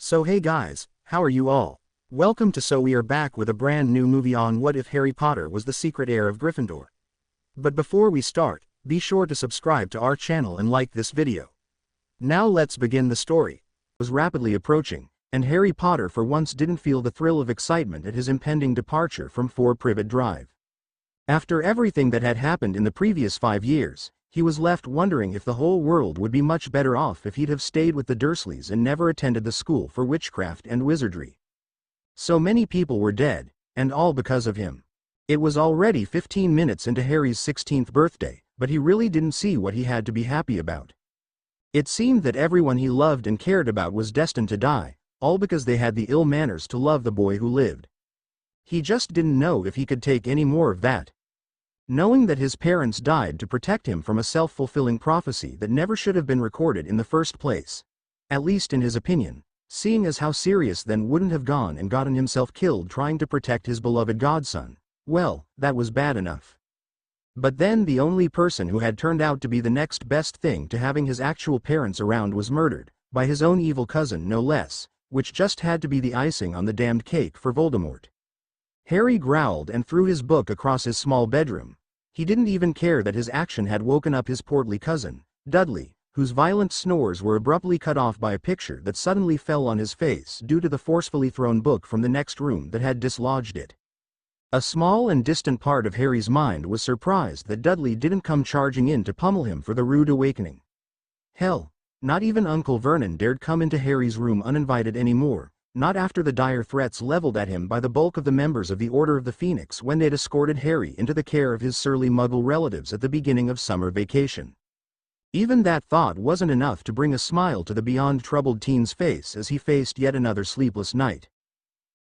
So hey guys, how are you all? Welcome to So we are back with a brand new movie on what if Harry Potter was the secret heir of Gryffindor. But before we start, be sure to subscribe to our channel and like this video. Now let's begin the story. It was rapidly approaching, and Harry Potter for once didn't feel the thrill of excitement at his impending departure from 4 Privet Drive. After everything that had happened in the previous 5 years, he was left wondering if the whole world would be much better off if he'd have stayed with the Dursleys and never attended the school for witchcraft and wizardry. So many people were dead, and all because of him. It was already 15 minutes into Harry's 16th birthday, but he really didn't see what he had to be happy about. It seemed that everyone he loved and cared about was destined to die, all because they had the ill manners to love the boy who lived. He just didn't know if he could take any more of that. Knowing that his parents died to protect him from a self-fulfilling prophecy that never should have been recorded in the first place. At least in his opinion, seeing as how Sirius then wouldn't have gone and gotten himself killed trying to protect his beloved godson, well, that was bad enough. But then the only person who had turned out to be the next best thing to having his actual parents around was murdered, by his own evil cousin no less, which just had to be the icing on the damned cake for Voldemort. Harry growled and threw his book across his small bedroom. He didn't even care that his action had woken up his portly cousin, Dudley, whose violent snores were abruptly cut off by a picture that suddenly fell on his face due to the forcefully thrown book from the next room that had dislodged it. A small and distant part of Harry's mind was surprised that Dudley didn't come charging in to pummel him for the rude awakening. Hell, not even Uncle Vernon dared come into Harry's room uninvited anymore. Not after the dire threats leveled at him by the bulk of the members of the Order of the Phoenix when they'd escorted Harry into the care of his surly Muggle relatives at the beginning of summer vacation. Even that thought wasn't enough to bring a smile to the beyond troubled teen's face as he faced yet another sleepless night.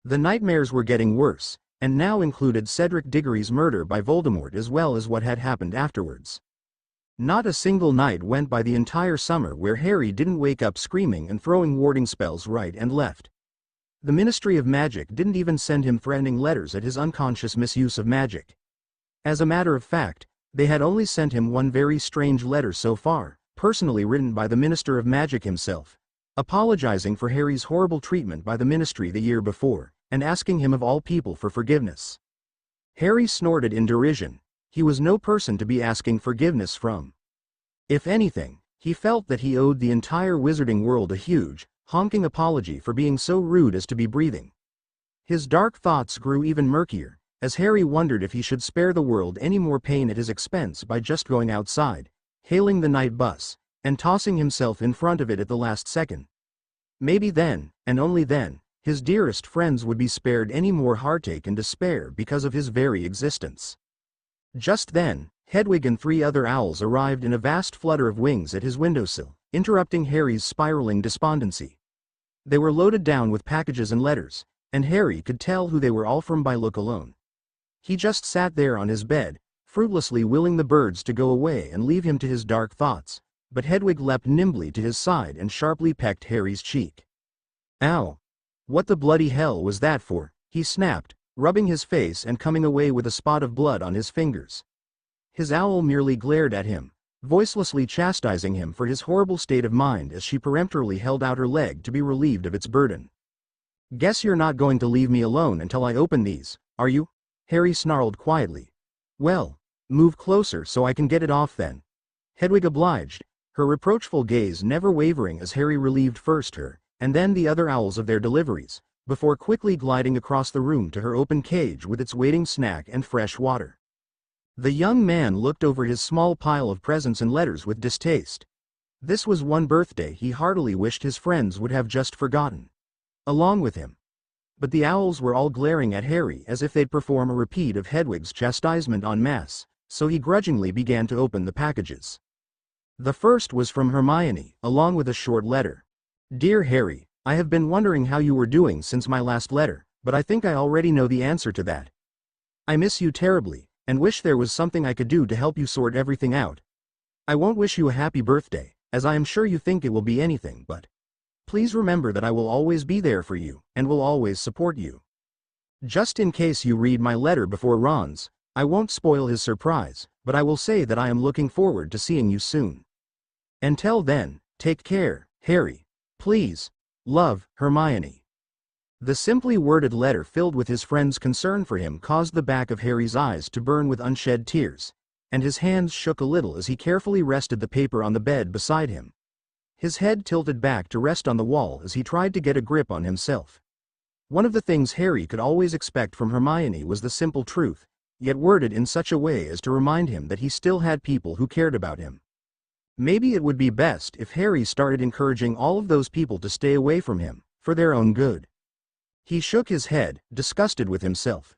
The nightmares were getting worse, and now included Cedric Diggory's murder by Voldemort as well as what had happened afterwards. Not a single night went by the entire summer where Harry didn't wake up screaming and throwing warding spells right and left. The Ministry of Magic didn't even send him threatening letters at his unconscious misuse of magic. As a matter of fact, they had only sent him one very strange letter so far, personally written by the Minister of Magic himself, apologizing for Harry's horrible treatment by the Ministry the year before, and asking him of all people for forgiveness. Harry snorted in derision. He was no person to be asking forgiveness from. If anything, he felt that he owed the entire wizarding world a huge, honking apology for being so rude as to be breathing. His dark thoughts grew even murkier, as Harry wondered if he should spare the world any more pain at his expense by just going outside, hailing the night bus, and tossing himself in front of it at the last second. Maybe then, and only then, his dearest friends would be spared any more heartache and despair because of his very existence. Just then, Hedwig and 3 other owls arrived in a vast flutter of wings at his windowsill, interrupting Harry's spiraling despondency. They were loaded down with packages and letters, and Harry could tell who they were all from by look alone. He just sat there on his bed, fruitlessly willing the birds to go away and leave him to his dark thoughts, but Hedwig leapt nimbly to his side and sharply pecked Harry's cheek. "Ow! What the bloody hell was that for?" he snapped, rubbing his face and coming away with a spot of blood on his fingers. His owl merely glared at him, voicelessly chastising him for his horrible state of mind as she peremptorily held out her leg to be relieved of its burden. "Guess you're not going to leave me alone until I open these, are you?" Harry snarled quietly. "Well, move closer so I can get it off then." Hedwig obliged, her reproachful gaze never wavering as Harry relieved first her, and then the other owls of their deliveries, before quickly gliding across the room to her open cage with its waiting snack and fresh water. The young man looked over his small pile of presents and letters with distaste. This was one birthday he heartily wished his friends would have just forgotten. Along with him. But the owls were all glaring at Harry as if they'd perform a repeat of Hedwig's chastisement en masse, so he grudgingly began to open the packages. The first was from Hermione, along with a short letter. "Dear Harry, I have been wondering how you were doing since my last letter, but I think I already know the answer to that. I miss you terribly, and wish there was something I could do to help you sort everything out. I won't wish you a happy birthday, as I am sure you think it will be anything but. Please remember that I will always be there for you, and will always support you. Just in case you read my letter before Ron's, I won't spoil his surprise, but I will say that I am looking forward to seeing you soon. Until then, take care, Harry. Please, Love, Hermione. The simply worded letter filled with his friend's concern for him caused the back of Harry's eyes to burn with unshed tears, and his hands shook a little as he carefully rested the paper on the bed beside him. His head tilted back to rest on the wall as he tried to get a grip on himself. One of the things Harry could always expect from Hermione was the simple truth, yet worded in such a way as to remind him that he still had people who cared about him. Maybe it would be best if Harry started encouraging all of those people to stay away from him, for their own good. He shook his head, disgusted with himself.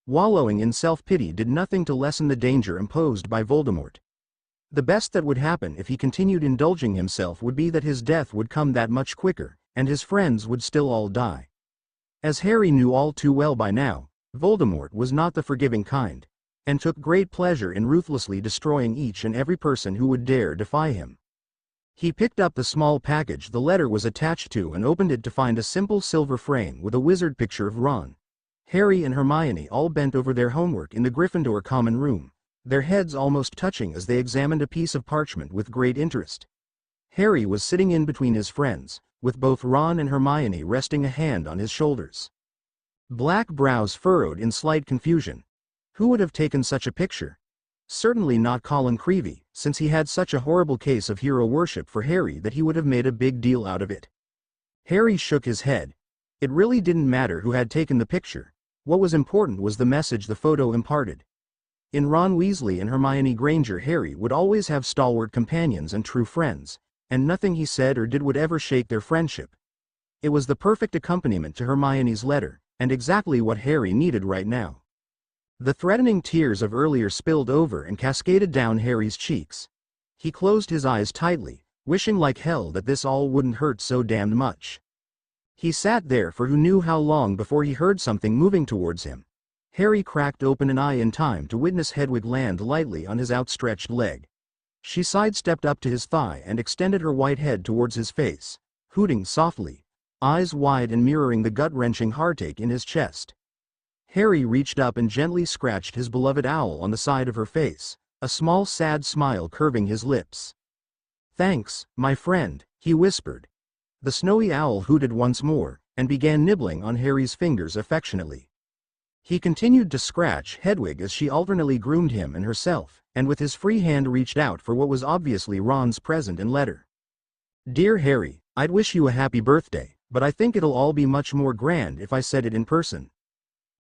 Wallowing in self-pity did nothing to lessen the danger imposed by Voldemort. The best that would happen if he continued indulging himself would be that his death would come that much quicker, and his friends would still all die. As Harry knew all too well by now, Voldemort was not the forgiving kind, and took great pleasure in ruthlessly destroying each and every person who would dare defy him. He picked up the small package the letter was attached to and opened it to find a simple silver frame with a wizard picture of Ron. Harry and Hermione all bent over their homework in the Gryffindor common room, their heads almost touching as they examined a piece of parchment with great interest. Harry was sitting in between his friends, with both Ron and Hermione resting a hand on his shoulders. Black brows furrowed in slight confusion. Who would have taken such a picture? Certainly not Colin Creevey, since he had such a horrible case of hero worship for Harry that he would have made a big deal out of it. Harry shook his head. It really didn't matter who had taken the picture. What was important was the message the photo imparted. In Ron Weasley and Hermione Granger, Harry would always have stalwart companions and true friends, and nothing he said or did would ever shake their friendship. It was the perfect accompaniment to Hermione's letter, and exactly what Harry needed right now. The threatening tears of earlier spilled over and cascaded down Harry's cheeks. He closed his eyes tightly, wishing like hell that this all wouldn't hurt so damned much. He sat there for who knew how long before he heard something moving towards him. Harry cracked open an eye in time to witness Hedwig land lightly on his outstretched leg. She sidestepped up to his thigh and extended her white head towards his face, hooting softly, eyes wide and mirroring the gut-wrenching heartache in his chest. Harry reached up and gently scratched his beloved owl on the side of her face, a small sad smile curving his lips. "Thanks, my friend," he whispered. The snowy owl hooted once more, and began nibbling on Harry's fingers affectionately. He continued to scratch Hedwig as she alternately groomed him and herself, and with his free hand reached out for what was obviously Ron's present and letter. "Dear Harry, I'd wish you a happy birthday, but I think it'll all be much more grand if I said it in person.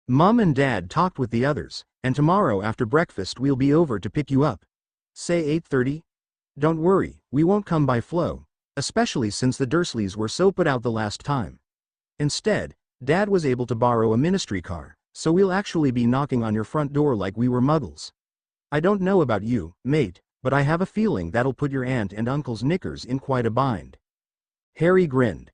Mum and Dad talked with the others, and tomorrow after breakfast we'll be over to pick you up. Say 8:30? Don't worry, we won't come by Flo, especially since the Dursleys were so put out the last time. Instead, Dad was able to borrow a ministry car, so we'll actually be knocking on your front door like we were muggles. I don't know about you, mate, but I have a feeling that'll put your aunt and uncle's knickers in quite a bind." Harry grinned.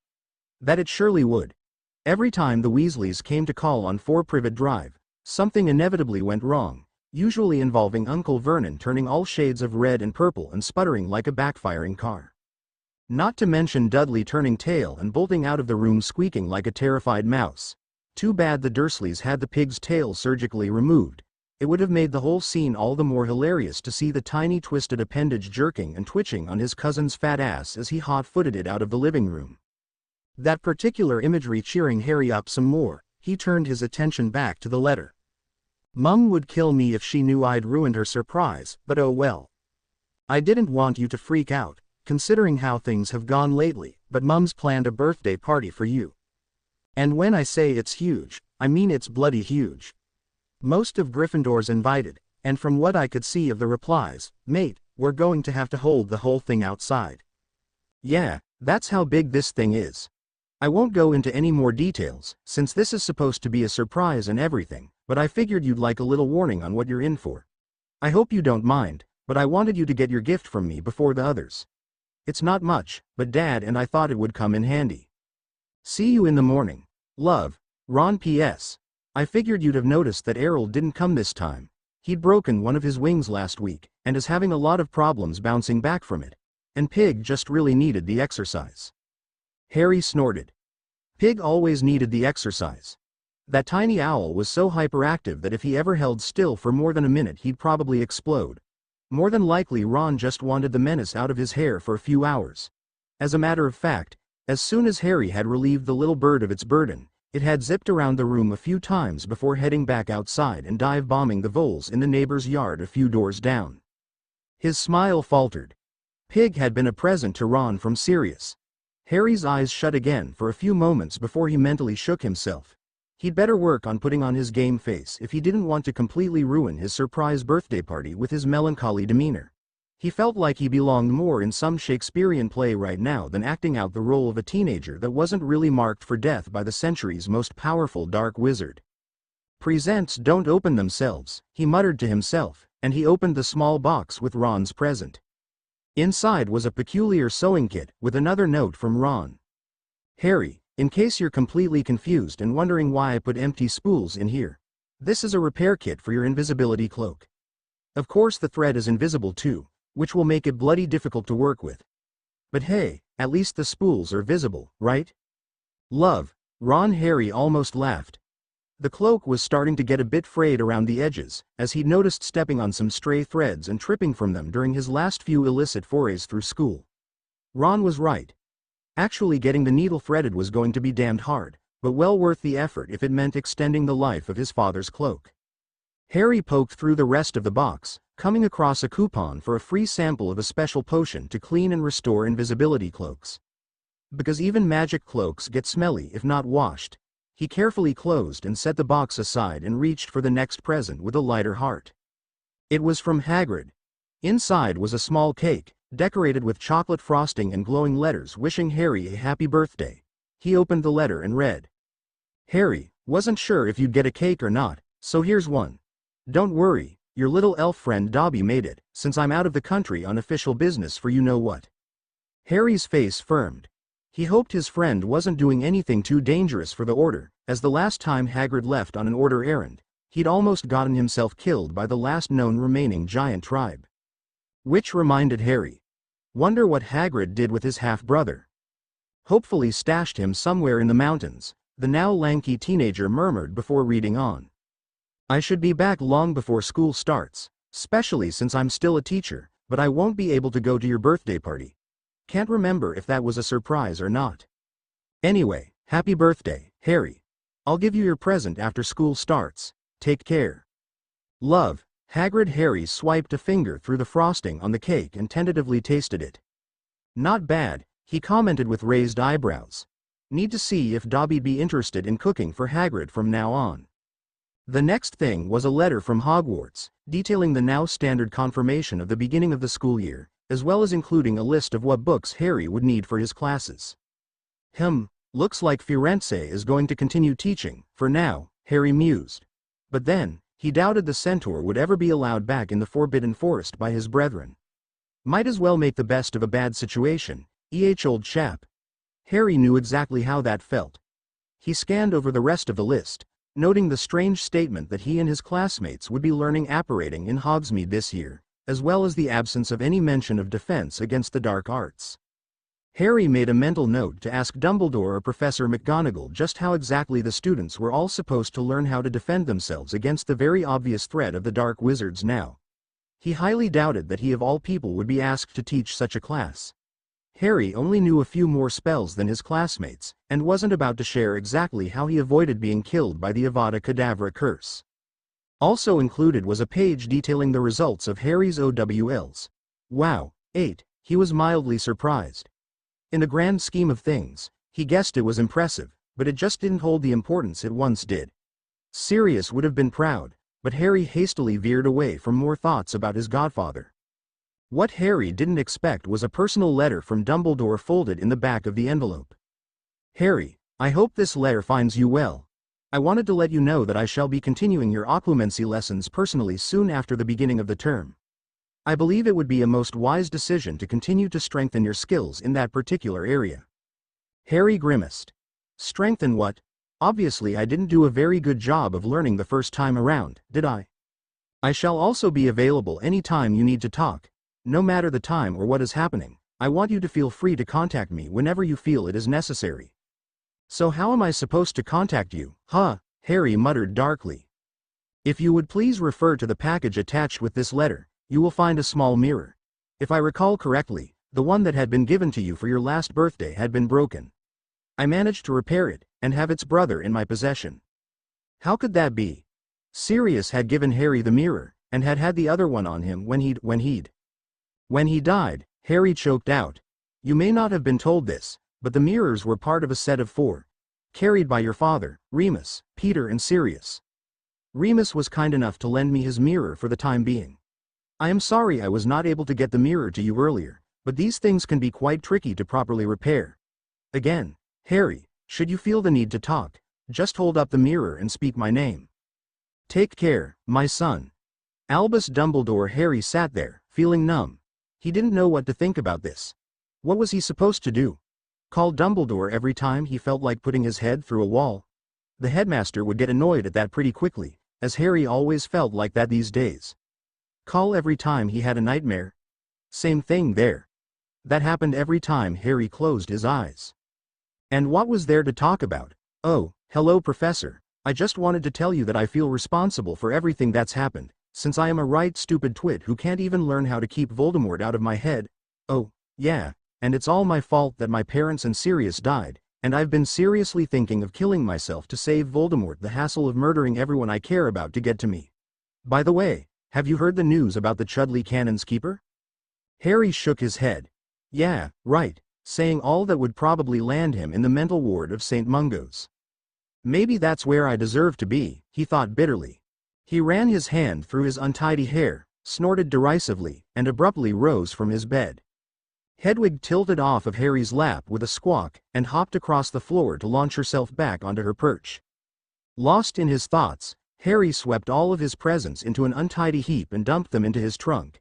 That it surely would. Every time the Weasleys came to call on 4 Privet Drive, something inevitably went wrong, usually involving Uncle Vernon turning all shades of red and purple and sputtering like a backfiring car. Not to mention Dudley turning tail and bolting out of the room squeaking like a terrified mouse. Too bad the Dursleys had the pig's tail surgically removed. It would have made the whole scene all the more hilarious to see the tiny twisted appendage jerking and twitching on his cousin's fat ass as he hot-footed it out of the living room. That particular imagery cheering Harry up some more, he turned his attention back to the letter. Mum would kill me if she knew I'd ruined her surprise, but oh well. I didn't want you to freak out, considering how things have gone lately, but Mum's planned a birthday party for you. And when I say it's huge, I mean it's bloody huge. Most of Gryffindor's invited, and from what I could see of the replies, mate, we're going to have to hold the whole thing outside. Yeah, that's how big this thing is. I won't go into any more details, since this is supposed to be a surprise and everything, but I figured you'd like a little warning on what you're in for. I hope you don't mind, but I wanted you to get your gift from me before the others. It's not much, but Dad and I thought it would come in handy. See you in the morning. Love, Ron. P.S. I figured you'd have noticed that Errol didn't come this time. He'd broken one of his wings last week, and is having a lot of problems bouncing back from it. And Pig just really needed the exercise. Harry snorted. Pig always needed the exercise. That tiny owl was so hyperactive that if he ever held still for more than a minute he'd probably explode. More than likely Ron just wanted the menace out of his hair for a few hours. As a matter of fact, As soon as Harry had relieved the little bird of its burden, it had zipped around the room a few times before heading back outside and dive-bombing the voles in the neighbor's yard a few doors down. His smile faltered. Pig had been a present to Ron from Sirius. Harry's eyes shut again for a few moments before he mentally shook himself. He'd better work on putting on his game face if he didn't want to completely ruin his surprise birthday party with his melancholy demeanor. He felt like he belonged more in some Shakespearean play right now than acting out the role of a teenager that wasn't really marked for death by the century's most powerful dark wizard. Presents don't open themselves, he muttered to himself, and he opened the small box with Ron's present. Inside was a peculiar sewing kit with another note from Ron. Harry, in case you're completely confused and wondering why I put empty spools in here, this is a repair kit for your invisibility cloak. Of course the thread is invisible too, which will make it bloody difficult to work with. But hey, at least the spools are visible, right? Love, Ron. Harry almost laughed. The cloak was starting to get a bit frayed around the edges, as he'd noticed stepping on some stray threads and tripping from them during his last few illicit forays through school. Ron was right. Actually getting the needle threaded was going to be damned hard, but well worth the effort if it meant extending the life of his father's cloak. Harry poked through the rest of the box, coming across a coupon for a free sample of a special potion to clean and restore invisibility cloaks. Because even magic cloaks get smelly if not washed, he carefully closed and set the box aside and reached for the next present with a lighter heart. It was from Hagrid. Inside was a small cake, decorated with chocolate frosting and glowing letters wishing Harry a happy birthday. He opened the letter and read. Harry, wasn't sure if you'd get a cake or not, so here's one. Don't worry, your little elf friend Dobby made it, since I'm out of the country on official business for you know what. Harry's face firmed. He hoped his friend wasn't doing anything too dangerous for the Order, as the last time Hagrid left on an Order errand, he'd almost gotten himself killed by the last known remaining giant tribe. Which reminded Harry. Wonder what Hagrid did with his half-brother. Hopefully stashed him somewhere in the mountains, the now lanky teenager murmured before reading on. I should be back long before school starts, especially since I'm still a teacher, but I won't be able to go to your birthday party. Can't remember if that was a surprise or not. Anyway, happy birthday, Harry. I'll give you your present after school starts. Take care. Love, Hagrid. Harry swiped a finger through the frosting on the cake and tentatively tasted it. Not bad, he commented with raised eyebrows. Need to see if Dobby'd be interested in cooking for Hagrid from now on. The next thing was a letter from Hogwarts, detailing the now standard confirmation of the beginning of the school year, as well as including a list of what books Harry would need for his classes. Looks like Firenze is going to continue teaching, for now, Harry mused. But then, he doubted the centaur would ever be allowed back in the Forbidden Forest by his brethren. Might as well make the best of a bad situation, old chap. Harry knew exactly how that felt. He scanned over the rest of the list, noting the strange statement that he and his classmates would be learning apparating in Hogsmeade this year, as well as the absence of any mention of defense against the dark arts. Harry made a mental note to ask Dumbledore or Professor McGonagall just how exactly the students were all supposed to learn how to defend themselves against the very obvious threat of the dark wizards now. He highly doubted that he of all people would be asked to teach such a class. Harry only knew a few more spells than his classmates, and wasn't about to share exactly how he avoided being killed by the Avada Kedavra curse. Also included was a page detailing the results of Harry's OWLs. Wow, 8, he was mildly surprised. In the grand scheme of things, he guessed it was impressive, but it just didn't hold the importance it once did. Sirius would have been proud, but Harry hastily veered away from more thoughts about his godfather. What Harry didn't expect was a personal letter from Dumbledore folded in the back of the envelope. Harry, I hope this letter finds you well. I wanted to let you know that I shall be continuing your occlumency lessons personally soon after the beginning of the term. I believe it would be a most wise decision to continue to strengthen your skills in that particular area. Harry grimaced. Strengthen what? Obviously I didn't do a very good job of learning the first time around, did I? I shall also be available any time you need to talk. No matter the time or what is happening, I want you to feel free to contact me whenever you feel it is necessary. So how am I supposed to contact you, huh? Harry muttered darkly. If you would please refer to the package attached with this letter, you will find a small mirror. If I recall correctly, the one that had been given to you for your last birthday had been broken. I managed to repair it, and have its brother in my possession. How could that be? Sirius had given Harry the mirror, and had had the other one on him when he died. Harry choked out. You may not have been told this, but the mirrors were part of a set of 4. Carried by your father, Remus, Peter and Sirius. Remus was kind enough to lend me his mirror for the time being. I am sorry I was not able to get the mirror to you earlier, but these things can be quite tricky to properly repair. Again, Harry, should you feel the need to talk, just hold up the mirror and speak my name. Take care, my son. Albus Dumbledore. Harry sat there, feeling numb. He didn't know what to think about this. What was he supposed to do? Call Dumbledore every time he felt like putting his head through a wall? The headmaster would get annoyed at that pretty quickly, as Harry always felt like that these days. Call every time he had a nightmare? Same thing there. That happened every time Harry closed his eyes. And what was there to talk about? Oh, hello Professor. I just wanted to tell you that I feel responsible for everything that's happened, since I am a right stupid twit who can't even learn how to keep Voldemort out of my head. Oh, yeah, and it's all my fault that my parents and Sirius died, and I've been seriously thinking of killing myself to save Voldemort the hassle of murdering everyone I care about to get to me. By the way, have you heard the news about the Chudley Cannon's keeper? Harry shook his head. Yeah, right, saying all that would probably land him in the mental ward of St. Mungo's. Maybe that's where I deserve to be, he thought bitterly. He ran his hand through his untidy hair, snorted derisively, and abruptly rose from his bed. Hedwig tilted off of Harry's lap with a squawk, and hopped across the floor to launch herself back onto her perch. Lost in his thoughts, Harry swept all of his presents into an untidy heap and dumped them into his trunk.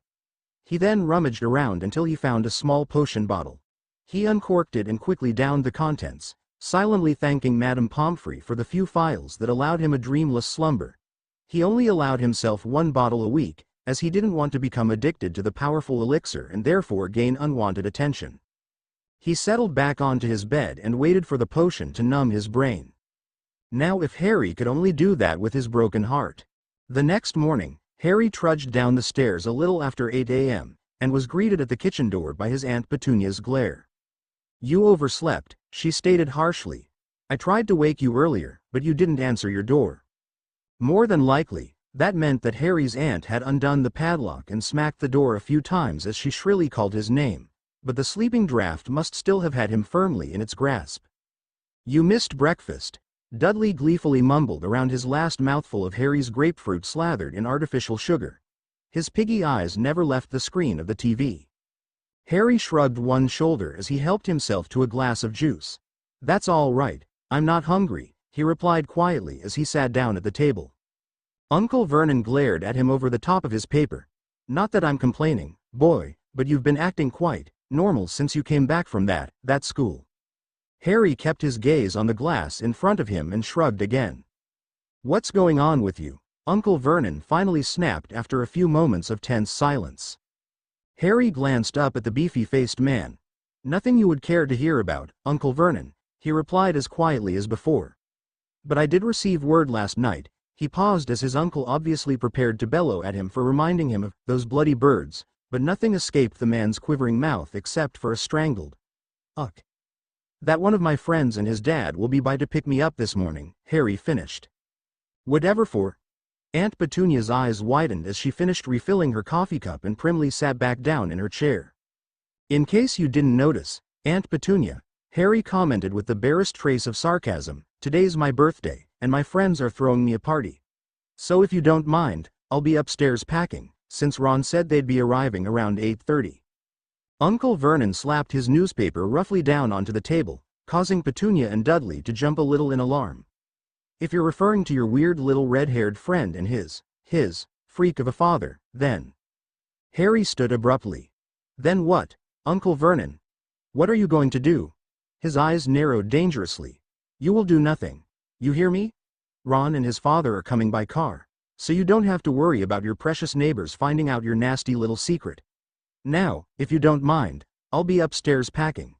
He then rummaged around until he found a small potion bottle. He uncorked it and quickly downed the contents, silently thanking Madame Pomfrey for the few phials that allowed him a dreamless slumber. He only allowed himself 1 bottle a week, as he didn't want to become addicted to the powerful elixir and therefore gain unwanted attention. He settled back onto his bed and waited for the potion to numb his brain. Now if Harry could only do that with his broken heart. The next morning, Harry trudged down the stairs a little after 8 a.m., and was greeted at the kitchen door by his Aunt Petunia's glare. You overslept, she stated harshly. I tried to wake you earlier, but you didn't answer your door. More than likely, that meant that Harry's aunt had undone the padlock and smacked the door a few times as she shrilly called his name, but the sleeping draft must still have had him firmly in its grasp. You missed breakfast, Dudley gleefully mumbled around his last mouthful of Harry's grapefruit slathered in artificial sugar. His piggy eyes never left the screen of the TV. Harry shrugged one shoulder as he helped himself to a glass of juice. That's all right, I'm not hungry, he replied quietly as he sat down at the table. Uncle Vernon glared at him over the top of his paper. Not that I'm complaining, boy, but you've been acting quite normal since you came back from that school. Harry kept his gaze on the glass in front of him and shrugged again. What's going on with you? Uncle Vernon finally snapped after a few moments of tense silence. Harry glanced up at the beefy-faced man. Nothing you would care to hear about, Uncle Vernon, he replied as quietly as before. But I did receive word last night. He paused as his uncle obviously prepared to bellow at him for reminding him of those bloody birds, but nothing escaped the man's quivering mouth except for a strangled "Uck." That one of my friends and his dad will be by to pick me up this morning, Harry finished. Whatever for? Aunt Petunia's eyes widened as she finished refilling her coffee cup and primly sat back down in her chair. In case you didn't notice, Aunt Petunia, Harry commented with the barest trace of sarcasm, today's my birthday, and my friends are throwing me a party. So if you don't mind, I'll be upstairs packing, since Ron said they'd be arriving around 8:30. Uncle Vernon slapped his newspaper roughly down onto the table, causing Petunia and Dudley to jump a little in alarm. If you're referring to your weird little red-haired friend and his freak of a father, then. Harry stood abruptly. Then what, Uncle Vernon? What are you going to do? His eyes narrowed dangerously. You will do nothing. You hear me? Ron and his father are coming by car, so you don't have to worry about your precious neighbors finding out your nasty little secret. Now, if you don't mind, I'll be upstairs packing.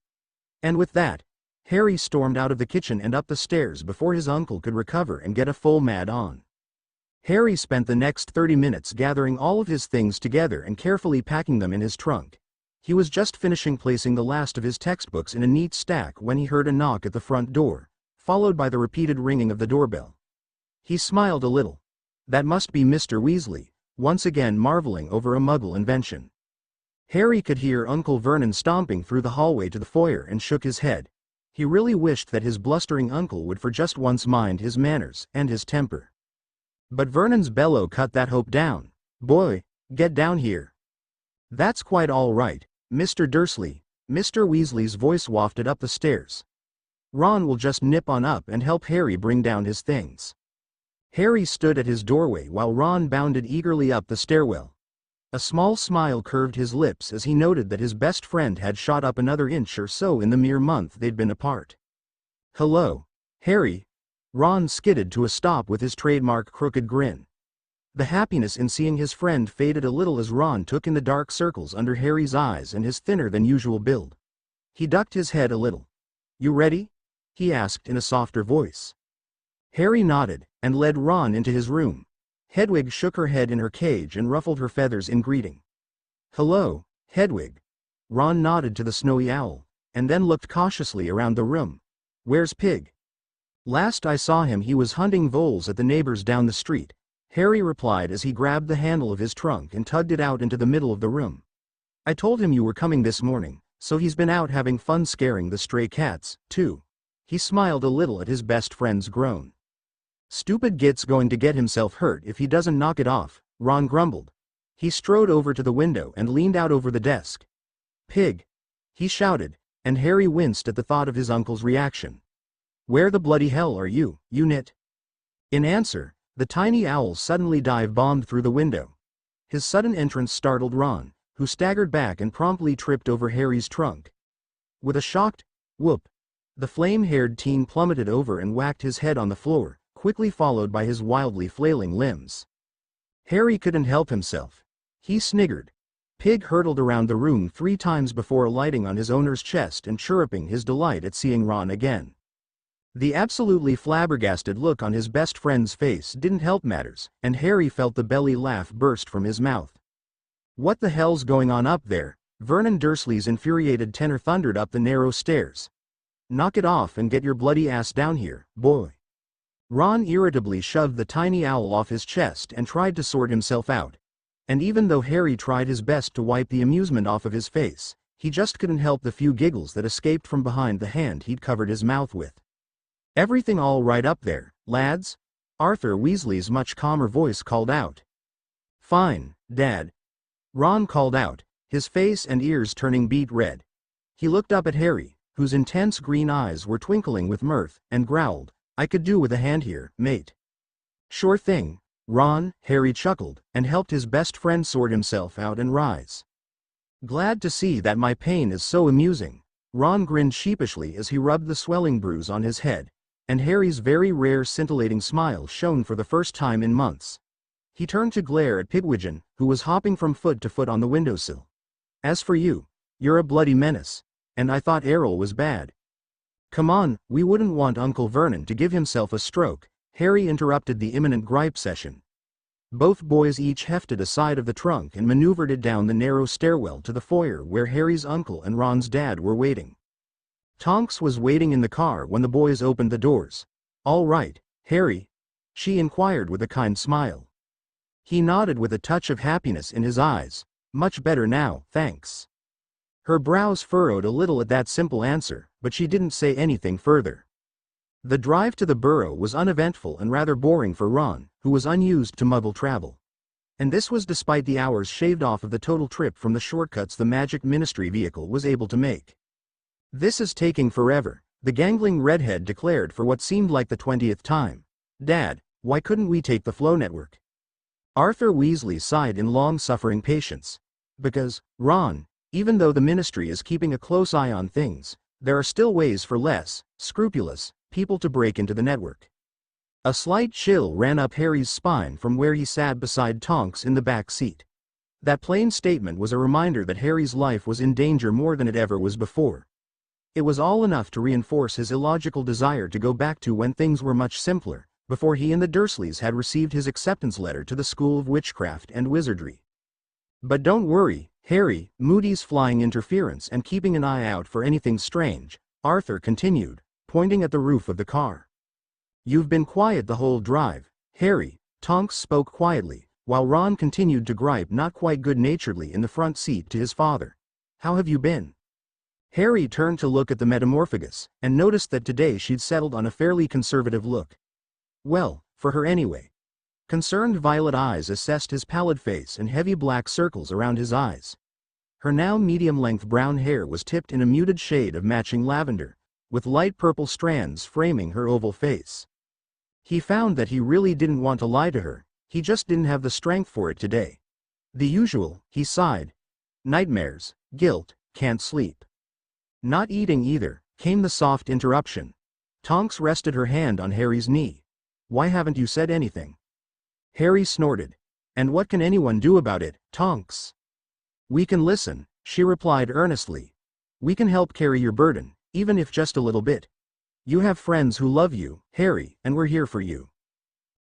And with that, Harry stormed out of the kitchen and up the stairs before his uncle could recover and get a full mad on. Harry spent the next 30 minutes gathering all of his things together and carefully packing them in his trunk. He was just finishing placing the last of his textbooks in a neat stack when he heard a knock at the front door, followed by the repeated ringing of the doorbell. He smiled a little. That must be Mr. Weasley, once again marveling over a Muggle invention. Harry could hear Uncle Vernon stomping through the hallway to the foyer and shook his head. He really wished that his blustering uncle would for just once mind his manners and his temper. But Vernon's bellow cut that hope down. "Boy, get down here." "That's quite all right, Mr. Dursley," Mr. Weasley's voice wafted up the stairs. "Ron will just nip on up and help Harry bring down his things." Harry stood at his doorway while Ron bounded eagerly up the stairwell. A small smile curved his lips as he noted that his best friend had shot up another inch or so in the mere month they'd been apart. "Hello, Harry." Ron skidded to a stop with his trademark crooked grin. The happiness in seeing his friend faded a little as Ron took in the dark circles under Harry's eyes and his thinner-than-usual build. He ducked his head a little. "You ready?" he asked in a softer voice. Harry nodded, and led Ron into his room. Hedwig shook her head in her cage and ruffled her feathers in greeting. "Hello, Hedwig." Ron nodded to the snowy owl, and then looked cautiously around the room. "Where's Pig?" "Last I saw him he was hunting voles at the neighbors down the street," Harry replied as he grabbed the handle of his trunk and tugged it out into the middle of the room. "I told him you were coming this morning, so he's been out having fun scaring the stray cats, too." He smiled a little at his best friend's groan. "Stupid Git's going to get himself hurt if he doesn't knock it off," Ron grumbled. He strode over to the window and leaned out over the desk. "Pig!" he shouted, and Harry winced at the thought of his uncle's reaction. "Where the bloody hell are you, you nit?" In answer, the tiny owl suddenly dive-bombed through the window. His sudden entrance startled Ron, who staggered back and promptly tripped over Harry's trunk. With a shocked whoop, the flame-haired teen plummeted over and whacked his head on the floor, quickly followed by his wildly flailing limbs. Harry couldn't help himself. He sniggered. Pig hurtled around the room 3 times before alighting on his owner's chest and chirruping his delight at seeing Ron again. The absolutely flabbergasted look on his best friend's face didn't help matters, and Harry felt the belly laugh burst from his mouth. "What the hell's going on up there?" Vernon Dursley's infuriated tenor thundered up the narrow stairs. "Knock it off and get your bloody ass down here, boy." Ron irritably shoved the tiny owl off his chest and tried to sort himself out. And even though Harry tried his best to wipe the amusement off of his face, he just couldn't help the few giggles that escaped from behind the hand he'd covered his mouth with. "Everything all right up there, lads?" Arthur Weasley's much calmer voice called out. "Fine, Dad." Ron called out, his face and ears turning beet red. He looked up at Harry, whose intense green eyes were twinkling with mirth, and growled, "I could do with a hand here, mate." "Sure thing, Ron," Harry chuckled, and helped his best friend sort himself out and rise. "Glad to see that my pain is so amusing." Ron grinned sheepishly as he rubbed the swelling bruise on his head, and Harry's very rare scintillating smile shone for the first time in months. He turned to glare at Pigwidgeon, who was hopping from foot to foot on the windowsill. "As for you, you're a bloody menace, and I thought Errol was bad." "Come on, we wouldn't want Uncle Vernon to give himself a stroke," Harry interrupted the imminent gripe session. Both boys each hefted a side of the trunk and maneuvered it down the narrow stairwell to the foyer where Harry's uncle and Ron's dad were waiting. Tonks was waiting in the car when the boys opened the doors. "All right, Harry?" she inquired with a kind smile. He nodded with a touch of happiness in his eyes. "Much better now, thanks." Her brows furrowed a little at that simple answer, but she didn't say anything further. The drive to the Burrow was uneventful and rather boring for Ron, who was unused to Muggle travel. And this was despite the hours shaved off of the total trip from the shortcuts the Magic Ministry vehicle was able to make. "This is taking forever," the gangling redhead declared for what seemed like the 20th time. "Dad, why couldn't we take the Flow Network?" Arthur Weasley sighed in long-suffering patience. "Because, Ron, even though the Ministry is keeping a close eye on things, there are still ways for less scrupulous people to break into the network." A slight chill ran up Harry's spine from where he sat beside Tonks in the back seat. That plain statement was a reminder that Harry's life was in danger more than it ever was before. It was all enough to reinforce his illogical desire to go back to when things were much simpler, before he and the Dursleys had received his acceptance letter to the School of Witchcraft and Wizardry. "But don't worry, Harry, Moody's flying interference and keeping an eye out for anything strange, Arthur continued, pointing at the roof of the car. You've been quiet the whole drive, Harry, Tonks spoke quietly, while Ron continued to gripe not quite good-naturedly in the front seat to his father. How have you been? Harry turned to look at the Metamorphagus, and noticed that today she'd settled on a fairly conservative look. Well, for her anyway. Concerned violet eyes assessed his pallid face and heavy black circles around his eyes. Her now medium-length brown hair was tipped in a muted shade of matching lavender, with light purple strands framing her oval face. He found that he really didn't want to lie to her, he just didn't have the strength for it today. The usual, he sighed. Nightmares, guilt, can't sleep. Not eating either, came the soft interruption. Tonks rested her hand on Harry's knee. Why haven't you said anything? Harry snorted. And what can anyone do about it, Tonks? We can listen, she replied earnestly. We can help carry your burden, even if just a little bit. You have friends who love you, Harry, and we're here for you.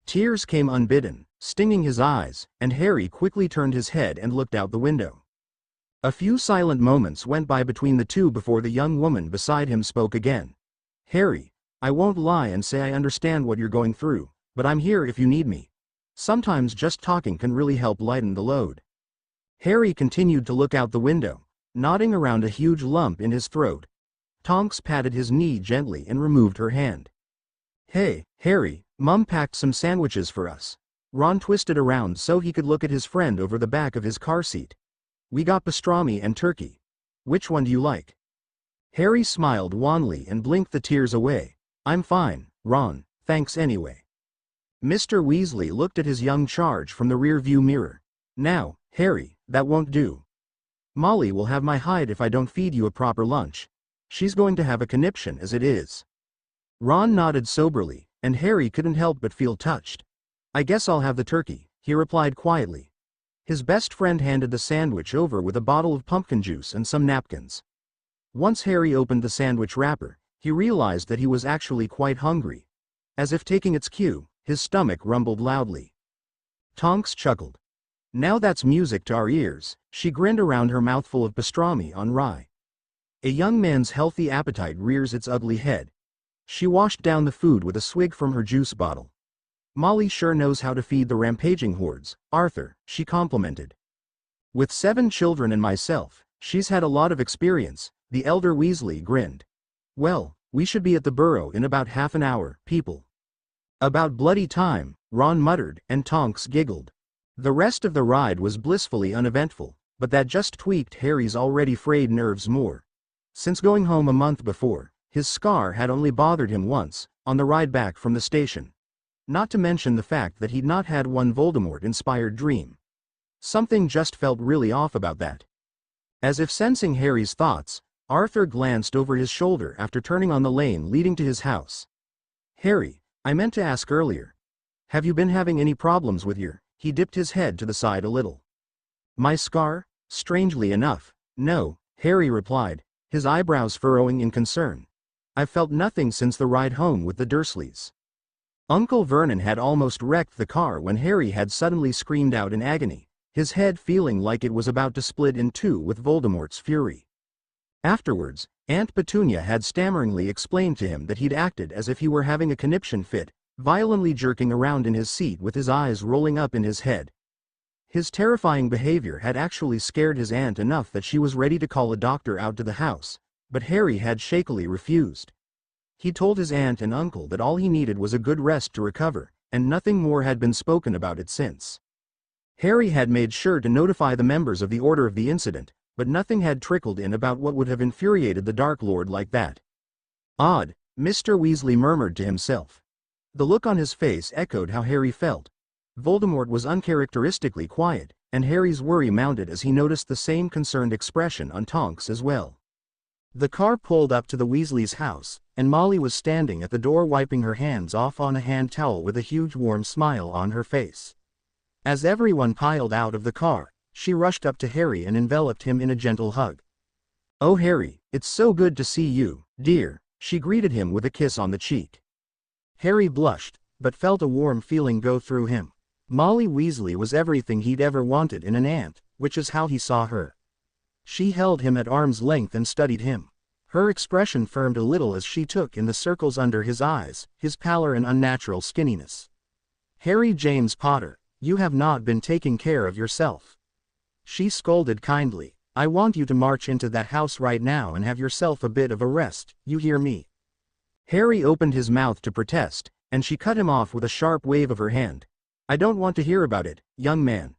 Tears came unbidden, stinging his eyes, and Harry quickly turned his head and looked out the window. A few silent moments went by between the two before the young woman beside him spoke again. Harry, I won't lie and say I understand what you're going through, but I'm here if you need me. Sometimes just talking can really help lighten the load. Harry continued to look out the window, nodding around a huge lump in his throat. Tonks patted his knee gently and removed her hand. Hey, Harry, Mum packed some sandwiches for us. Ron twisted around so he could look at his friend over the back of his car seat. We got pastrami and turkey. Which one do you like? Harry smiled wanly and blinked the tears away. I'm fine, Ron, thanks anyway. Mr. Weasley looked at his young charge from the rear-view mirror. Now, Harry, that won't do. Molly will have my hide if I don't feed you a proper lunch. She's going to have a conniption as it is. Ron nodded soberly, and Harry couldn't help but feel touched. I guess I'll have the turkey, he replied quietly. His best friend handed the sandwich over with a bottle of pumpkin juice and some napkins. Once Harry opened the sandwich wrapper, he realized that he was actually quite hungry. As if taking its cue, his stomach rumbled loudly. Tonks chuckled. Now that's music to our ears, she grinned around her mouthful of pastrami on rye. A young man's healthy appetite rears its ugly head. She washed down the food with a swig from her juice bottle. Molly sure knows how to feed the rampaging hordes, Arthur, she complimented. With 7 children and myself, she's had a lot of experience, the elder Weasley grinned. Well, we should be at the burrow in about half an hour, people. About bloody time, Ron muttered, and Tonks giggled. The rest of the ride was blissfully uneventful, but that just tweaked Harry's already frayed nerves more. Since going home a month before, his scar had only bothered him once, on the ride back from the station. Not to mention the fact that he'd not had one Voldemort-inspired dream. Something just felt really off about that. As if sensing Harry's thoughts, Arthur glanced over his shoulder after turning on the lane leading to his house. Harry, I meant to ask earlier. Have you been having any problems with your... He dipped his head to the side a little. My scar? Strangely enough, no, Harry replied, his eyebrows furrowing in concern. I've felt nothing since the ride home with the Dursleys. Uncle Vernon had almost wrecked the car when Harry had suddenly screamed out in agony, his head feeling like it was about to split in two with Voldemort's fury. Afterwards, Aunt Petunia had stammeringly explained to him that he'd acted as if he were having a conniption fit, violently jerking around in his seat with his eyes rolling up in his head. His terrifying behavior had actually scared his aunt enough that she was ready to call a doctor out to the house, but Harry had shakily refused. He told his aunt and uncle that all he needed was a good rest to recover, and nothing more had been spoken about it since. Harry had made sure to notify the members of the Order of the incident, but nothing had trickled in about what would have infuriated the Dark Lord like that. Odd, Mr. Weasley murmured to himself. The look on his face echoed how Harry felt. Voldemort was uncharacteristically quiet, and Harry's worry mounted as he noticed the same concerned expression on Tonks as well. The car pulled up to the Weasleys' house, and Molly was standing at the door wiping her hands off on a hand towel with a huge warm smile on her face. As everyone piled out of the car, she rushed up to Harry and enveloped him in a gentle hug. "Oh Harry, it's so good to see you, dear," she greeted him with a kiss on the cheek. Harry blushed, but felt a warm feeling go through him. Molly Weasley was everything he'd ever wanted in an aunt, which is how he saw her. She held him at arm's length and studied him. Her expression firmed a little as she took in the circles under his eyes, his pallor and unnatural skinniness. "Harry James Potter, you have not been taking care of yourself," she scolded kindly. "I want you to march into that house right now and have yourself a bit of a rest, you hear me?" Harry opened his mouth to protest, and she cut him off with a sharp wave of her hand. "I don't want to hear about it, young man.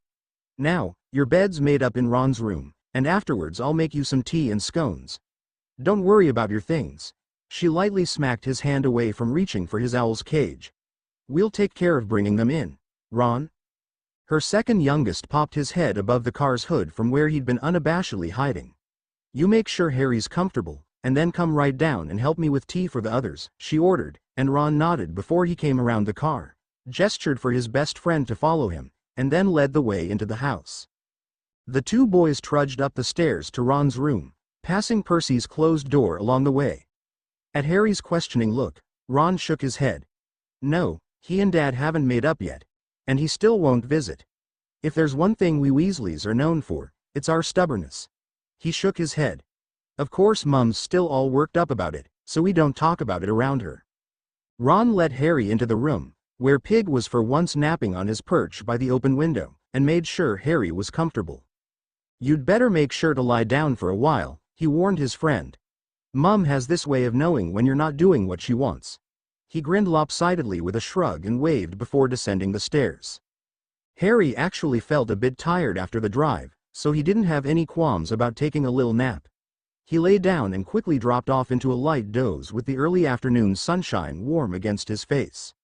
Now, your bed's made up in Ron's room, and afterwards I'll make you some tea and scones. Don't worry about your things." She lightly smacked his hand away from reaching for his owl's cage. "We'll take care of bringing them in, Ron." Her second youngest popped his head above the car's hood from where he'd been unabashedly hiding. "You make sure Harry's comfortable, and then come right down and help me with tea for the others," she ordered, and Ron nodded before he came around the car, gestured for his best friend to follow him, and then led the way into the house. The two boys trudged up the stairs to Ron's room, passing Percy's closed door along the way. At Harry's questioning look, Ron shook his head. "No, he and Dad haven't made up yet, and he still won't visit. If there's one thing we Weasleys are known for, it's our stubbornness." He shook his head. "Of course Mum's still all worked up about it, so we don't talk about it around her." Ron led Harry into the room, where Pig was for once napping on his perch by the open window, and made sure Harry was comfortable. "You'd better make sure to lie down for a while," he warned his friend. "Mum has this way of knowing when you're not doing what she wants." He grinned lopsidedly with a shrug and waved before descending the stairs. Harry actually felt a bit tired after the drive, so he didn't have any qualms about taking a little nap. He lay down and quickly dropped off into a light doze with the early afternoon sunshine warm against his face.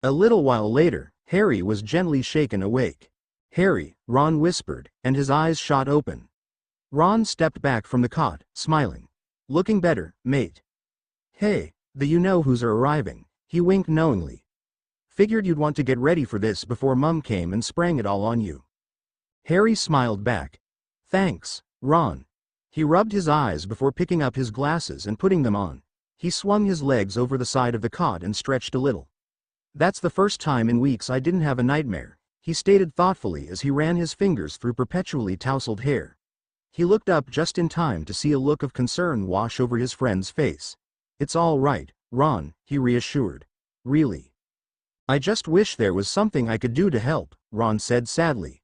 A little while later, Harry was gently shaken awake. "Harry," Ron whispered, and his eyes shot open. Ron stepped back from the cot, smiling. "Looking better, mate." "Hey, the you-know-who's are arriving," he winked knowingly. "Figured you'd want to get ready for this before Mum came and sprang it all on you." Harry smiled back. "Thanks, Ron." He rubbed his eyes before picking up his glasses and putting them on. He swung his legs over the side of the cot and stretched a little. "That's the first time in weeks I didn't have a nightmare," he stated thoughtfully as he ran his fingers through perpetually tousled hair. He looked up just in time to see a look of concern wash over his friend's face. "It's all right, Ron," he reassured. "Really. I just wish there was something I could do to help," Ron said sadly.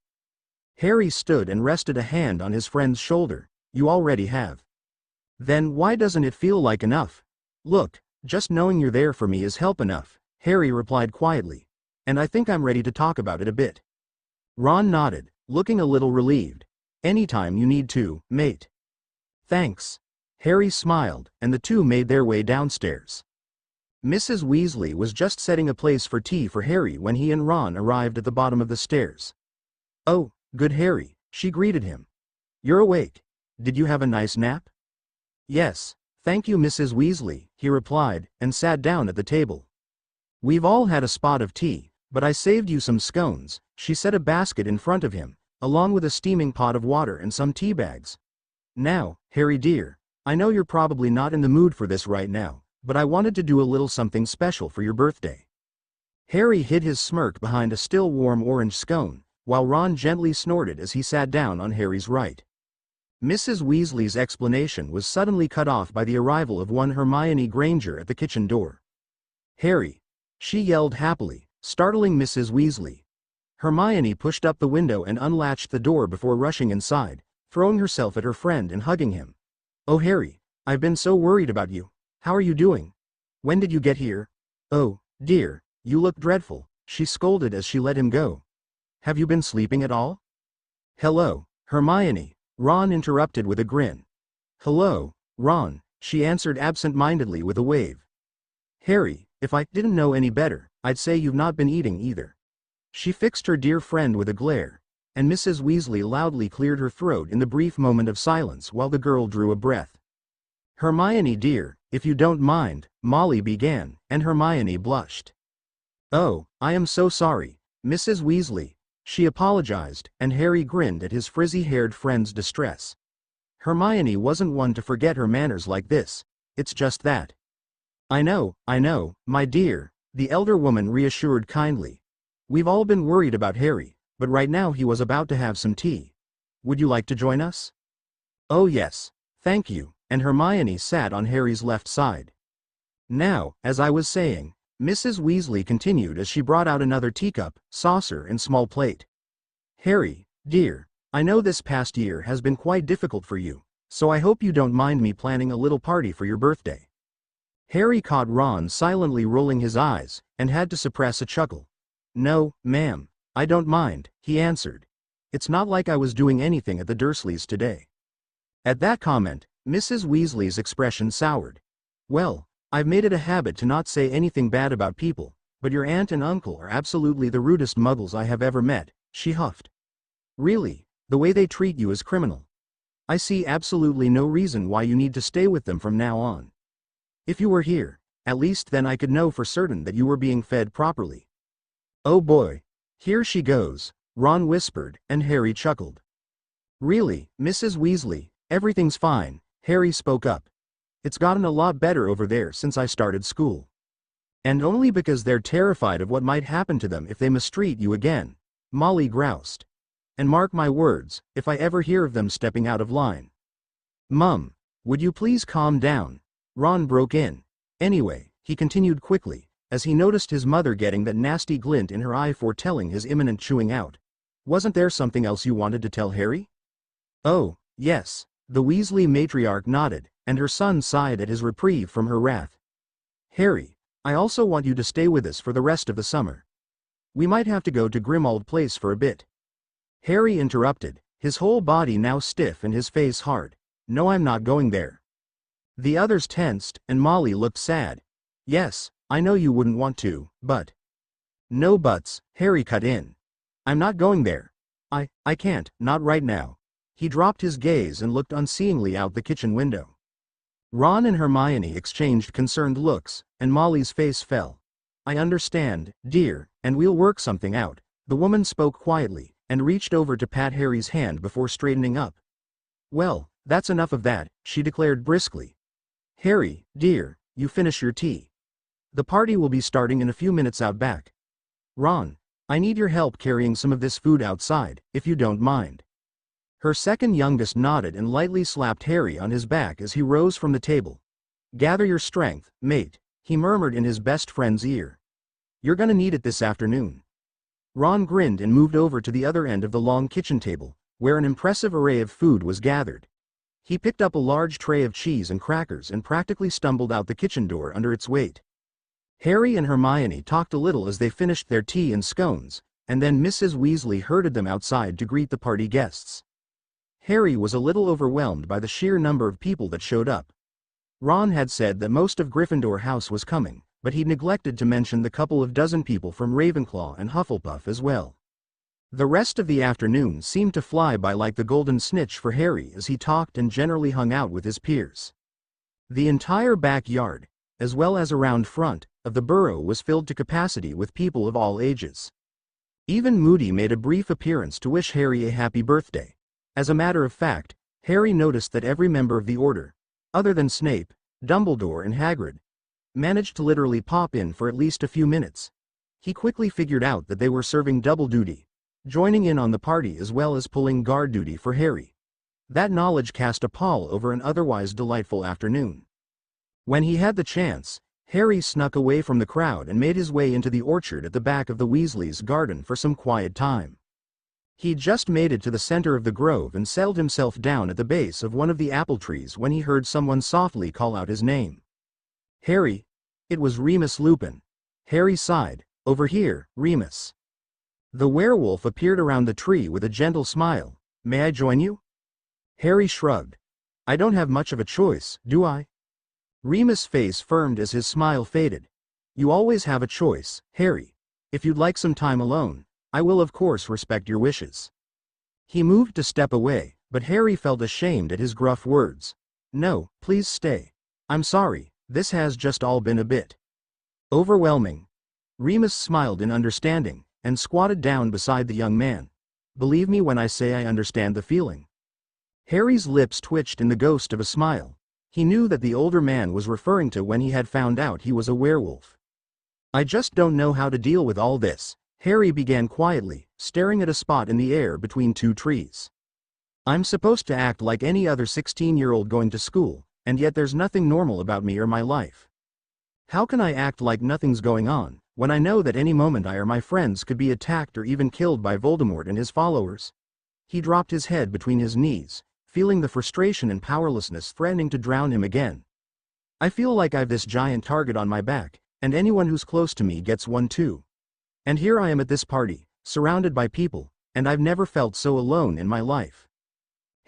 Harry stood and rested a hand on his friend's shoulder. "You already have." "Then why doesn't it feel like enough?" "Look, just knowing you're there for me is help enough," Harry replied quietly. "And I think I'm ready to talk about it a bit." Ron nodded, looking a little relieved. "Anytime you need to, mate." "Thanks." Harry smiled, and the two made their way downstairs. Mrs. Weasley was just setting a place for tea for Harry when he and Ron arrived at the bottom of the stairs. "Oh, good Harry," she greeted him. "You're awake. Did you have a nice nap?" "Yes, thank you Mrs. Weasley," he replied, and sat down at the table. "We've all had a spot of tea, but I saved you some scones." She set a basket in front of him, along with a steaming pot of water and some tea bags. "Now, Harry dear, I know you're probably not in the mood for this right now, but I wanted to do a little something special for your birthday." Harry hid his smirk behind a still warm orange scone, while Ron gently snorted as he sat down on Harry's right. Mrs. Weasley's explanation was suddenly cut off by the arrival of one Hermione Granger at the kitchen door. "Harry!" she yelled happily, startling Mrs. Weasley. Hermione pushed up the window and unlatched the door before rushing inside, throwing herself at her friend and hugging him. "Oh Harry, I've been so worried about you. How are you doing? When did you get here? Oh, dear, you look dreadful," she scolded as she let him go. "Have you been sleeping at all?" "Hello, Hermione," Ron interrupted with a grin. "Hello, Ron," she answered absent-mindedly with a wave. "Harry, if I didn't know any better, I'd say you've not been eating either." She fixed her dear friend with a glare, and Mrs. Weasley loudly cleared her throat in the brief moment of silence while the girl drew a breath. "Hermione dear, if you don't mind," Molly began, and Hermione blushed. "Oh, I am so sorry, Mrs. Weasley," she apologized, and Harry grinned at his frizzy-haired friend's distress. Hermione wasn't one to forget her manners like this. "It's just that." I know, my dear," the elder woman reassured kindly. "We've all been worried about Harry, but right now he was about to have some tea. Would you like to join us?" Oh yes, thank you, and Hermione sat on Harry's left side. Now, as I was saying, Mrs. Weasley continued as she brought out another teacup, saucer and small plate. Harry, dear, I know this past year has been quite difficult for you, so I hope you don't mind me planning a little party for your birthday. Harry caught Ron silently rolling his eyes, and had to suppress a chuckle. No, ma'am, I don't mind, he answered. It's not like I was doing anything at the Dursleys today. At that comment, Mrs. Weasley's expression soured. Well, I've made it a habit to not say anything bad about people, but your aunt and uncle are absolutely the rudest muggles I have ever met, she huffed. Really, the way they treat you is criminal. I see absolutely no reason why you need to stay with them from now on. If you were here, at least then I could know for certain that you were being fed properly. Oh boy, here she goes, Ron whispered, and Harry chuckled. Really, Mrs. Weasley, everything's fine, Harry spoke up. It's gotten a lot better over there since I started school. And only because they're terrified of what might happen to them if they mistreat you again, Molly groused. And mark my words, if I ever hear of them stepping out of line. Mum, would you please calm down? Ron broke in. Anyway, he continued quickly, as he noticed his mother getting that nasty glint in her eye foretelling his imminent chewing out. Wasn't there something else you wanted to tell Harry? Oh, yes, the Weasley matriarch nodded, and her son sighed at his reprieve from her wrath. Harry, I also want you to stay with us for the rest of the summer. We might have to go to Grimmauld Place for a bit. Harry interrupted, his whole body now stiff and his face hard. No, I'm not going there. The others tensed, and Molly looked sad. Yes, I know you wouldn't want to, but... No buts, Harry cut in. I'm not going there. I can't, not right now. He dropped his gaze and looked unseeingly out the kitchen window. Ron and Hermione exchanged concerned looks, and Molly's face fell. I understand, dear, and we'll work something out, the woman spoke quietly, and reached over to pat Harry's hand before straightening up. Well, that's enough of that, she declared briskly. Harry, dear, you finish your tea. The party will be starting in a few minutes out back. Ron, I need your help carrying some of this food outside, if you don't mind. Her second youngest nodded and lightly slapped Harry on his back as he rose from the table. Gather your strength, mate, he murmured in his best friend's ear. You're gonna need it this afternoon. Ron grinned and moved over to the other end of the long kitchen table, where an impressive array of food was gathered. He picked up a large tray of cheese and crackers and practically stumbled out the kitchen door under its weight. Harry and Hermione talked a little as they finished their tea and scones, and then Mrs. Weasley herded them outside to greet the party guests. Harry was a little overwhelmed by the sheer number of people that showed up. Ron had said that most of Gryffindor House was coming, but he'd neglected to mention the couple of dozen people from Ravenclaw and Hufflepuff as well. The rest of the afternoon seemed to fly by like the golden snitch for Harry as he talked and generally hung out with his peers. The entire backyard, as well as around front, of the burrow was filled to capacity with people of all ages. Even Moody made a brief appearance to wish Harry a happy birthday. As a matter of fact, Harry noticed that every member of the Order, other than Snape, Dumbledore and Hagrid, managed to literally pop in for at least a few minutes. He quickly figured out that they were serving double duty, joining in on the party as well as pulling guard duty for Harry. That knowledge cast a pall over an otherwise delightful afternoon. When he had the chance, Harry snuck away from the crowd and made his way into the orchard at the back of the Weasleys' garden for some quiet time. He'd just made it to the center of the grove and settled himself down at the base of one of the apple trees when he heard someone softly call out his name. Harry. It was Remus Lupin. Harry sighed. Over here, Remus. The werewolf appeared around the tree with a gentle smile. May I join you? Harry shrugged. I don't have much of a choice, do I? Remus' face firmed as his smile faded. You always have a choice, Harry. If you'd like some time alone, I will of course respect your wishes. He moved to step away, but Harry felt ashamed at his gruff words. No, please stay. I'm sorry, this has just all been a bit overwhelming. Remus smiled in understanding, and squatted down beside the young man. Believe me when I say I understand the feeling. Harry's lips twitched in the ghost of a smile. He knew that the older man was referring to when he had found out he was a werewolf. I just don't know how to deal with all this, Harry began quietly, staring at a spot in the air between two trees. I'm supposed to act like any other 16-year-old going to school, and yet there's nothing normal about me or my life. How can I act like nothing's going on, when I know that any moment I or my friends could be attacked or even killed by Voldemort and his followers? He dropped his head between his knees, feeling the frustration and powerlessness threatening to drown him again. I feel like I've this giant target on my back, and anyone who's close to me gets one too. And here I am at this party, surrounded by people, and I've never felt so alone in my life.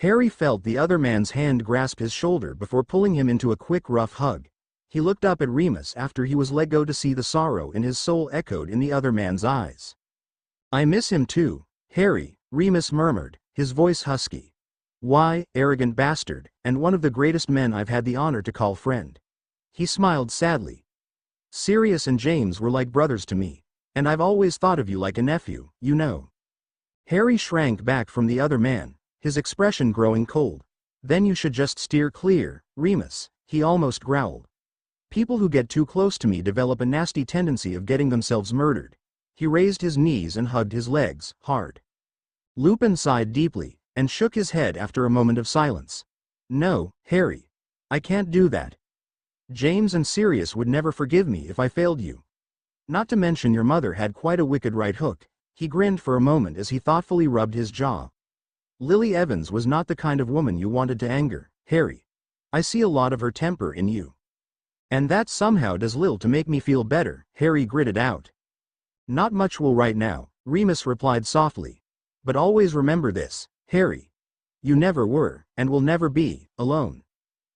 Harry felt the other man's hand grasp his shoulder before pulling him into a quick rough hug. He looked up at Remus after he was let go to see the sorrow in his soul echoed in the other man's eyes. I miss him too, Harry, Remus murmured, his voice husky. Why, arrogant bastard, and one of the greatest men I've had the honor to call friend. He smiled sadly. Sirius and James were like brothers to me, and I've always thought of you like a nephew, you know. Harry shrank back from the other man, his expression growing cold. Then you should just steer clear, Remus, he almost growled. People who get too close to me develop a nasty tendency of getting themselves murdered. He raised his knees and hugged his legs, hard. Lupin sighed deeply, and shook his head after a moment of silence. No, Harry. I can't do that. James and Sirius would never forgive me if I failed you. Not to mention your mother had quite a wicked right hook. He grinned for a moment as he thoughtfully rubbed his jaw. Lily Evans was not the kind of woman you wanted to anger, Harry. I see a lot of her temper in you. And that somehow does little to make me feel better, Harry gritted out. Not much will right now, Remus replied softly. But always remember this, Harry. You never were, and will never be, alone.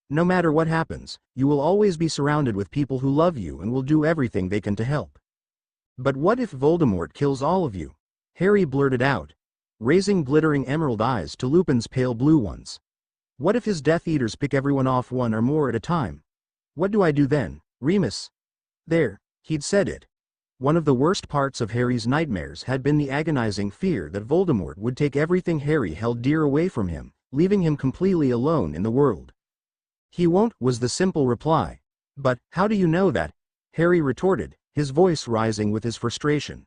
No matter what happens, you will always be surrounded with people who love you and will do everything they can to help. But what if Voldemort kills all of you? Harry blurted out, raising glittering emerald eyes to Lupin's pale blue ones. What if his Death Eaters pick everyone off one or more at a time? What do I do then, Remus? There, he'd said it. One of the worst parts of Harry's nightmares had been the agonizing fear that Voldemort would take everything Harry held dear away from him, leaving him completely alone in the world. He won't, was the simple reply. But, how do you know that? Harry retorted, his voice rising with his frustration.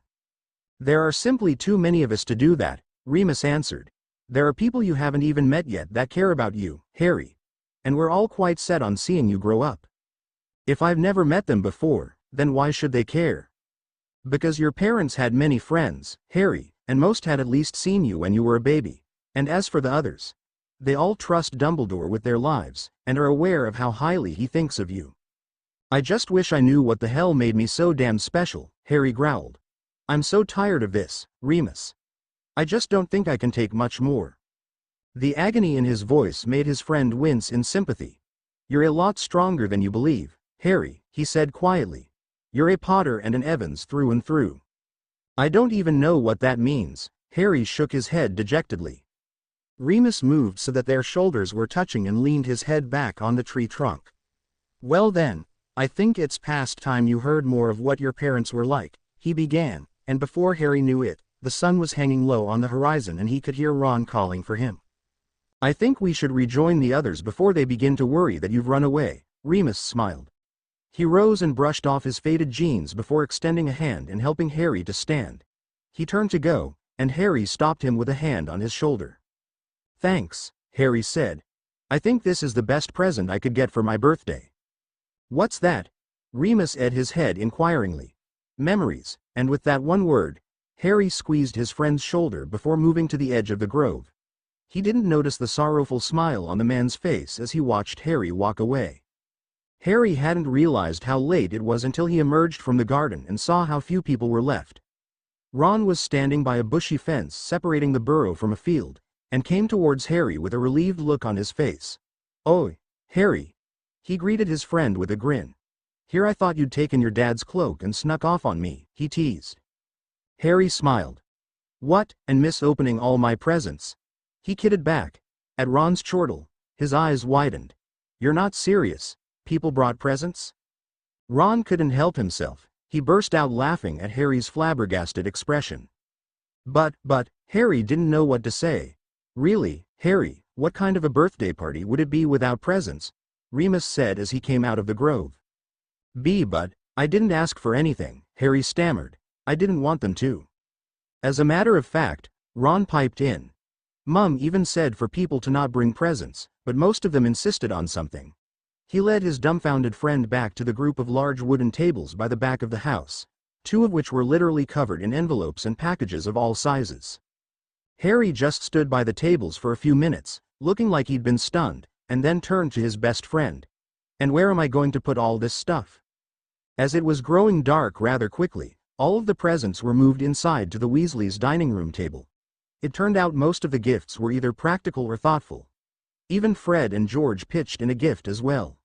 There are simply too many of us to do that, Remus answered. There are people you haven't even met yet that care about you, Harry. And we're all quite set on seeing you grow up. If I've never met them before, then why should they care? Because your parents had many friends, Harry, and most had at least seen you when you were a baby. And as for the others, they all trust Dumbledore with their lives, and are aware of how highly he thinks of you. I just wish I knew what the hell made me so damn special, Harry growled. I'm so tired of this, Remus. I just don't think I can take much more. The agony in his voice made his friend wince in sympathy. You're a lot stronger than you believe, Harry, he said quietly. You're a Potter and an Evans through and through. I don't even know what that means, Harry shook his head dejectedly. Remus moved so that their shoulders were touching and leaned his head back on the tree trunk. Well then, I think it's past time you heard more of what your parents were like, he began, and before Harry knew it, the sun was hanging low on the horizon and he could hear Ron calling for him. I think we should rejoin the others before they begin to worry that you've run away, Remus smiled. He rose and brushed off his faded jeans before extending a hand and helping Harry to stand. He turned to go, and Harry stopped him with a hand on his shoulder. Thanks, Harry said. I think this is the best present I could get for my birthday. What's that? Remus edged his head inquiringly. Memories, and with that one word, Harry squeezed his friend's shoulder before moving to the edge of the grove. He didn't notice the sorrowful smile on the man's face as he watched Harry walk away. Harry hadn't realized how late it was until he emerged from the garden and saw how few people were left. Ron was standing by a bushy fence separating the burrow from a field, and came towards Harry with a relieved look on his face. "Oi, Harry." He greeted his friend with a grin. "Here I thought you'd taken your dad's cloak and snuck off on me," he teased. Harry smiled. "What, and miss opening all my presents?" He kidded back. At Ron's chortle, his eyes widened. "You're not serious? People brought presents?" Ron couldn't help himself. He burst out laughing at Harry's flabbergasted expression. But, Harry didn't know what to say. "Really, Harry, what kind of a birthday party would it be without presents?" Remus said as he came out of the grove. But, I didn't ask for anything," Harry stammered. "I didn't want them to." As a matter of fact, Ron piped in. Mum even said for people to not bring presents, but most of them insisted on something. He led his dumbfounded friend back to the group of large wooden tables by the back of the house, two of which were literally covered in envelopes and packages of all sizes. Harry just stood by the tables for a few minutes, looking like he'd been stunned, and then turned to his best friend. "And where am I going to put all this stuff?" As it was growing dark rather quickly, all of the presents were moved inside to the Weasleys' dining room table. It turned out most of the gifts were either practical or thoughtful. Even Fred and George pitched in a gift as well.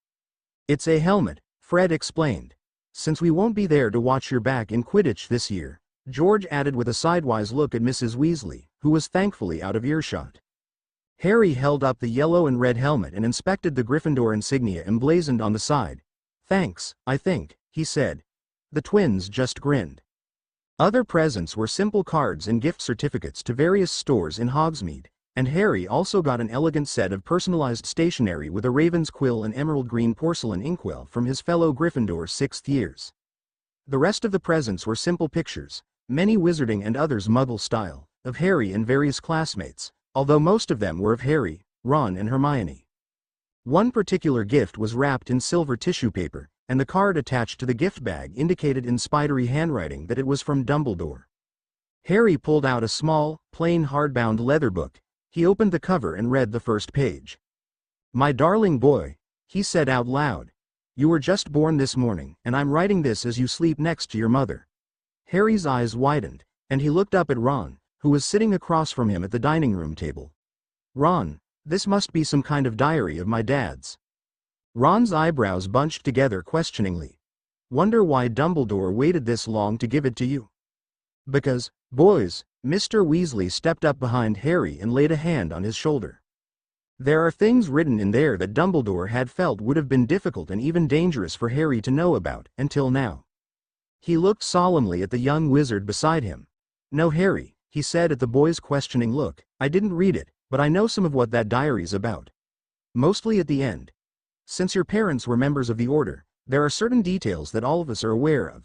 "It's a helmet," Fred explained. "Since we won't be there to watch your back in Quidditch this year," George added with a sidewise look at Mrs. Weasley, who was thankfully out of earshot. Harry held up the yellow and red helmet and inspected the Gryffindor insignia emblazoned on the side. "Thanks, I think," he said. The twins just grinned. Other presents were simple cards and gift certificates to various stores in Hogsmeade, and Harry also got an elegant set of personalized stationery with a raven's quill and emerald green porcelain inkwell from his fellow Gryffindor 6th years. The rest of the presents were simple pictures, many wizarding and others Muggle style, of Harry and various classmates, although most of them were of Harry, Ron and Hermione. One particular gift was wrapped in silver tissue paper, and the card attached to the gift bag indicated in spidery handwriting that it was from Dumbledore. Harry pulled out a small, plain hardbound leather book. He opened the cover and read the first page. "My darling boy," he said out loud. "You were just born this morning, and I'm writing this as you sleep next to your mother." Harry's eyes widened, and he looked up at Ron, who was sitting across from him at the dining room table. "Ron, this must be some kind of diary of my dad's." Ron's eyebrows bunched together questioningly. "Wonder why Dumbledore waited this long to give it to you?" "Because, boys," Mr. Weasley stepped up behind Harry and laid a hand on his shoulder. "There are things written in there that Dumbledore had felt would have been difficult and even dangerous for Harry to know about, until now." He looked solemnly at the young wizard beside him. "No, Harry," he said at the boy's questioning look, "I didn't read it, but I know some of what that diary's about. Mostly at the end. Since your parents were members of the Order, there are certain details that all of us are aware of.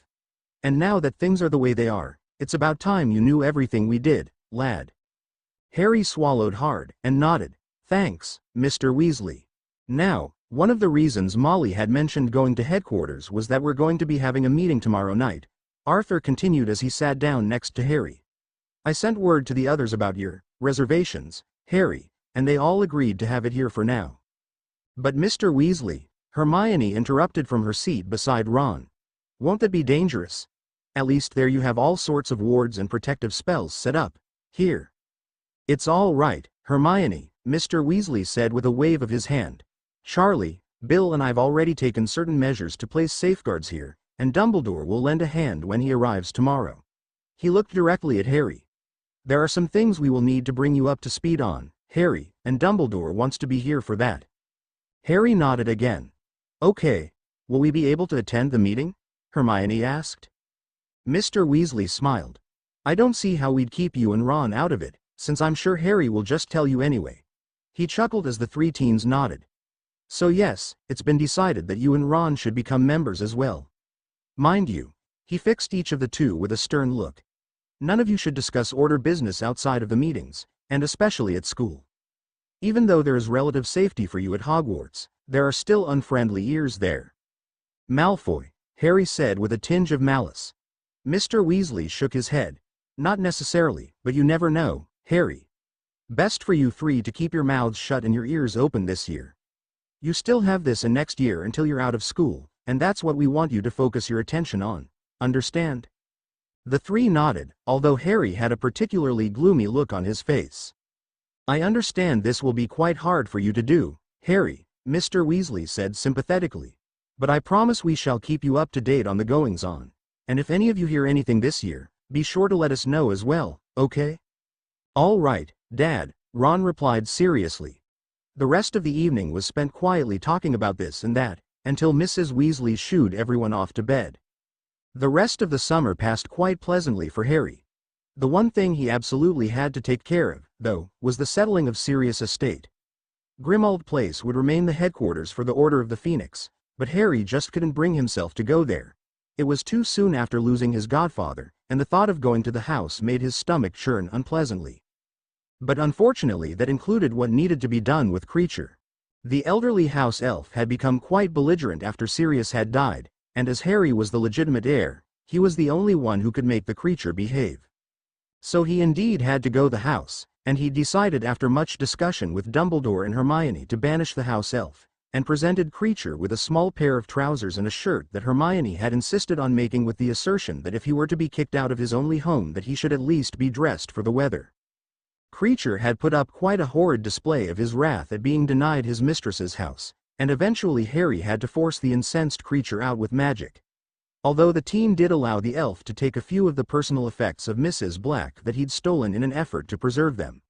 And now that things are the way they are, it's about time you knew everything we did, lad." Harry swallowed hard, and nodded. "Thanks, Mr. Weasley. Now, one of the reasons Molly had mentioned going to headquarters was that we're going to be having a meeting tomorrow night," Arthur continued as he sat down next to Harry. "I sent word to the others about your reservations, Harry, and they all agreed to have it here for now." "But Mr. Weasley," Hermione interrupted from her seat beside Ron. "Won't that be dangerous? At least there you have all sorts of wards and protective spells set up. Here." "It's all right, Hermione," Mr. Weasley said with a wave of his hand. "Charlie, Bill and I've already taken certain measures to place safeguards here, and Dumbledore will lend a hand when he arrives tomorrow." He looked directly at Harry. "There are some things we will need to bring you up to speed on, Harry, and Dumbledore wants to be here for that." Harry nodded again. "Okay. Will we be able to attend the meeting?" Hermione asked. Mr. Weasley smiled. "I don't see how we'd keep you and Ron out of it, since I'm sure Harry will just tell you anyway." He chuckled as the three teens nodded. "So yes, it's been decided that you and Ron should become members as well. Mind you," he fixed each of the two with a stern look, "none of you should discuss Order business outside of the meetings, and especially at school. Even though there is relative safety for you at Hogwarts, there are still unfriendly ears there." "Malfoy," Harry said with a tinge of malice. Mr. Weasley shook his head. "Not necessarily, but you never know, Harry. Best for you three to keep your mouths shut and your ears open this year. You still have this and next year until you're out of school, and that's what we want you to focus your attention on. Understand?" The three nodded, although Harry had a particularly gloomy look on his face. "I understand this will be quite hard for you to do, Harry," Mr. Weasley said sympathetically. "But I promise we shall keep you up to date on the goings-on. And if any of you hear anything this year, be sure to let us know as well, okay?" "All right, Dad," Ron replied seriously. The rest of the evening was spent quietly talking about this and that, until Mrs. Weasley shooed everyone off to bed. The rest of the summer passed quite pleasantly for Harry. The one thing he absolutely had to take care of, though, was the settling of Sirius Estate. Grimmauld Place would remain the headquarters for the Order of the Phoenix, but Harry just couldn't bring himself to go there. It was too soon after losing his godfather, and the thought of going to the house made his stomach churn unpleasantly. But unfortunately that included what needed to be done with Creature. The elderly house elf had become quite belligerent after Sirius had died, and as Harry was the legitimate heir, he was the only one who could make the Creature behave. So he indeed had to go the house, and he decided after much discussion with Dumbledore and Hermione to banish the house elf, and presented Creature with a small pair of trousers and a shirt that Hermione had insisted on making, with the assertion that if he were to be kicked out of his only home that he should at least be dressed for the weather. Creature had put up quite a horrid display of his wrath at being denied his mistress's house, and eventually Harry had to force the incensed Creature out with magic. Although the team did allow the elf to take a few of the personal effects of Mrs. Black that he'd stolen in an effort to preserve them.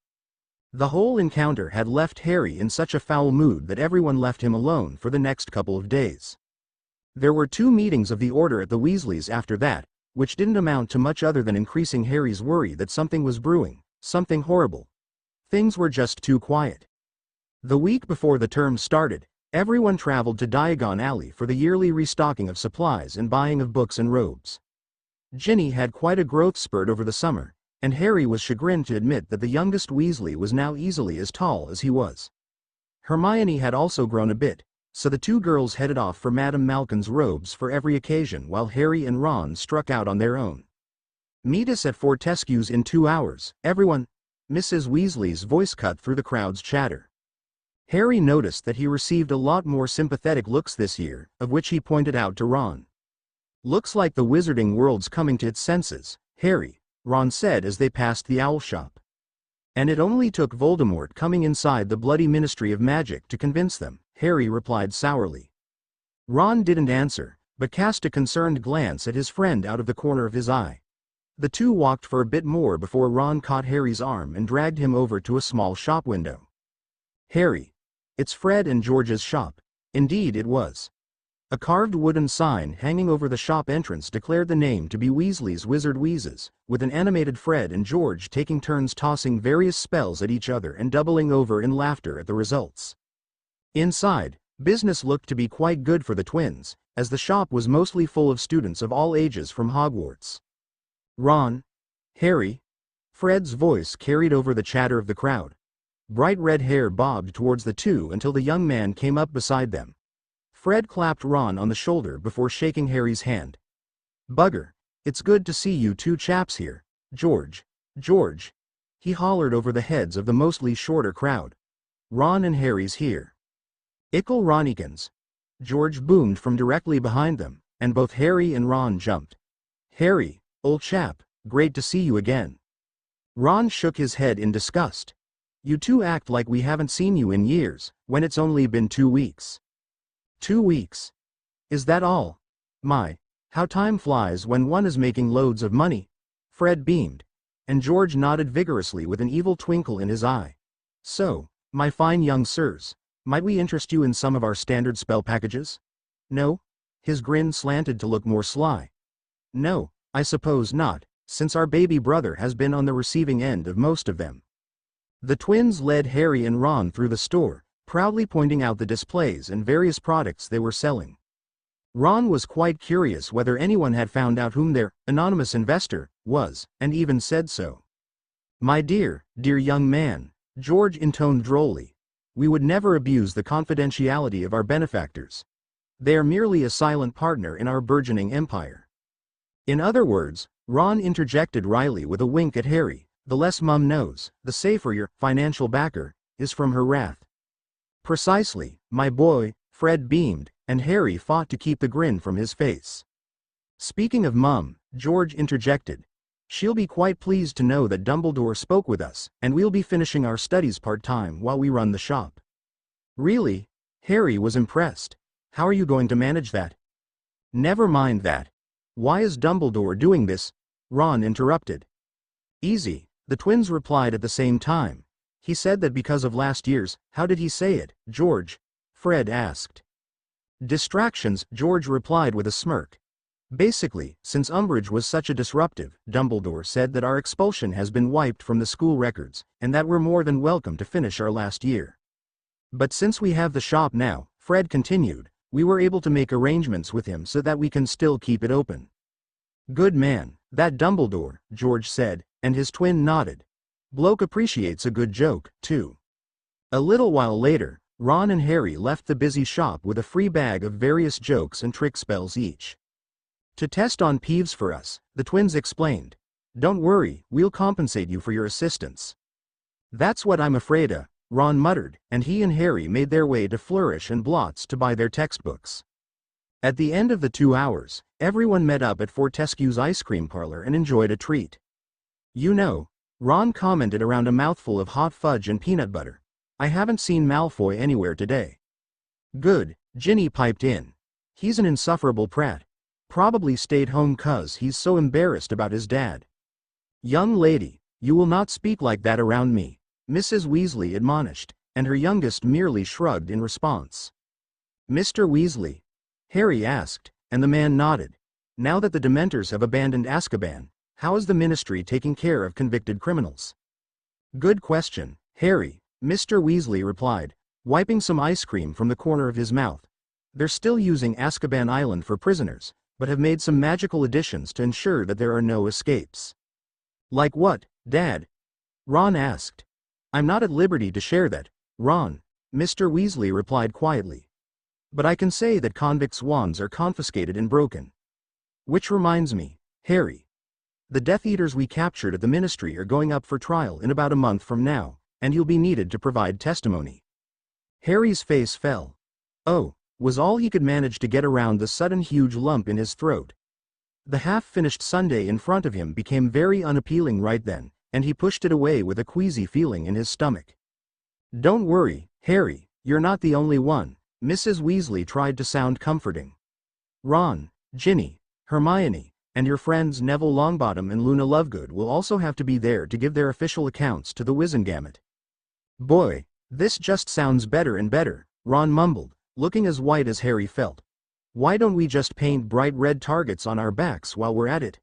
The whole encounter had left Harry in such a foul mood that everyone left him alone for the next couple of days. There were 2 meetings of the Order at the Weasleys after that, which didn't amount to much other than increasing Harry's worry that something was brewing, something horrible. Things were just too quiet. The week before the term started, everyone traveled to Diagon Alley for the yearly restocking of supplies and buying of books and robes. Ginny had quite a growth spurt over the summer, and Harry was chagrined to admit that the youngest Weasley was now easily as tall as he was. Hermione had also grown a bit, so the 2 girls headed off for Madame Malkin's robes for every occasion while Harry and Ron struck out on their own. "Meet us at Fortescue's in 2 hours, everyone," Mrs. Weasley's voice cut through the crowd's chatter. Harry noticed that he received a lot more sympathetic looks this year, of which he pointed out to Ron. "Looks like the wizarding world's coming to its senses, Harry," Ron said as they passed the owl shop. "And it only took Voldemort coming inside the bloody Ministry of Magic to convince them," Harry replied sourly. Ron didn't answer, but cast a concerned glance at his friend out of the corner of his eye. The 2 walked for a bit more before Ron caught Harry's arm and dragged him over to a small shop window. "Harry, it's Fred and George's shop." Indeed it was. A carved wooden sign hanging over the shop entrance declared the name to be Weasley's Wizard Wheezes, with an animated Fred and George taking turns tossing various spells at each other and doubling over in laughter at the results. Inside, business looked to be quite good for the twins, as the shop was mostly full of students of all ages from Hogwarts. "Ron, Harry," Fred's voice carried over the chatter of the crowd. Bright red hair bobbed towards the 2 until the young man came up beside them. Fred clapped Ron on the shoulder before shaking Harry's hand. "Bugger, it's good to see you 2 chaps here, George, he hollered over the heads of the mostly shorter crowd. "Ron and Harry's here." "Ickle Ronikins," George boomed from directly behind them, and both Harry and Ron jumped. "Harry, old chap, great to see you again." Ron shook his head in disgust. "You 2 act like we haven't seen you in years, when it's only been 2 weeks. 2 weeks? Is that all? My, how time flies when one is making loads of money." Fred beamed, and George nodded vigorously with an evil twinkle in his eye. "So, my fine young sirs, might we interest you in some of our standard spell packages? No?" His grin slanted to look more sly. "No, I suppose not, since our baby brother has been on the receiving end of most of them." The twins led Harry and Ron through the store, proudly pointing out the displays and various products they were selling. Ron was quite curious whether anyone had found out whom their anonymous investor was, and even said so. "My dear young man," George intoned drolly, "we would never abuse the confidentiality of our benefactors. They are merely a silent partner in our burgeoning empire." "In other words," Ron interjected wryly with a wink at Harry, "the less Mum knows, the safer your financial backer is from her wrath." "Precisely, my boy," Fred beamed, and Harry fought to keep the grin from his face. "Speaking of Mum," George interjected, "she'll be quite pleased to know that Dumbledore spoke with us, and we'll be finishing our studies part-time while we run the shop." "Really?" Harry was impressed. "How are you going to manage that?" "Never mind that. Why is Dumbledore doing this?" Ron interrupted. "Easy," the twins replied at the same time. "He said that because of last year's—" "How did he say it, George?" Fred asked. "Distractions," George replied with a smirk. "Basically, since Umbridge was such a disruptive, Dumbledore said that our expulsion has been wiped from the school records, and that we're more than welcome to finish our last year. But since we have the shop now," Fred continued, "we were able to make arrangements with him so that we can still keep it open." "Good man, that Dumbledore," George said, and his twin nodded. Bloke appreciates a good joke, too. A little while later, Ron and Harry left the busy shop with a free bag of various jokes and trick spells each. To test on Peeves for us, the twins explained. Don't worry, we'll compensate you for your assistance. That's what I'm afraid of, Ron muttered, and he and Harry made their way to Flourish and Blots to buy their textbooks. At the end of the 2 hours, everyone met up at Fortescue's ice cream parlor and enjoyed a treat. You know, Ron commented around a mouthful of hot fudge and peanut butter, I haven't seen Malfoy anywhere today. Good, Ginny piped in. He's an insufferable prat. Probably stayed home 'cause he's so embarrassed about his dad. Young lady, you will not speak like that around me, Mrs. Weasley admonished, and her youngest merely shrugged in response. Mr. Weasley? Harry asked, and the man nodded. Now that the Dementors have abandoned Azkaban, how is the Ministry taking care of convicted criminals? Good question, Harry, Mr. Weasley replied, wiping some ice cream from the corner of his mouth. They're still using Azkaban Island for prisoners, but have made some magical additions to ensure that there are no escapes. Like what, Dad? Ron asked. I'm not at liberty to share that, Ron, Mr. Weasley replied quietly. But I can say that convicts' wands are confiscated and broken. Which reminds me, Harry. The Death Eaters we captured at the Ministry are going up for trial in about a month from now, and you'll be needed to provide testimony. Harry's face fell. Oh, was all he could manage to get around the sudden huge lump in his throat. The half-finished sundae in front of him became very unappealing right then, and he pushed it away with a queasy feeling in his stomach. Don't worry, Harry, you're not the only one, Mrs. Weasley tried to sound comforting. Ron, Ginny, Hermione, and your friends Neville Longbottom and Luna Lovegood will also have to be there to give their official accounts to the Wizengamot. Boy, this just sounds better and better, Ron mumbled, looking as white as Harry felt. Why don't we just paint bright red targets on our backs while we're at it?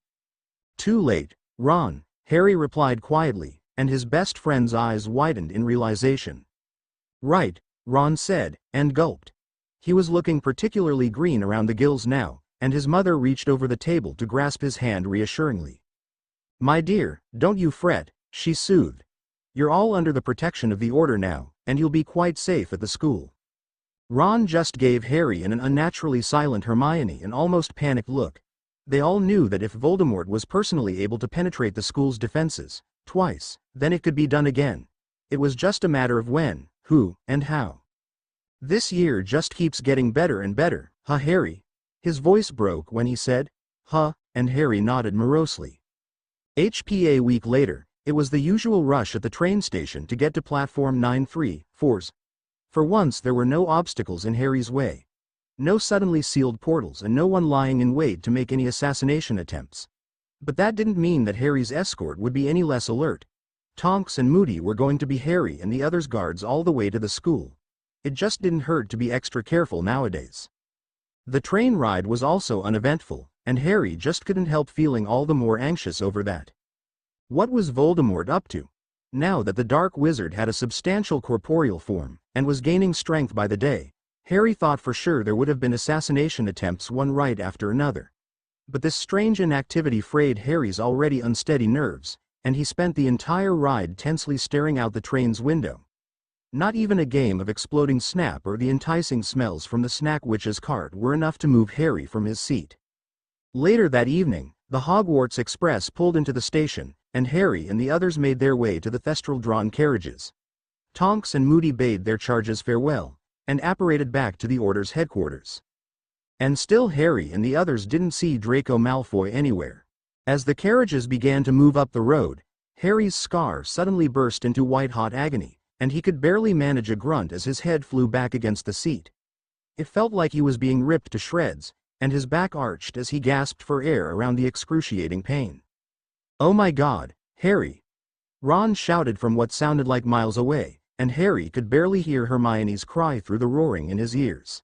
Too late, Ron, Harry replied quietly, and his best friend's eyes widened in realization. Right, Ron said, and gulped. He was looking particularly green around the gills now, and his mother reached over the table to grasp his hand reassuringly. My dear, don't you fret, she soothed. You're all under the protection of the Order now, and you'll be quite safe at the school. Ron just gave Harry and an unnaturally silent Hermione an almost panicked look. They all knew that if Voldemort was personally able to penetrate the school's defenses, twice, then it could be done again. It was just a matter of when, who, and how. This year just keeps getting better and better, huh Harry? His voice broke when he said, huh, and Harry nodded morosely. HPA week later, it was the usual rush at the train station to get to platform 934's. For once there were no obstacles in Harry's way. No suddenly sealed portals and no one lying in wait to make any assassination attempts. But that didn't mean that Harry's escort would be any less alert. Tonks and Moody were going to be Harry and the others' guards all the way to the school. It just didn't hurt to be extra careful nowadays. The train ride was also uneventful, and Harry just couldn't help feeling all the more anxious over that. What was Voldemort up to? Now that the Dark Wizard had a substantial corporeal form, and was gaining strength by the day, Harry thought for sure there would have been assassination attempts one right after another. But this strange inactivity frayed Harry's already unsteady nerves, and he spent the entire ride tensely staring out the train's window. Not even a game of exploding snap or the enticing smells from the snack witch's cart were enough to move Harry from his seat. Later that evening, the Hogwarts Express pulled into the station, and Harry and the others made their way to the Thestral-drawn carriages. Tonks and Moody bade their charges farewell, and apparated back to the Order's headquarters. And still Harry and the others didn't see Draco Malfoy anywhere. As the carriages began to move up the road, Harry's scar suddenly burst into white-hot agony, and he could barely manage a grunt as his head flew back against the seat. It felt like he was being ripped to shreds, and his back arched as he gasped for air around the excruciating pain. Oh my God, Harry! Ron shouted from what sounded like miles away, and Harry could barely hear Hermione's cry through the roaring in his ears.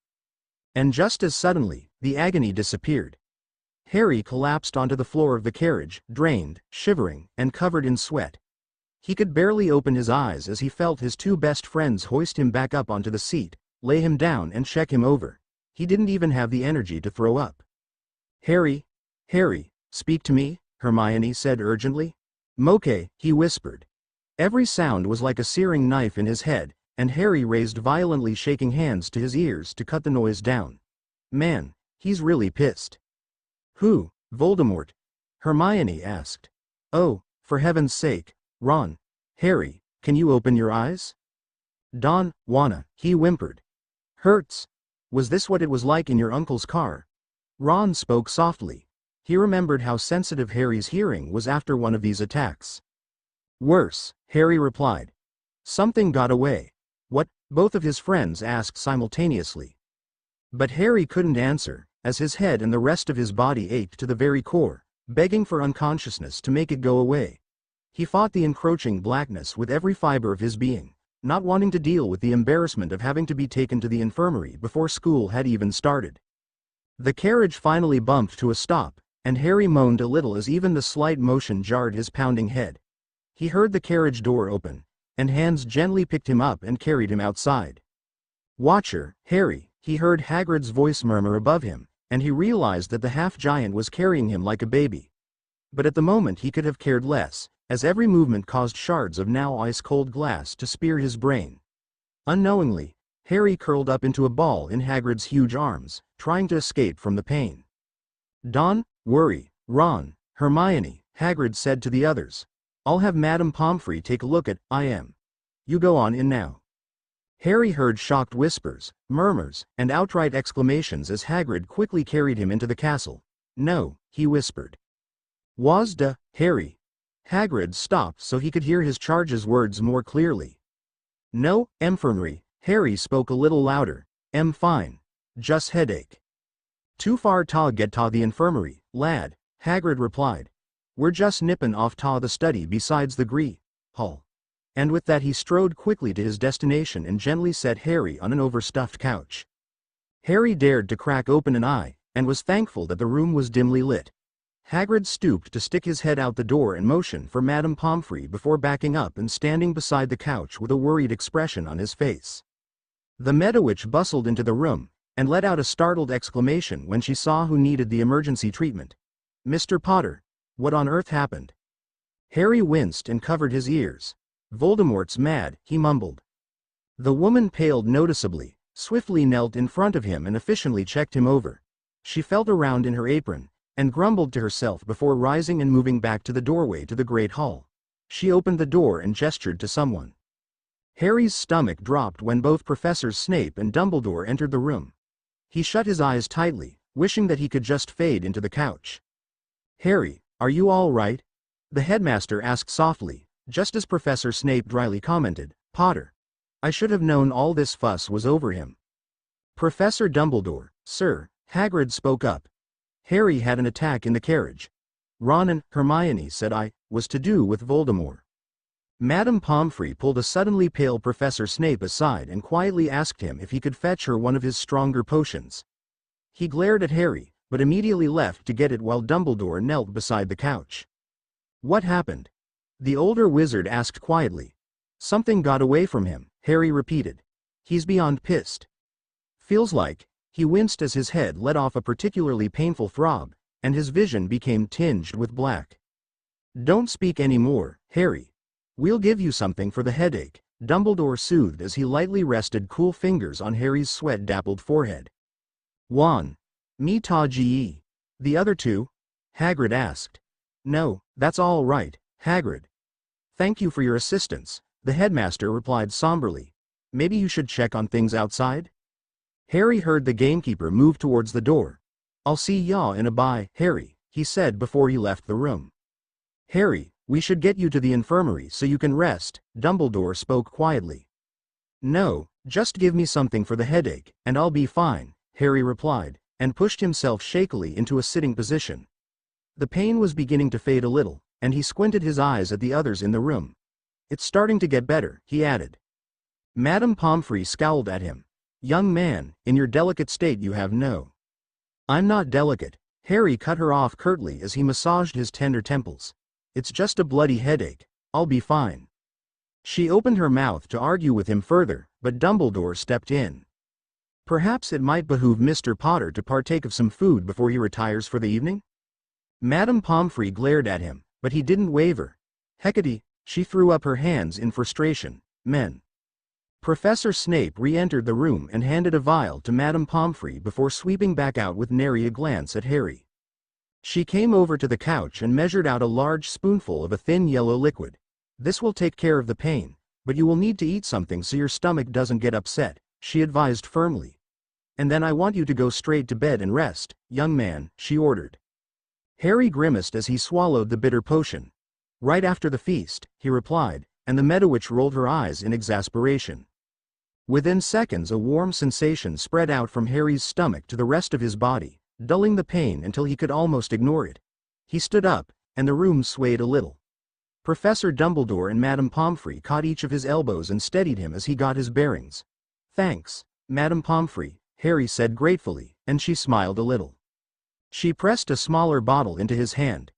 And just as suddenly, the agony disappeared. Harry collapsed onto the floor of the carriage, drained, shivering, and covered in sweat. He could barely open his eyes as he felt his two best friends hoist him back up onto the seat, lay him down and check him over. He didn't even have the energy to throw up. Harry, speak to me, Hermione said urgently. Moke, he whispered. Every sound was like a searing knife in his head, and Harry raised violently shaking hands to his ears to cut the noise down. Man, he's really pissed. Who, Voldemort? Hermione asked. Oh, for heaven's sake, Ron. Harry, can you open your eyes? Don't wanna, he whimpered. Hurts. Was this what it was like in your uncle's car? Ron spoke softly. He remembered how sensitive Harry's hearing was after one of these attacks. Worse, Harry replied. Something got away. What? Both of his friends asked simultaneously. But Harry couldn't answer, as his head and the rest of his body ached to the very core, begging for unconsciousness to make it go away. He fought the encroaching blackness with every fiber of his being, not wanting to deal with the embarrassment of having to be taken to the infirmary before school had even started. The carriage finally bumped to a stop, and Harry moaned a little as even the slight motion jarred his pounding head. He heard the carriage door open, and hands gently picked him up and carried him outside. Watcher, Harry, he heard Hagrid's voice murmur above him, and he realized that the half-giant was carrying him like a baby. But at the moment he could have cared less, as every movement caused shards of now ice-cold glass to spear his brain. Unknowingly, Harry curled up into a ball in Hagrid's huge arms, trying to escape from the pain. Don't worry, Ron, Hermione, Hagrid said to the others. I'll have Madame Pomfrey take a look at I am. You go on in now. Harry heard shocked whispers, murmurs, and outright exclamations as Hagrid quickly carried him into the castle. No, he whispered. Was da, Harry. Hagrid stopped so he could hear his charge's words more clearly. No, infirmary, Harry spoke a little louder. Fine. Just headache. Too far ta get ta the infirmary, lad, Hagrid replied. We're just nippin' off ta the study besides the Gree Hall. And with that he strode quickly to his destination and gently set Harry on an overstuffed couch. Harry dared to crack open an eye, and was thankful that the room was dimly lit. Hagrid stooped to stick his head out the door and motion for Madame Pomfrey before backing up and standing beside the couch with a worried expression on his face. The Meadowitch bustled into the room, and let out a startled exclamation when she saw who needed the emergency treatment. Mr. Potter, what on earth happened? Harry winced and covered his ears. Voldemort's mad, he mumbled. The woman paled noticeably, swiftly knelt in front of him and efficiently checked him over. She felt around in her apron, and grumbled to herself before rising and moving back to the doorway to the Great Hall. She opened the door and gestured to someone. Harry's stomach dropped when both Professors Snape and Dumbledore entered the room. He shut his eyes tightly, wishing that he could just fade into the couch. Harry, are you all right? The headmaster asked softly, just as Professor Snape dryly commented, Potter. I should have known all this fuss was over him. Professor Dumbledore, sir, Hagrid spoke up. Harry had an attack in the carriage. Ron and Hermione said was to do with Voldemort. Madame Pomfrey pulled a suddenly pale Professor Snape aside and quietly asked him if he could fetch her one of his stronger potions. He glared at Harry, but immediately left to get it while Dumbledore knelt beside the couch. What happened? The older wizard asked quietly. Something got away from him, Harry repeated. He's beyond pissed. Feels like, he winced as his head let off a particularly painful throb, and his vision became tinged with black. Don't speak any more, Harry. We'll give you something for the headache, Dumbledore soothed as he lightly rested cool fingers on Harry's sweat-dappled forehead. Wan. Me ta ge. The other two? Hagrid asked. No, that's all right, Hagrid. Thank you for your assistance, the headmaster replied somberly. Maybe you should check on things outside? Harry heard the gamekeeper move towards the door. I'll see ya in a bye, Harry, he said before he left the room. Harry, we should get you to the infirmary so you can rest, Dumbledore spoke quietly. No, just give me something for the headache, and I'll be fine, Harry replied, and pushed himself shakily into a sitting position. The pain was beginning to fade a little, and he squinted his eyes at the others in the room. It's starting to get better, he added. Madame Pomfrey scowled at him. Young man, in your delicate state you have no. I'm not delicate, Harry cut her off curtly as he massaged his tender temples. It's just a bloody headache, I'll be fine. She opened her mouth to argue with him further, but Dumbledore stepped in. Perhaps it might behoove Mr. Potter to partake of some food before he retires for the evening? Madame Pomfrey glared at him, but he didn't waver. Hecate, She threw up her hands in frustration. Men. Professor Snape re-entered the room and handed a vial to Madame Pomfrey before sweeping back out with nary a glance at Harry. She came over to the couch and measured out a large spoonful of a thin yellow liquid. "This will take care of the pain, but you will need to eat something so your stomach doesn't get upset," she advised firmly. "And then I want you to go straight to bed and rest, young man," she ordered. Harry grimaced as he swallowed the bitter potion. "Right after the feast," he replied, and the Meadowitch rolled her eyes in exasperation. Within seconds a warm sensation spread out from Harry's stomach to the rest of his body, dulling the pain until he could almost ignore it. He stood up, and the room swayed a little. Professor Dumbledore and Madame Pomfrey caught each of his elbows and steadied him as he got his bearings. "Thanks, Madame Pomfrey," Harry said gratefully, and she smiled a little. She pressed a smaller bottle into his hand.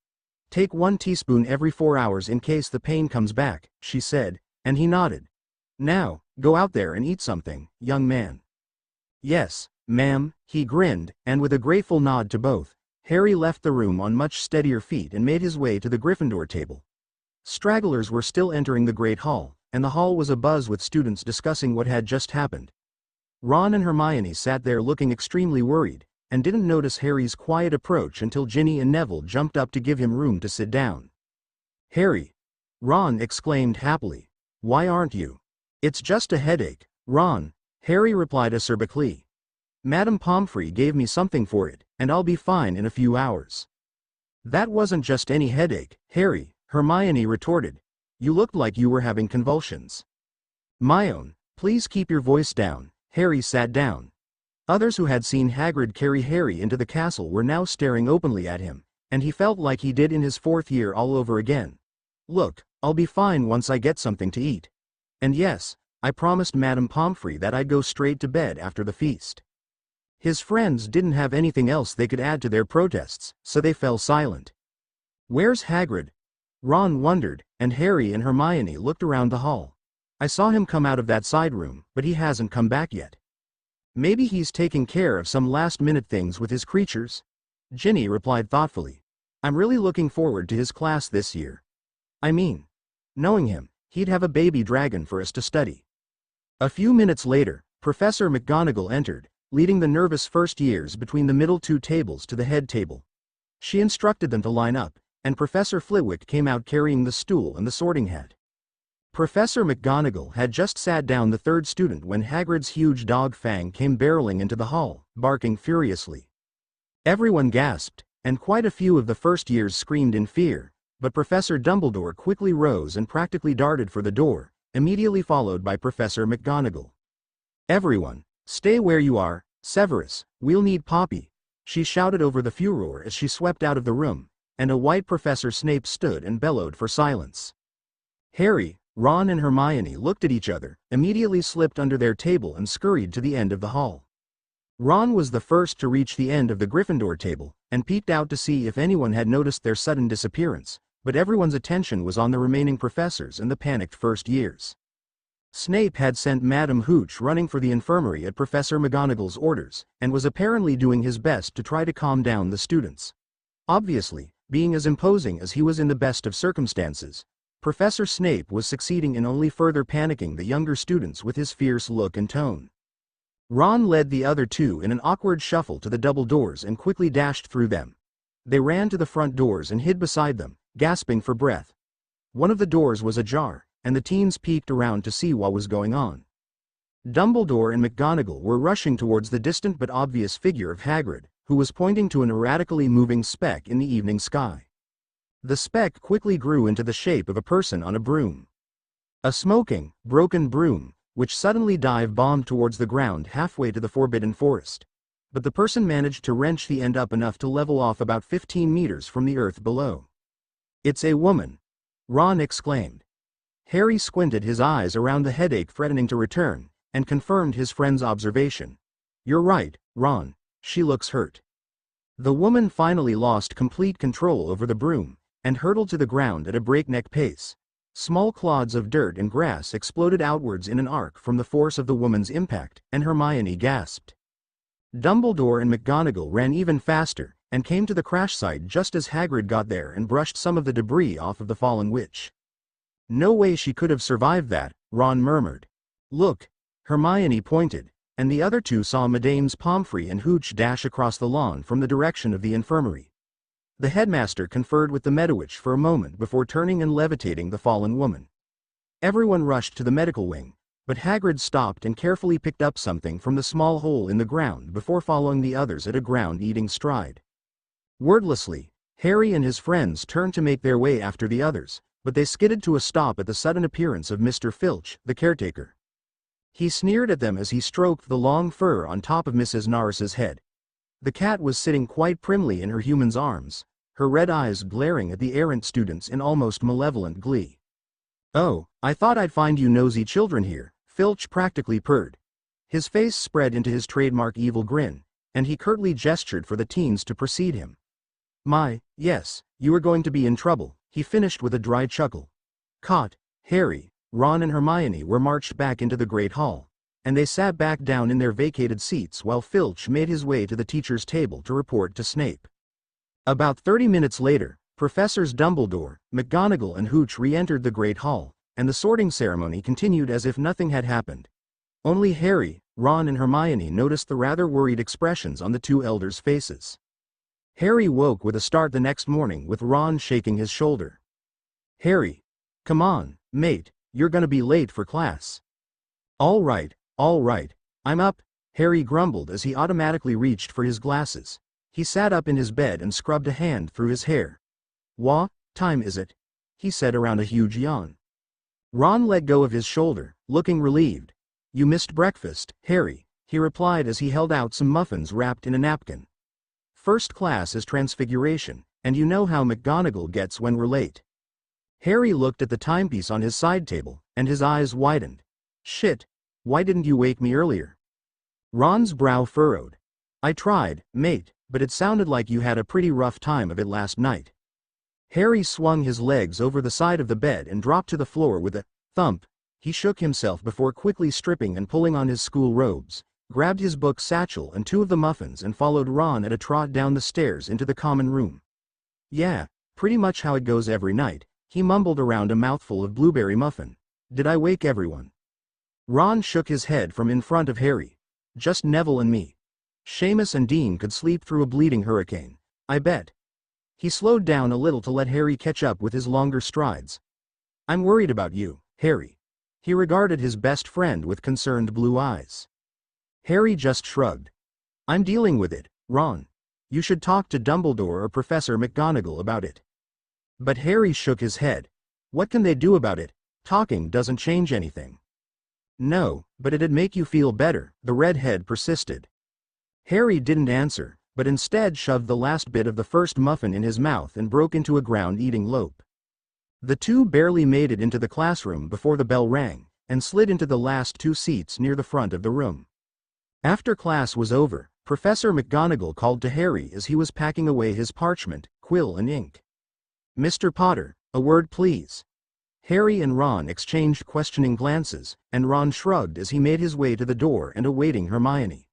"Take 1 teaspoon every 4 hours in case the pain comes back," she said, and he nodded. "Now, go out there and eat something, young man." "Yes, ma'am," he grinned, and with a grateful nod to both, Harry left the room on much steadier feet and made his way to the Gryffindor table. Stragglers were still entering the Great Hall, and the hall was abuzz with students discussing what had just happened. Ron and Hermione sat there looking extremely worried, and didn't notice Harry's quiet approach until Ginny and Neville jumped up to give him room to sit down. "Harry!" Ron exclaimed happily. "Why aren't you?" "It's just a headache, Ron," Harry replied acerbically. "Madame Pomfrey gave me something for it, and I'll be fine in a few hours." "That wasn't just any headache, Harry," Hermione retorted. "You looked like you were having convulsions." "Myone, please keep your voice down." Harry sat down. Others who had seen Hagrid carry Harry into the castle were now staring openly at him, and he felt like he did in his 4th year all over again. "Look, I'll be fine once I get something to eat. And yes, I promised Madame Pomfrey that I'd go straight to bed after the feast." His friends didn't have anything else they could add to their protests, so they fell silent. "Where's Hagrid?" Ron wondered, and Harry and Hermione looked around the hall. "I saw him come out of that side room, but he hasn't come back yet." "Maybe he's taking care of some last-minute things with his creatures," Ginny replied thoughtfully. "I'm really looking forward to his class this year. I mean, knowing him, he'd have a baby dragon for us to study." A few minutes later, Professor McGonagall entered, leading the nervous first years between the middle 2 tables to the head table. She instructed them to line up, and Professor Flitwick came out carrying the stool and the sorting hat. Professor McGonagall had just sat down the 3rd student when Hagrid's huge dog Fang came barreling into the hall, barking furiously. Everyone gasped, and quite a few of the first years screamed in fear, but Professor Dumbledore quickly rose and practically darted for the door, immediately followed by Professor McGonagall. "Everyone, stay where you are. Severus, we'll need Poppy," she shouted over the furor as she swept out of the room, and a white Professor Snape stood and bellowed for silence. Harry, Ron and Hermione looked at each other, immediately slipped under their table and scurried to the end of the hall. Ron was the first to reach the end of the Gryffindor table, and peeked out to see if anyone had noticed their sudden disappearance, but everyone's attention was on the remaining professors and the panicked first years. Snape had sent Madam Hooch running for the infirmary at Professor McGonagall's orders, and was apparently doing his best to try to calm down the students. Obviously, being as imposing as he was in the best of circumstances, Professor Snape was succeeding in only further panicking the younger students with his fierce look and tone. Ron led the other 2 in an awkward shuffle to the double doors and quickly dashed through them. They ran to the front doors and hid beside them, gasping for breath. One of the doors was ajar, and the teens peeked around to see what was going on. Dumbledore and McGonagall were rushing towards the distant but obvious figure of Hagrid, who was pointing to an erratically moving speck in the evening sky. The speck quickly grew into the shape of a person on a broom. A smoking, broken broom, which suddenly dive-bombed towards the ground halfway to the Forbidden Forest. But the person managed to wrench the end up enough to level off about 15 meters from the earth below. "It's a woman!" Ron exclaimed. Harry squinted his eyes around the headache threatening to return, and confirmed his friend's observation. "You're right, Ron, she looks hurt." The woman finally lost complete control over the broom, and hurtled to the ground at a breakneck pace. Small clods of dirt and grass exploded outwards in an arc from the force of the woman's impact, and Hermione gasped. Dumbledore and McGonagall ran even faster, and came to the crash site just as Hagrid got there and brushed some of the debris off of the fallen witch. No way she could have survived that, Ron murmured. Look, Hermione pointed, and the other two saw Mesdames Pomfrey and Hooch dash across the lawn from the direction of the infirmary. The headmaster conferred with the Medowitch for a moment before turning and levitating the fallen woman. Everyone rushed to the medical wing, but Hagrid stopped and carefully picked up something from the small hole in the ground before following the others at a ground-eating stride. Wordlessly, Harry and his friends turned to make their way after the others, but they skidded to a stop at the sudden appearance of Mr. Filch, the caretaker. He sneered at them as he stroked the long fur on top of Mrs. Norris's head. The cat was sitting quite primly in her human's arms, her red eyes glaring at the errant students in almost malevolent glee. "Oh, I thought I'd find you nosy children here," Filch practically purred. His face spread into his trademark evil grin, and he curtly gestured for the teens to precede him. "My, yes, you are going to be in trouble," he finished with a dry chuckle. Caught, Harry, Ron and Hermione were marched back into the Great Hall, and they sat back down in their vacated seats while Filch made his way to the teacher's table to report to Snape. About 30 minutes later, Professors Dumbledore, McGonagall and Hooch re-entered the Great Hall, and the sorting ceremony continued as if nothing had happened. Only Harry, Ron and Hermione noticed the rather worried expressions on the two elders' faces. Harry woke with a start the next morning with Ron shaking his shoulder. "Harry, come on, mate, you're gonna be late for class." All right, I'm up," Harry grumbled as he automatically reached for his glasses. He sat up in his bed and scrubbed a hand through his hair. "What time is it?" he said around a huge yawn. Ron let go of his shoulder, looking relieved. "You missed breakfast, Harry," he replied as he held out some muffins wrapped in a napkin. "First class is Transfiguration, and you know how McGonagall gets when we're late." Harry looked at the timepiece on his side table, and his eyes widened. "Shit, why didn't you wake me earlier?" Ron's brow furrowed. "I tried, mate, but it sounded like you had a pretty rough time of it last night." Harry swung his legs over the side of the bed and dropped to the floor with a thump. He shook himself before quickly stripping and pulling on his school robes, grabbed his book satchel and two of the muffins and followed Ron at a trot down the stairs into the common room. "Yeah, pretty much how it goes every night," he mumbled around a mouthful of blueberry muffin. "Did I wake everyone?" Ron shook his head from in front of Harry. "Just Neville and me. Seamus and Dean could sleep through a bleeding hurricane, I bet." He slowed down a little to let Harry catch up with his longer strides. "I'm worried about you, Harry." He regarded his best friend with concerned blue eyes. Harry just shrugged. "I'm dealing with it, Ron. You should talk to Dumbledore or Professor McGonagall about it." But Harry shook his head. "What can they do about it? Talking doesn't change anything." "No, but it'd make you feel better," the redhead persisted. Harry didn't answer, but instead shoved the last bit of the first muffin in his mouth and broke into a ground-eating lope. The two barely made it into the classroom before the bell rang, and slid into the last two seats near the front of the room. After class was over, Professor McGonagall called to Harry as he was packing away his parchment, quill and ink. "Mr. Potter, a word please." Harry and Ron exchanged questioning glances, and Ron shrugged as he made his way to the door and awaiting Hermione.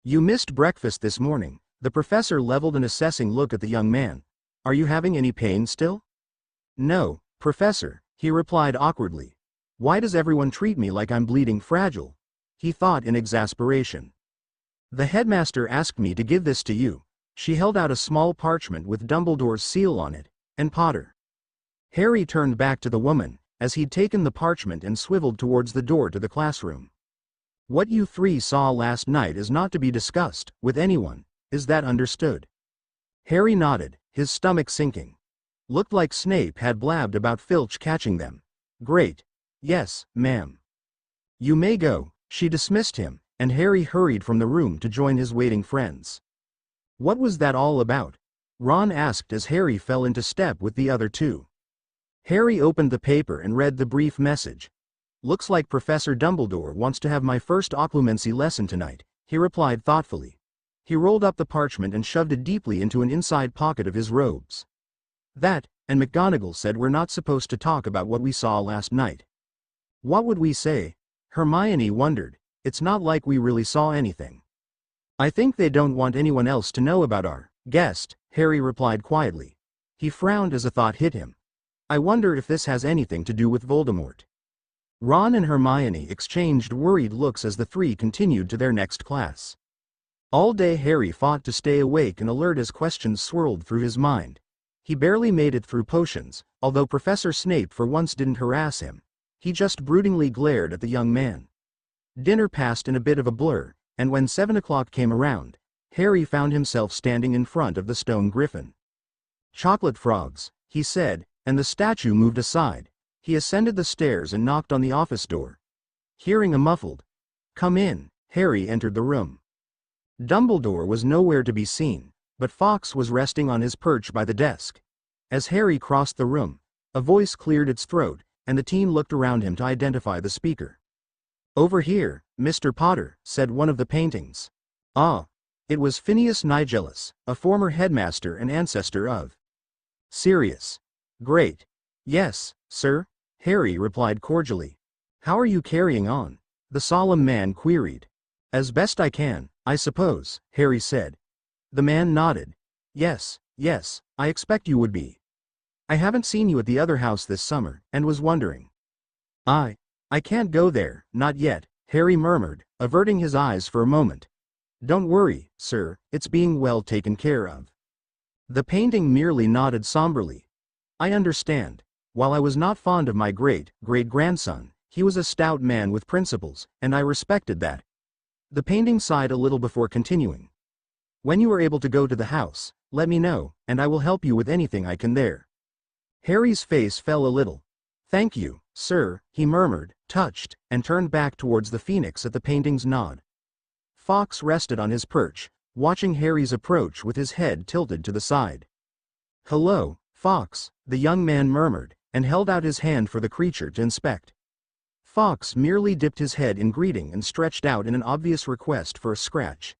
"You missed breakfast this morning." The professor leveled an assessing look at the young man. "Are you having any pain still?" "No, Professor," he replied awkwardly. "Why does everyone treat me like I'm bleeding fragile?" he thought in exasperation. "The headmaster asked me to give this to you." She held out a small parchment with Dumbledore's seal on it, and Potter. Harry turned back to the woman, as he'd taken the parchment and swiveled towards the door to the classroom. "What you three saw last night is not to be discussed with anyone, is that understood?" Harry nodded, his stomach sinking. Looked like Snape had blabbed about Filch catching them. "Great. Yes, ma'am." "You may go." She dismissed him, and Harry hurried from the room to join his waiting friends. "What was that all about?" Ron asked as Harry fell into step with the other two. Harry opened the paper and read the brief message. "Looks like Professor Dumbledore wants to have my first occlumency lesson tonight," he replied thoughtfully. He rolled up the parchment and shoved it deeply into an inside pocket of his robes. "That, and McGonagall said we're not supposed to talk about what we saw last night." "What would we say?" Hermione wondered. "It's not like we really saw anything." "I think they don't want anyone else to know about our guest," Harry replied quietly. He frowned as a thought hit him. I wonder if this has anything to do with Voldemort. Ron and Hermione exchanged worried looks as the three continued to their next class. All day Harry fought to stay awake and alert as questions swirled through his mind. He barely made it through potions, although Professor Snape for once didn't harass him. He just broodingly glared at the young man. Dinner passed in a bit of a blur, and when 7 o'clock came around, Harry found himself standing in front of the stone griffin. "Chocolate frogs," he said, and the statue moved aside. He ascended the stairs and knocked on the office door. Hearing a muffled, "Come in," Harry entered the room. Dumbledore was nowhere to be seen, but Fawkes was resting on his perch by the desk. As Harry crossed the room, a voice cleared its throat, and the teen looked around him to identify the speaker. "Over here, Mr. Potter," said one of the paintings. Ah, it was Phineas Nigellus, a former headmaster and ancestor of Sirius. "Great. Yes, sir," Harry replied cordially. "How are you carrying on?" the solemn man queried. "As best I can, I suppose," Harry said. The man nodded. Yes, I expect you would be. I haven't seen you at the other house this summer, and was wondering." I can't go there, not yet," Harry murmured, averting his eyes for a moment. "Don't worry, sir, it's being well taken care of." The painting merely nodded somberly. "I understand. While I was not fond of my great-great-grandson, he was a stout man with principles, and I respected that." The painting sighed a little before continuing. "When you are able to go to the house, let me know, and I will help you with anything I can there." Harry's face fell a little. "Thank you, sir," he murmured, touched, and turned back towards the phoenix at the painting's nod. Fawkes rested on his perch, watching Harry's approach with his head tilted to the side. "Hello, Fawkes," the young man murmured, and held out his hand for the creature to inspect. Fawkes merely dipped his head in greeting and stretched out in an obvious request for a scratch.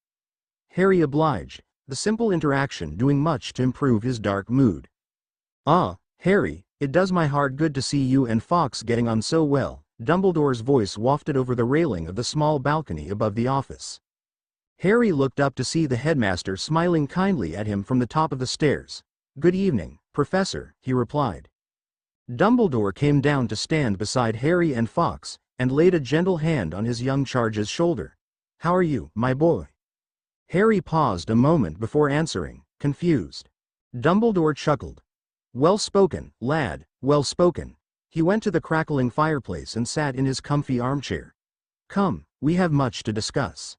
Harry obliged, the simple interaction doing much to improve his dark mood. "Ah, Harry, it does my heart good to see you and Fawkes getting on so well," Dumbledore's voice wafted over the railing of the small balcony above the office. Harry looked up to see the headmaster smiling kindly at him from the top of the stairs. "Good evening, Professor," he replied. Dumbledore came down to stand beside Harry and Fawkes, and laid a gentle hand on his young charge's shoulder. "How are you, my boy?" Harry paused a moment before answering, confused. Dumbledore chuckled. "Well spoken, lad, well spoken." He went to the crackling fireplace and sat in his comfy armchair. "Come, we have much to discuss."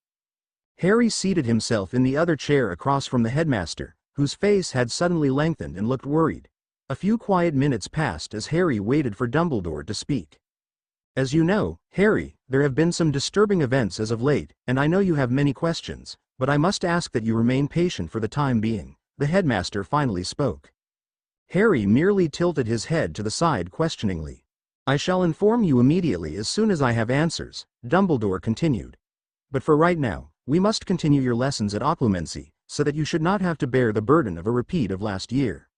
Harry seated himself in the other chair across from the headmaster, whose face had suddenly lengthened and looked worried. A few quiet minutes passed as Harry waited for Dumbledore to speak. "As you know, Harry, there have been some disturbing events as of late, and I know you have many questions, but I must ask that you remain patient for the time being," the headmaster finally spoke. Harry merely tilted his head to the side questioningly. "I shall inform you immediately as soon as I have answers," Dumbledore continued. "But for right now, we must continue your lessons at Occlumency, so that you should not have to bear the burden of a repeat of last year."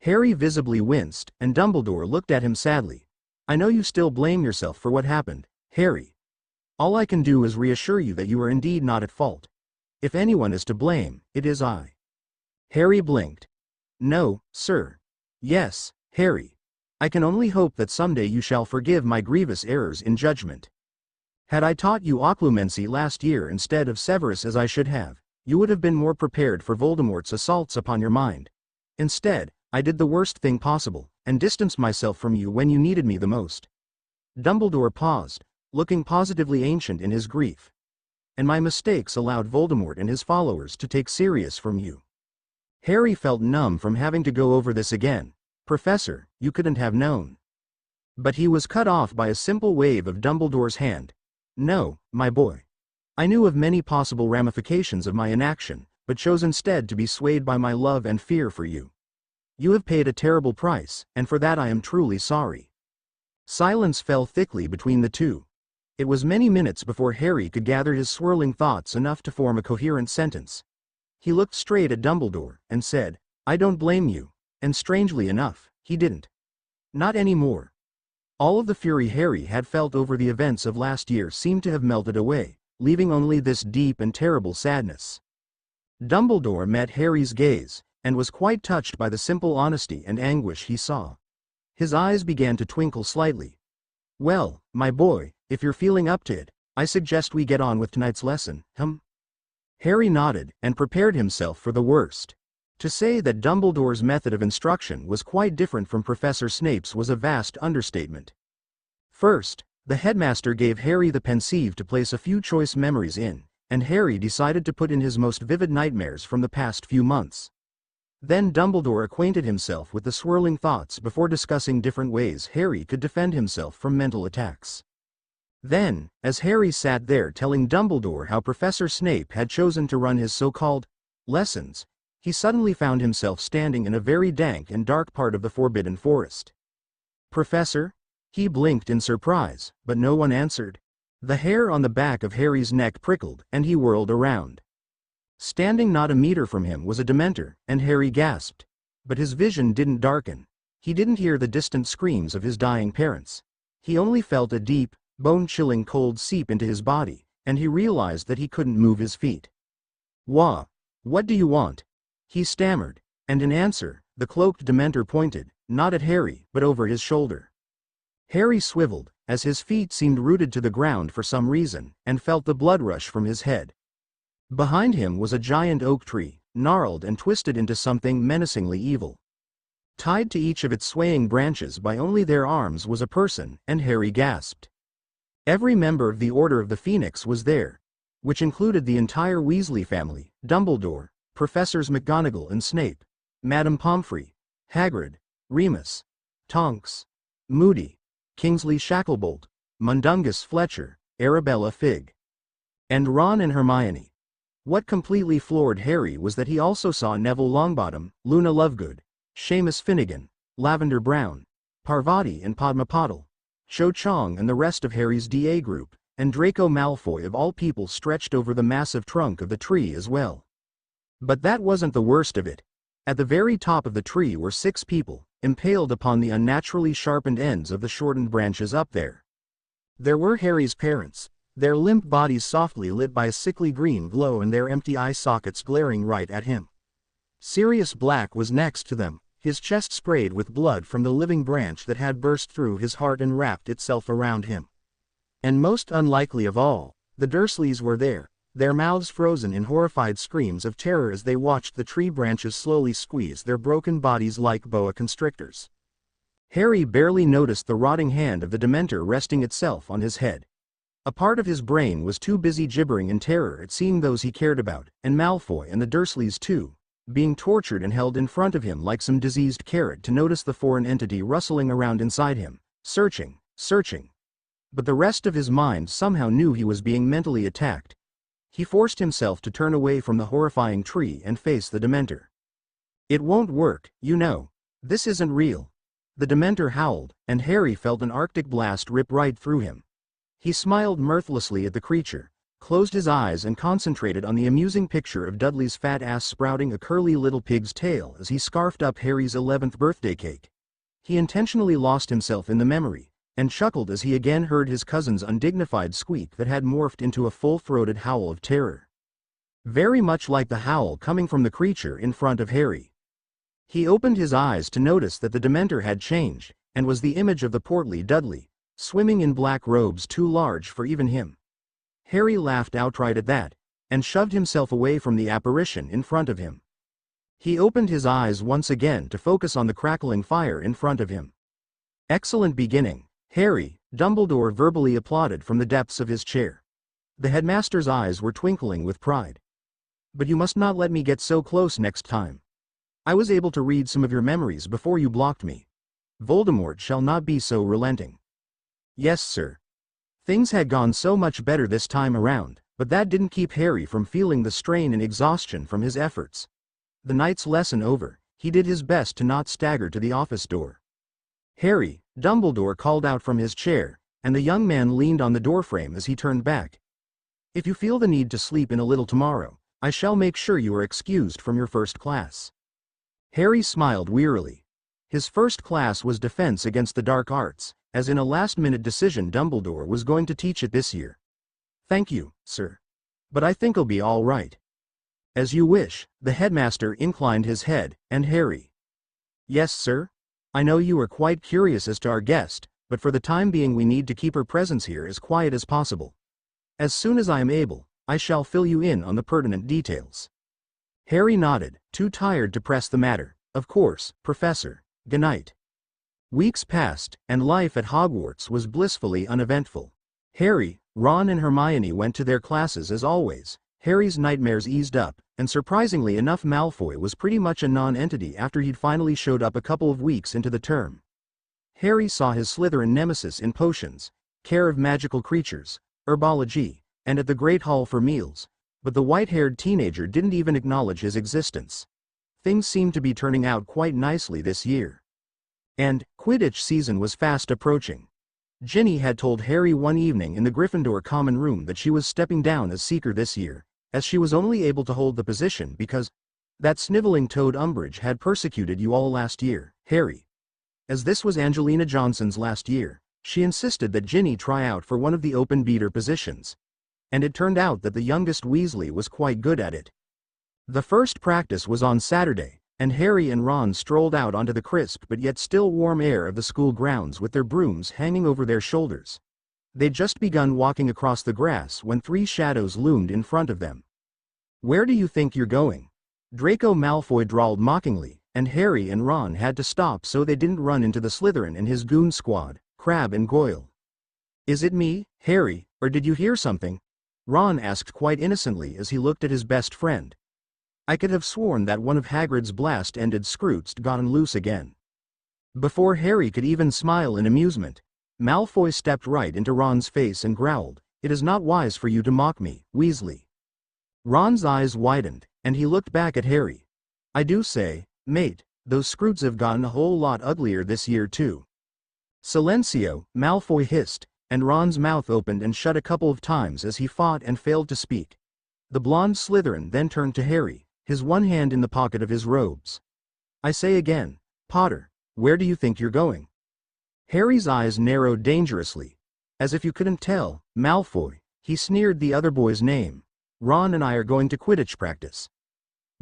Harry visibly winced, and Dumbledore looked at him sadly. "I know you still blame yourself for what happened, Harry. All I can do is reassure you that you are indeed not at fault. If anyone is to blame, it is I." Harry blinked. "No, sir." "Yes, Harry. I can only hope that someday you shall forgive my grievous errors in judgment. Had I taught you Occlumency last year instead of Severus as I should have, you would have been more prepared for Voldemort's assaults upon your mind. Instead, I did the worst thing possible, and distanced myself from you when you needed me the most." Dumbledore paused, looking positively ancient in his grief. "And my mistakes allowed Voldemort and his followers to take Sirius from you." Harry felt numb from having to go over this again. "Professor, you couldn't have known." But he was cut off by a simple wave of Dumbledore's hand. "No, my boy. I knew of many possible ramifications of my inaction, but chose instead to be swayed by my love and fear for you. You have paid a terrible price, and for that I am truly sorry." Silence fell thickly between the two. It was many minutes before Harry could gather his swirling thoughts enough to form a coherent sentence. He looked straight at Dumbledore, and said, "I don't blame you," and strangely enough, he didn't. Not anymore. All of the fury Harry had felt over the events of last year seemed to have melted away, leaving only this deep and terrible sadness. Dumbledore met Harry's gaze, and was quite touched by the simple honesty and anguish he saw. His eyes began to twinkle slightly. "Well, my boy, if you're feeling up to it, I suggest we get on with tonight's lesson, Harry nodded, and prepared himself for the worst. To say that Dumbledore's method of instruction was quite different from Professor Snape's was a vast understatement. First, the headmaster gave Harry the pensieve to place a few choice memories in, and Harry decided to put in his most vivid nightmares from the past few months. Then Dumbledore acquainted himself with the swirling thoughts before discussing different ways Harry could defend himself from mental attacks. Then, as Harry sat there telling Dumbledore how Professor Snape had chosen to run his so-called lessons, he suddenly found himself standing in a very dank and dark part of the Forbidden Forest. "Professor?" He blinked in surprise, but no one answered. The hair on the back of Harry's neck prickled, and he whirled around. Standing not a meter from him was a Dementor, and Harry gasped. But his vision didn't darken. He didn't hear the distant screams of his dying parents. He only felt a deep, bone-chilling cold seep into his body, and he realized that he couldn't move his feet. "What do you want?" he stammered, and in answer, the cloaked Dementor pointed, not at Harry, but over his shoulder. Harry swiveled, as his feet seemed rooted to the ground for some reason, and felt the blood rush from his head. Behind him was a giant oak tree, gnarled and twisted into something menacingly evil. Tied to each of its swaying branches by only their arms was a person, and Harry gasped. Every member of the Order of the Phoenix was there, which included the entire Weasley family, Dumbledore, Professors McGonagall and Snape, Madame Pomfrey, Hagrid, Remus, Tonks, Moody, Kingsley Shacklebolt, Mundungus Fletcher, Arabella Figg, and Ron and Hermione. What completely floored Harry was that he also saw Neville Longbottom, Luna Lovegood, Seamus Finnegan, Lavender Brown, Parvati and Padma Patil, Cho Chang and the rest of Harry's DA group, and Draco Malfoy of all people stretched over the massive trunk of the tree as well. But that wasn't the worst of it. At the very top of the tree were 6 people, impaled upon the unnaturally sharpened ends of the shortened branches up there. There were Harry's parents, their limp bodies softly lit by a sickly green glow and their empty eye sockets glaring right at him. Sirius Black was next to them, his chest sprayed with blood from the living branch that had burst through his heart and wrapped itself around him. And most unlikely of all, the Dursleys were there, their mouths frozen in horrified screams of terror as they watched the tree branches slowly squeeze their broken bodies like boa constrictors. Harry barely noticed the rotting hand of the Dementor resting itself on his head. A part of his brain was too busy gibbering in terror at seeing those he cared about, and Malfoy and the Dursleys too, being tortured and held in front of him like some diseased carrot to notice the foreign entity rustling around inside him, searching. But the rest of his mind somehow knew he was being mentally attacked. He forced himself to turn away from the horrifying tree and face the Dementor. "It won't work, you know. This isn't real." The Dementor howled, and Harry felt an arctic blast rip right through him. He smiled mirthlessly at the creature, closed his eyes and concentrated on the amusing picture of Dudley's fat ass sprouting a curly little pig's tail as he scarfed up Harry's 11th birthday cake. He intentionally lost himself in the memory, and chuckled as he again heard his cousin's undignified squeak that had morphed into a full-throated howl of terror. Very much like the howl coming from the creature in front of Harry. He opened his eyes to notice that the Dementor had changed, and was the image of the portly Dudley, swimming in black robes too large for even him. Harry laughed outright at that, and shoved himself away from the apparition in front of him. He opened his eyes once again to focus on the crackling fire in front of him. "Excellent beginning, Harry," Dumbledore verbally applauded from the depths of his chair. The headmaster's eyes were twinkling with pride. "But you must not let me get so close next time. I was able to read some of your memories before you blocked me. Voldemort shall not be so relenting." "Yes, sir." Things had gone so much better this time around, but that didn't keep Harry from feeling the strain and exhaustion from his efforts. The night's lesson over, he did his best to not stagger to the office door. "Harry," Dumbledore called out from his chair, and the young man leaned on the doorframe as he turned back. "If you feel the need to sleep in a little tomorrow, I shall make sure you are excused from your first class." Harry smiled wearily. His first class was Defense Against the Dark Arts, as in a last-minute decision Dumbledore was going to teach it this year. "Thank you, sir. But I think I'll be all right." "As you wish," the headmaster inclined his head, and Harry. "Yes, sir? I know you are quite curious as to our guest, but for the time being we need to keep her presence here as quiet as possible. As soon as I am able, I shall fill you in on the pertinent details." Harry nodded, too tired to press the matter. "Of course, Professor. Good night." Weeks passed, and life at Hogwarts was blissfully uneventful. Harry, Ron and Hermione went to their classes as always. Harry's nightmares eased up, and surprisingly enough Malfoy was pretty much a non-entity after he'd finally showed up a couple of weeks into the term. Harry saw his Slytherin nemesis in potions, care of magical creatures, herbology, and at the Great Hall for meals, but the white-haired teenager didn't even acknowledge his existence. Things seemed to be turning out quite nicely this year. And Quidditch season was fast approaching. Ginny had told Harry one evening in the Gryffindor common room that she was stepping down as Seeker this year, as she was only able to hold the position because that sniveling toad Umbridge had persecuted you all last year, Harry. As this was Angelina Johnson's last year, she insisted that Ginny try out for one of the open beater positions. And it turned out that the youngest Weasley was quite good at it. The first practice was on Saturday, and Harry and Ron strolled out onto the crisp but yet still warm air of the school grounds with their brooms hanging over their shoulders. They'd just begun walking across the grass when three shadows loomed in front of them. "Where do you think you're going?" Draco Malfoy drawled mockingly, and Harry and Ron had to stop so they didn't run into the Slytherin and his goon squad, Crabbe and Goyle. "Is it me, Harry, or did you hear something?" Ron asked quite innocently as he looked at his best friend. "I could have sworn that one of Hagrid's blast-ended Scroots gotten loose again." Before Harry could even smile in amusement, Malfoy stepped right into Ron's face and growled, "It is not wise for you to mock me, Weasley." Ron's eyes widened, and he looked back at Harry. "I do say, mate, those Scroots have gotten a whole lot uglier this year too." "Silencio," Malfoy hissed, and Ron's mouth opened and shut a couple of times as he fought and failed to speak. The blonde Slytherin then turned to Harry, his one hand in the pocket of his robes. "I say again, Potter, where do you think you're going?" Harry's eyes narrowed dangerously. "As if you couldn't tell, Malfoy," he sneered the other boy's name. "Ron and I are going to Quidditch practice.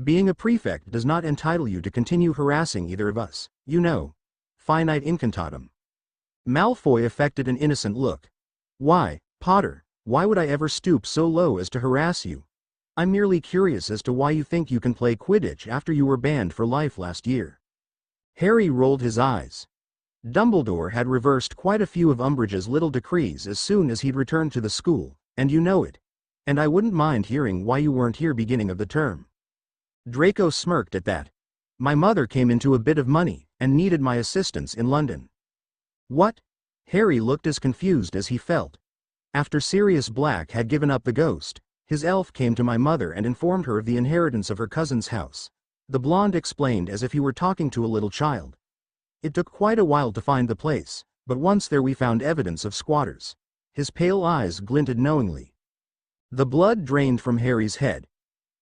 Being a prefect does not entitle you to continue harassing either of us, you know. Finite incantatem." Malfoy affected an innocent look. "Why, Potter, why would I ever stoop so low as to harass you? I'm merely curious as to why you think you can play Quidditch after you were banned for life last year." Harry rolled his eyes. Dumbledore had reversed quite a few of Umbridge's little decrees as soon as he'd returned to the school, and you know it. And I wouldn't mind hearing why you weren't here beginning of the term. Draco smirked at that. "My mother came into a bit of money, and needed my assistance in London." "What?" Harry looked as confused as he felt. "After Sirius Black had given up the ghost, his elf came to my mother and informed her of the inheritance of her cousin's house," the blonde explained as if he were talking to a little child. "It took quite a while to find the place, but once there we found evidence of squatters." His pale eyes glinted knowingly. The blood drained from Harry's head.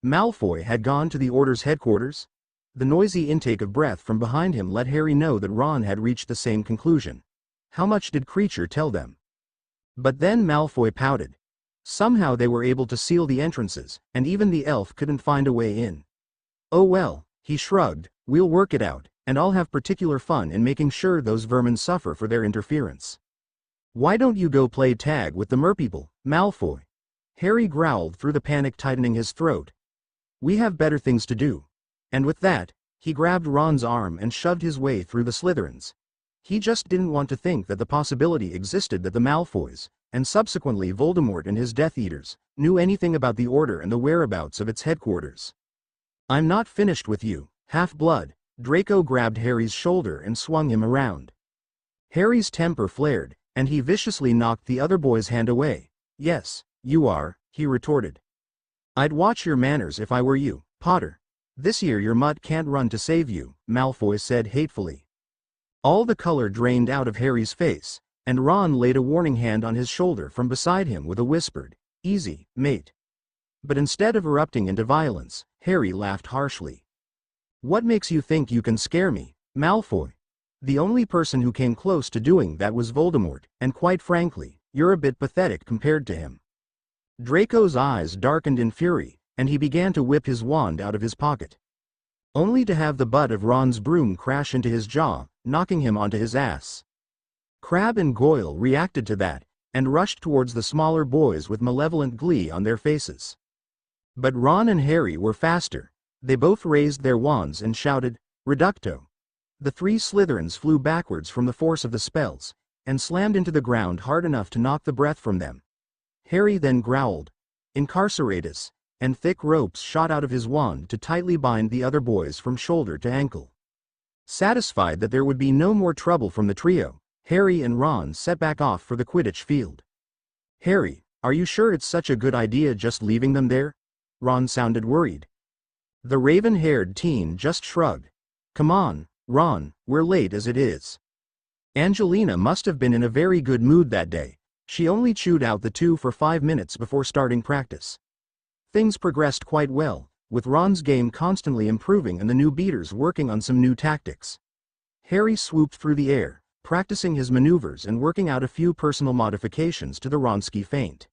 Malfoy had gone to the Order's headquarters? The noisy intake of breath from behind him let Harry know that Ron had reached the same conclusion. How much did Kreacher tell them? But then Malfoy pouted. Somehow they were able to seal the entrances, and even the elf couldn't find a way in. "Oh well," he shrugged, "we'll work it out, and I'll have particular fun in making sure those vermin suffer for their interference." "Why don't you go play tag with the merpeople, Malfoy?" Harry growled through the panic tightening his throat. "We have better things to do." And with that, he grabbed Ron's arm and shoved his way through the Slytherins. He just didn't want to think that the possibility existed that the Malfoys, and subsequently Voldemort and his Death Eaters, knew anything about the Order and the whereabouts of its headquarters. "I'm not finished with you, half-blood." Draco grabbed Harry's shoulder and swung him around. Harry's temper flared, and he viciously knocked the other boy's hand away. "Yes, you are," he retorted. "I'd watch your manners if I were you, Potter. This year your mutt can't run to save you," Malfoy said hatefully. All the color drained out of Harry's face, and Ron laid a warning hand on his shoulder from beside him with a whispered, "Easy, mate." But instead of erupting into violence, Harry laughed harshly. "What makes you think you can scare me, Malfoy? The only person who came close to doing that was Voldemort, and quite frankly, you're a bit pathetic compared to him." Draco's eyes darkened in fury, and he began to whip his wand out of his pocket. Only to have the butt of Ron's broom crash into his jaw, knocking him onto his ass. Crabbe and Goyle reacted to that, and rushed towards the smaller boys with malevolent glee on their faces. But Ron and Harry were faster. They both raised their wands and shouted, "Reducto!" The 3 Slytherins flew backwards from the force of the spells, and slammed into the ground hard enough to knock the breath from them. Harry then growled, "Incarceratus," and thick ropes shot out of his wand to tightly bind the other boys from shoulder to ankle. Satisfied that there would be no more trouble from the trio, Harry and Ron set back off for the Quidditch field. "Harry, are you sure it's such a good idea just leaving them there?" Ron sounded worried. The raven-haired teen just shrugged. "Come on, Ron, we're late as it is." Angelina must have been in a very good mood that day. She only chewed out the 2 for 5 minutes before starting practice. Things progressed quite well, with Ron's game constantly improving and the new beaters working on some new tactics. Harry swooped through the air, practicing his maneuvers and working out a few personal modifications to the Wronski feint.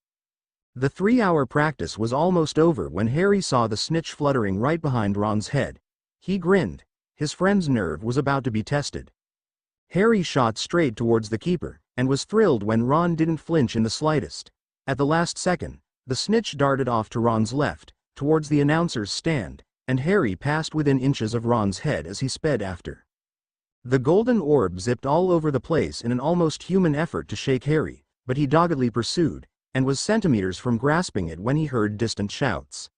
The 3-hour practice was almost over when Harry saw the snitch fluttering right behind Ron's head. He grinned. His friend's nerve was about to be tested. Harry shot straight towards the keeper, and was thrilled when Ron didn't flinch in the slightest. At the last second, the snitch darted off to Ron's left, towards the announcer's stand, and Harry passed within inches of Ron's head as he sped after. The golden orb zipped all over the place in an almost human effort to shake Harry, but he doggedly pursued, and was centimeters from grasping it when he heard distant shouts.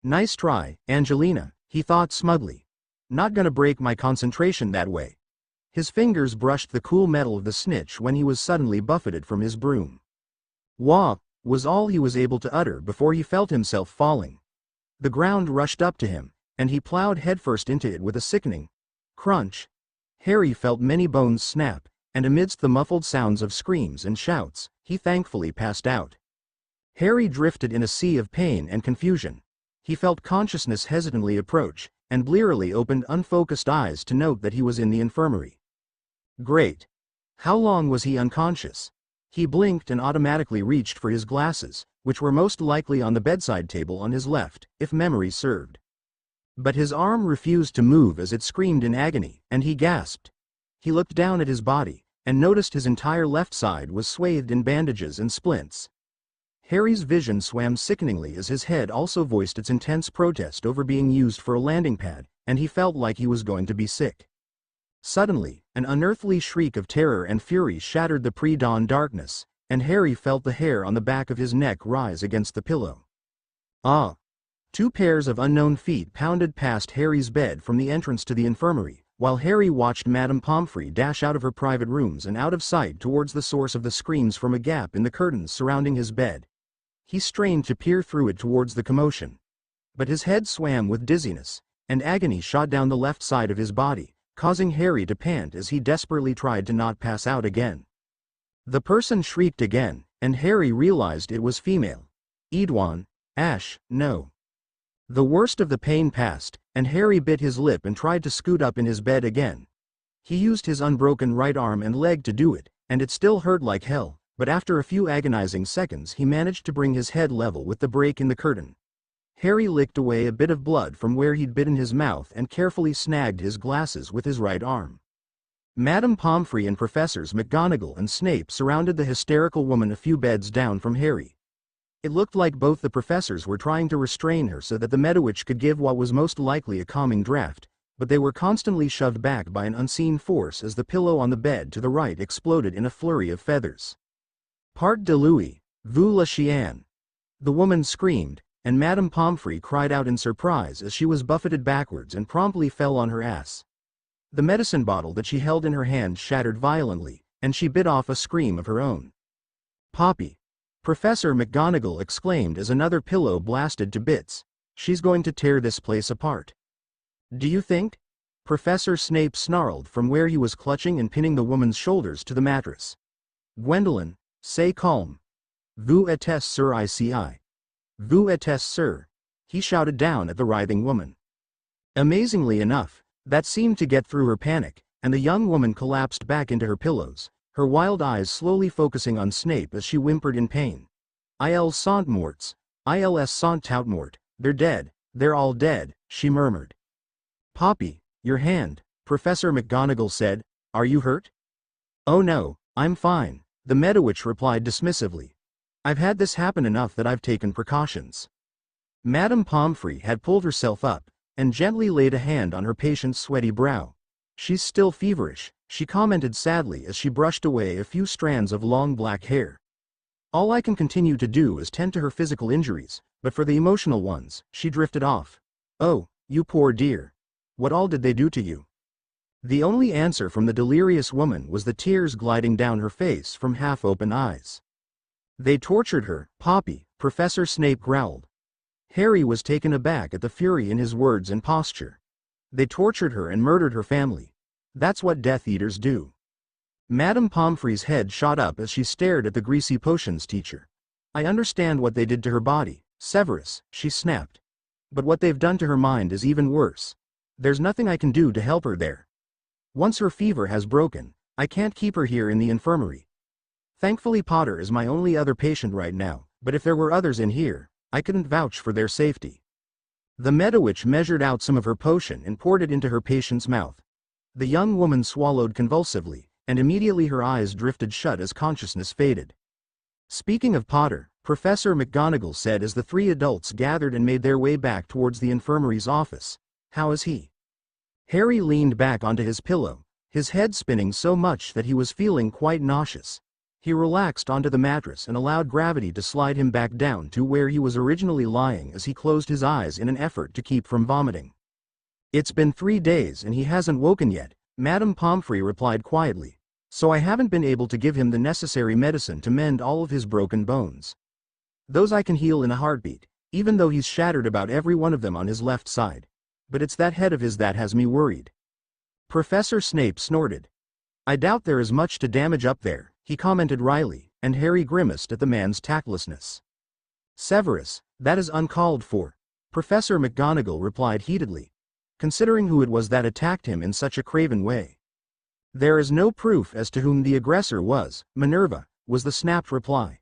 "Nice try, Angelina," he thought smugly. "Not gonna break my concentration that way." His fingers brushed the cool metal of the snitch when he was suddenly buffeted from his broom. "Wah!" was all he was able to utter before he felt himself falling. The ground rushed up to him, and he plowed headfirst into it with a sickening crunch. Harry felt many bones snap, and amidst the muffled sounds of screams and shouts, he thankfully passed out. Harry drifted in a sea of pain and confusion. He felt consciousness hesitantly approach, and blearily opened unfocused eyes to note that he was in the infirmary. Great. How long was he unconscious? He blinked and automatically reached for his glasses, which were most likely on the bedside table on his left, if memory served. But his arm refused to move as it screamed in agony, and he gasped. He looked down at his body, and noticed his entire left side was swathed in bandages and splints. Harry's vision swam sickeningly as his head also voiced its intense protest over being used for a landing pad, and he felt like he was going to be sick. Suddenly, an unearthly shriek of terror and fury shattered the pre-dawn darkness, and Harry felt the hair on the back of his neck rise against the pillow. Ah! 2 pairs of unknown feet pounded past Harry's bed from the entrance to the infirmary, while Harry watched Madame Pomfrey dash out of her private rooms and out of sight towards the source of the screams from a gap in the curtains surrounding his bed. He strained to peer through it towards the commotion. But his head swam with dizziness, and agony shot down the left side of his body, causing Harry to pant as he desperately tried to not pass out again. The person shrieked again, and Harry realized it was female. Edwin, Ash, no. The worst of the pain passed, and Harry bit his lip and tried to scoot up in his bed again. He used his unbroken right arm and leg to do it, and it still hurt like hell, but after a few agonizing seconds he managed to bring his head level with the break in the curtain. Harry licked away a bit of blood from where he'd bitten his mouth and carefully snagged his glasses with his right arm. Madame Pomfrey and Professors McGonagall and Snape surrounded the hysterical woman a few beds down from Harry. It looked like both the professors were trying to restrain her so that the Medowitch could give what was most likely a calming draft, but they were constantly shoved back by an unseen force as the pillow on the bed to the right exploded in a flurry of feathers. Part de Louis, vous la chien! The woman screamed, and Madame Pomfrey cried out in surprise as she was buffeted backwards and promptly fell on her ass. The medicine bottle that she held in her hand shattered violently, and she bit off a scream of her own. "Poppy!" Professor McGonagall exclaimed as another pillow blasted to bits. "She's going to tear this place apart." "Do you think?" Professor Snape snarled from where he was clutching and pinning the woman's shoulders to the mattress. "Gwendolen, stay calm. Vous êtes sur ici. Vous êtes sur," he shouted down at the writhing woman. Amazingly enough, that seemed to get through her panic, and the young woman collapsed back into her pillows, her wild eyes slowly focusing on Snape as she whimpered in pain. "Ils sont morts. Ils sont tout morts. They're dead. They're all dead," she murmured. "Poppy, your hand," Professor McGonagall said. Are you hurt? Oh no, I'm fine, the Medowitch replied dismissively. I've had this happen enough that I've taken precautions. Madame Pomfrey had pulled herself up, and gently laid a hand on her patient's sweaty brow. She's still feverish, she commented sadly as she brushed away a few strands of long black hair. All I can continue to do is tend to her physical injuries, but for the emotional ones, she drifted off. Oh, you poor dear. What all did they do to you? The only answer from the delirious woman was the tears gliding down her face from half-open eyes. They tortured her, Poppy, Professor Snape growled. Harry was taken aback at the fury in his words and posture. They tortured her and murdered her family. That's what Death Eaters do. Madame Pomfrey's head shot up as she stared at the greasy potions teacher. I understand what they did to her body, Severus, she snapped. But what they've done to her mind is even worse. There's nothing I can do to help her there. Once her fever has broken, I can't keep her here in the infirmary. Thankfully Potter is my only other patient right now, but if there were others in here, I couldn't vouch for their safety. The Medowitch measured out some of her potion and poured it into her patient's mouth. The young woman swallowed convulsively, and immediately her eyes drifted shut as consciousness faded. Speaking of Potter, Professor McGonagall said as the three adults gathered and made their way back towards the infirmary's office. How is he? Harry leaned back onto his pillow, his head spinning so much that he was feeling quite nauseous. He relaxed onto the mattress and allowed gravity to slide him back down to where he was originally lying as he closed his eyes in an effort to keep from vomiting. It's been 3 days and he hasn't woken yet, Madame Pomfrey replied quietly, so I haven't been able to give him the necessary medicine to mend all of his broken bones. Those I can heal in a heartbeat, even though he's shattered about every one of them on his left side. But it's that head of his that has me worried. Professor Snape snorted. I doubt there is much to damage up there, he commented wryly, and Harry grimaced at the man's tactlessness. Severus, that is uncalled for, Professor McGonagall replied heatedly, considering who it was that attacked him in such a craven way. There is no proof as to whom the aggressor was, Minerva, was the snapped reply.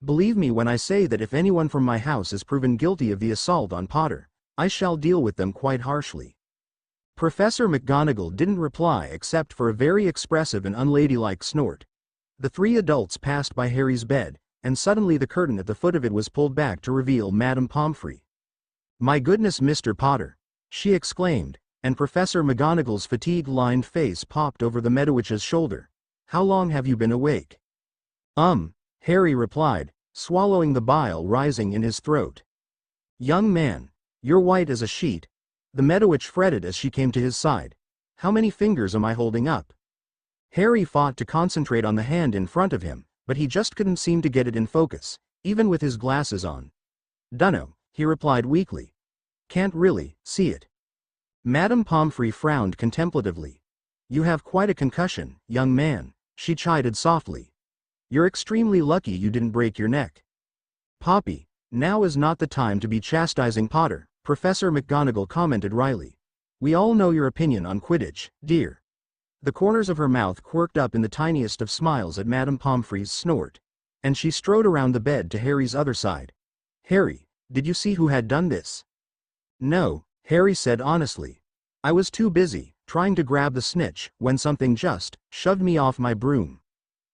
Believe me when I say that if anyone from my house is proven guilty of the assault on Potter, I shall deal with them quite harshly. Professor McGonagall didn't reply except for a very expressive and unladylike snort. The three adults passed by Harry's bed, and suddenly the curtain at the foot of it was pulled back to reveal Madame Pomfrey. My goodness, Mr. Potter, she exclaimed, and Professor McGonagall's fatigue-lined face popped over the Medowitch's shoulder. How long have you been awake? Harry replied, swallowing the bile rising in his throat. Young man, you're white as a sheet. The Medowitch fretted as she came to his side. How many fingers am I holding up? Harry fought to concentrate on the hand in front of him, but he just couldn't seem to get it in focus, even with his glasses on. Dunno, he replied weakly. Can't really see it. Madame Pomfrey frowned contemplatively. You have quite a concussion, young man, she chided softly. You're extremely lucky you didn't break your neck. Poppy, now is not the time to be chastising Potter, Professor McGonagall commented wryly. We all know your opinion on Quidditch, dear. The corners of her mouth quirked up in the tiniest of smiles at Madame Pomfrey's snort, and she strode around the bed to Harry's other side. Harry, did you see who had done this? No, Harry said honestly. I was too busy, trying to grab the snitch, when something just shoved me off my broom.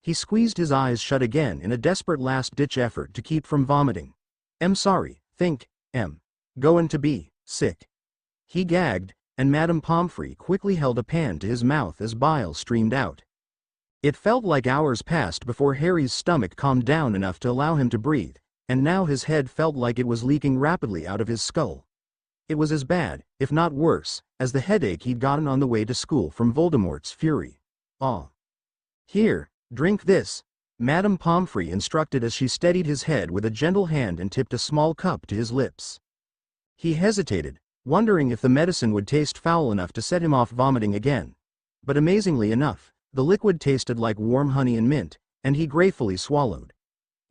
He squeezed his eyes shut again in a desperate last-ditch effort to keep from vomiting. Sorry, goin' to be sick. He gagged, and Madame Pomfrey quickly held a pan to his mouth as bile streamed out. It felt like hours passed before Harry's stomach calmed down enough to allow him to breathe, and now his head felt like it was leaking rapidly out of his skull. It was as bad, if not worse, as the headache he'd gotten on the way to school from Voldemort's fury. Here, drink this, Madame Pomfrey instructed as she steadied his head with a gentle hand and tipped a small cup to his lips. He hesitated, wondering if the medicine would taste foul enough to set him off vomiting again. But amazingly enough, the liquid tasted like warm honey and mint, and he gratefully swallowed.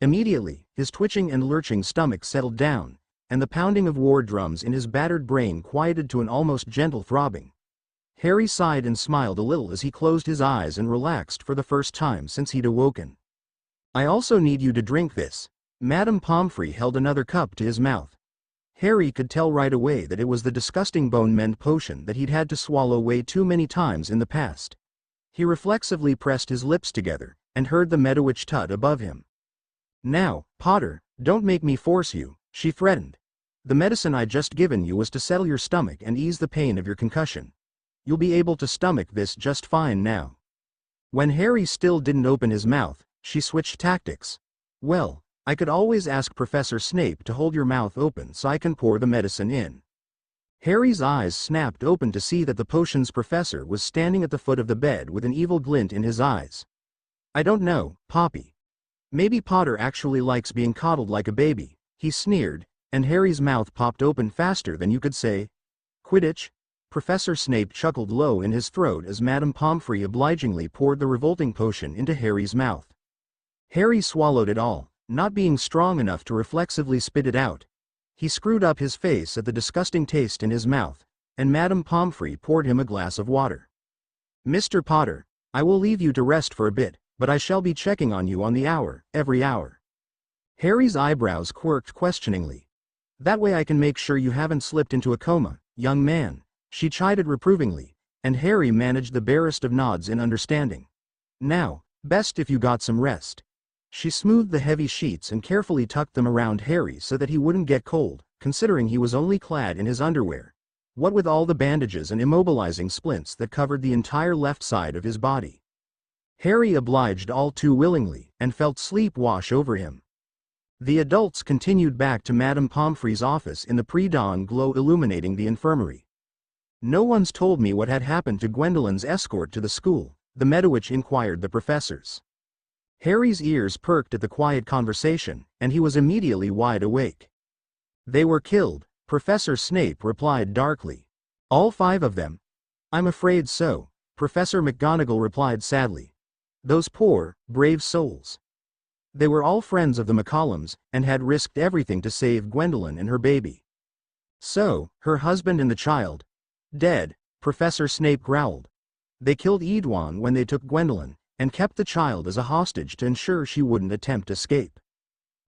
Immediately, his twitching and lurching stomach settled down, and the pounding of war drums in his battered brain quieted to an almost gentle throbbing. Harry sighed and smiled a little as he closed his eyes and relaxed for the first time since he'd awoken. I also need you to drink this. Madame Pomfrey held another cup to his mouth. Harry could tell right away that it was the disgusting bone mend potion that he'd had to swallow way too many times in the past. He reflexively pressed his lips together, and heard the Medowitch tut above him. "Now, Potter, don't make me force you," she threatened. "The medicine I just given you was to settle your stomach and ease the pain of your concussion. You'll be able to stomach this just fine now." When Harry still didn't open his mouth, she switched tactics. "Well, I could always ask Professor Snape to hold your mouth open so I can pour the medicine in." Harry's eyes snapped open to see that the potions professor was standing at the foot of the bed with an evil glint in his eyes. "I don't know, Poppy. Maybe Potter actually likes being coddled like a baby," he sneered, and Harry's mouth popped open faster than you could say, "Quidditch?" Professor Snape chuckled low in his throat as Madame Pomfrey obligingly poured the revolting potion into Harry's mouth. Harry swallowed it all, not being strong enough to reflexively spit it out. He screwed up his face at the disgusting taste in his mouth, and Madame Pomfrey poured him a glass of water. "Mr. Potter, I will leave you to rest for a bit, but I shall be checking on you on the hour, every hour." Harry's eyebrows quirked questioningly. "That way I can make sure you haven't slipped into a coma, young man," she chided reprovingly, and Harry managed the barest of nods in understanding. "Now, best if you got some rest." She smoothed the heavy sheets and carefully tucked them around Harry so that he wouldn't get cold, considering he was only clad in his underwear. What with all the bandages and immobilizing splints that covered the entire left side of his body. Harry obliged all too willingly, and felt sleep wash over him. The adults continued back to Madame Pomfrey's office in the pre-dawn glow illuminating the infirmary. "No one's told me what had happened to Gwendolyn's escort to the school," the Medowitch inquired the professors. Harry's ears perked at the quiet conversation, and he was immediately wide awake. "They were killed," Professor Snape replied darkly. "All 5 of them?" "I'm afraid so," Professor McGonagall replied sadly. "Those poor, brave souls. They were all friends of the McCollums, and had risked everything to save Gwendolyn and her baby." "So, her husband and the child? Dead," Professor Snape growled. "They killed Edwin when they took Gwendolyn, and kept the child as a hostage to ensure she wouldn't attempt escape."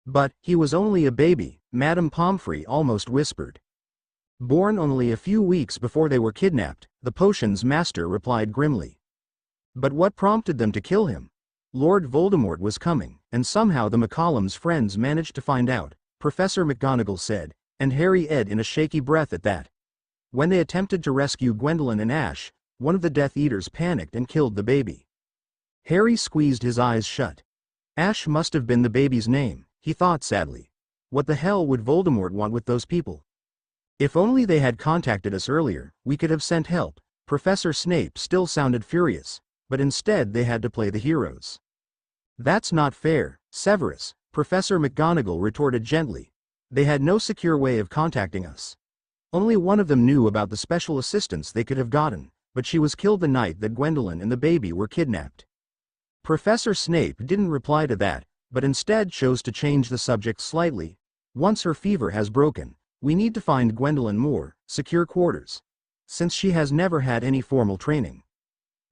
"But, he was only a baby," Madame Pomfrey almost whispered. "Born only a few weeks before they were kidnapped," the potions master replied grimly. "But what prompted them to kill him? Lord Voldemort was coming, and somehow the McCollum's friends managed to find out," Professor McGonagall said, and Harry edged in a shaky breath at that. "When they attempted to rescue Gwendolyn and Ash, one of the Death Eaters panicked and killed the baby." Harry squeezed his eyes shut. Ash must have been the baby's name, he thought sadly. What the hell would Voldemort want with those people? "If only they had contacted us earlier, we could have sent help." Professor Snape still sounded furious, but instead they had to play the heroes. "That's not fair, Severus," Professor McGonagall retorted gently. "They had no secure way of contacting us. Only one of them knew about the special assistance they could have gotten, but she was killed the night that Gwendolyn and the baby were kidnapped." Professor Snape didn't reply to that, but instead chose to change the subject slightly. "Once her fever has broken, we need to find Gwendolyn more secure quarters, since she has never had any formal training.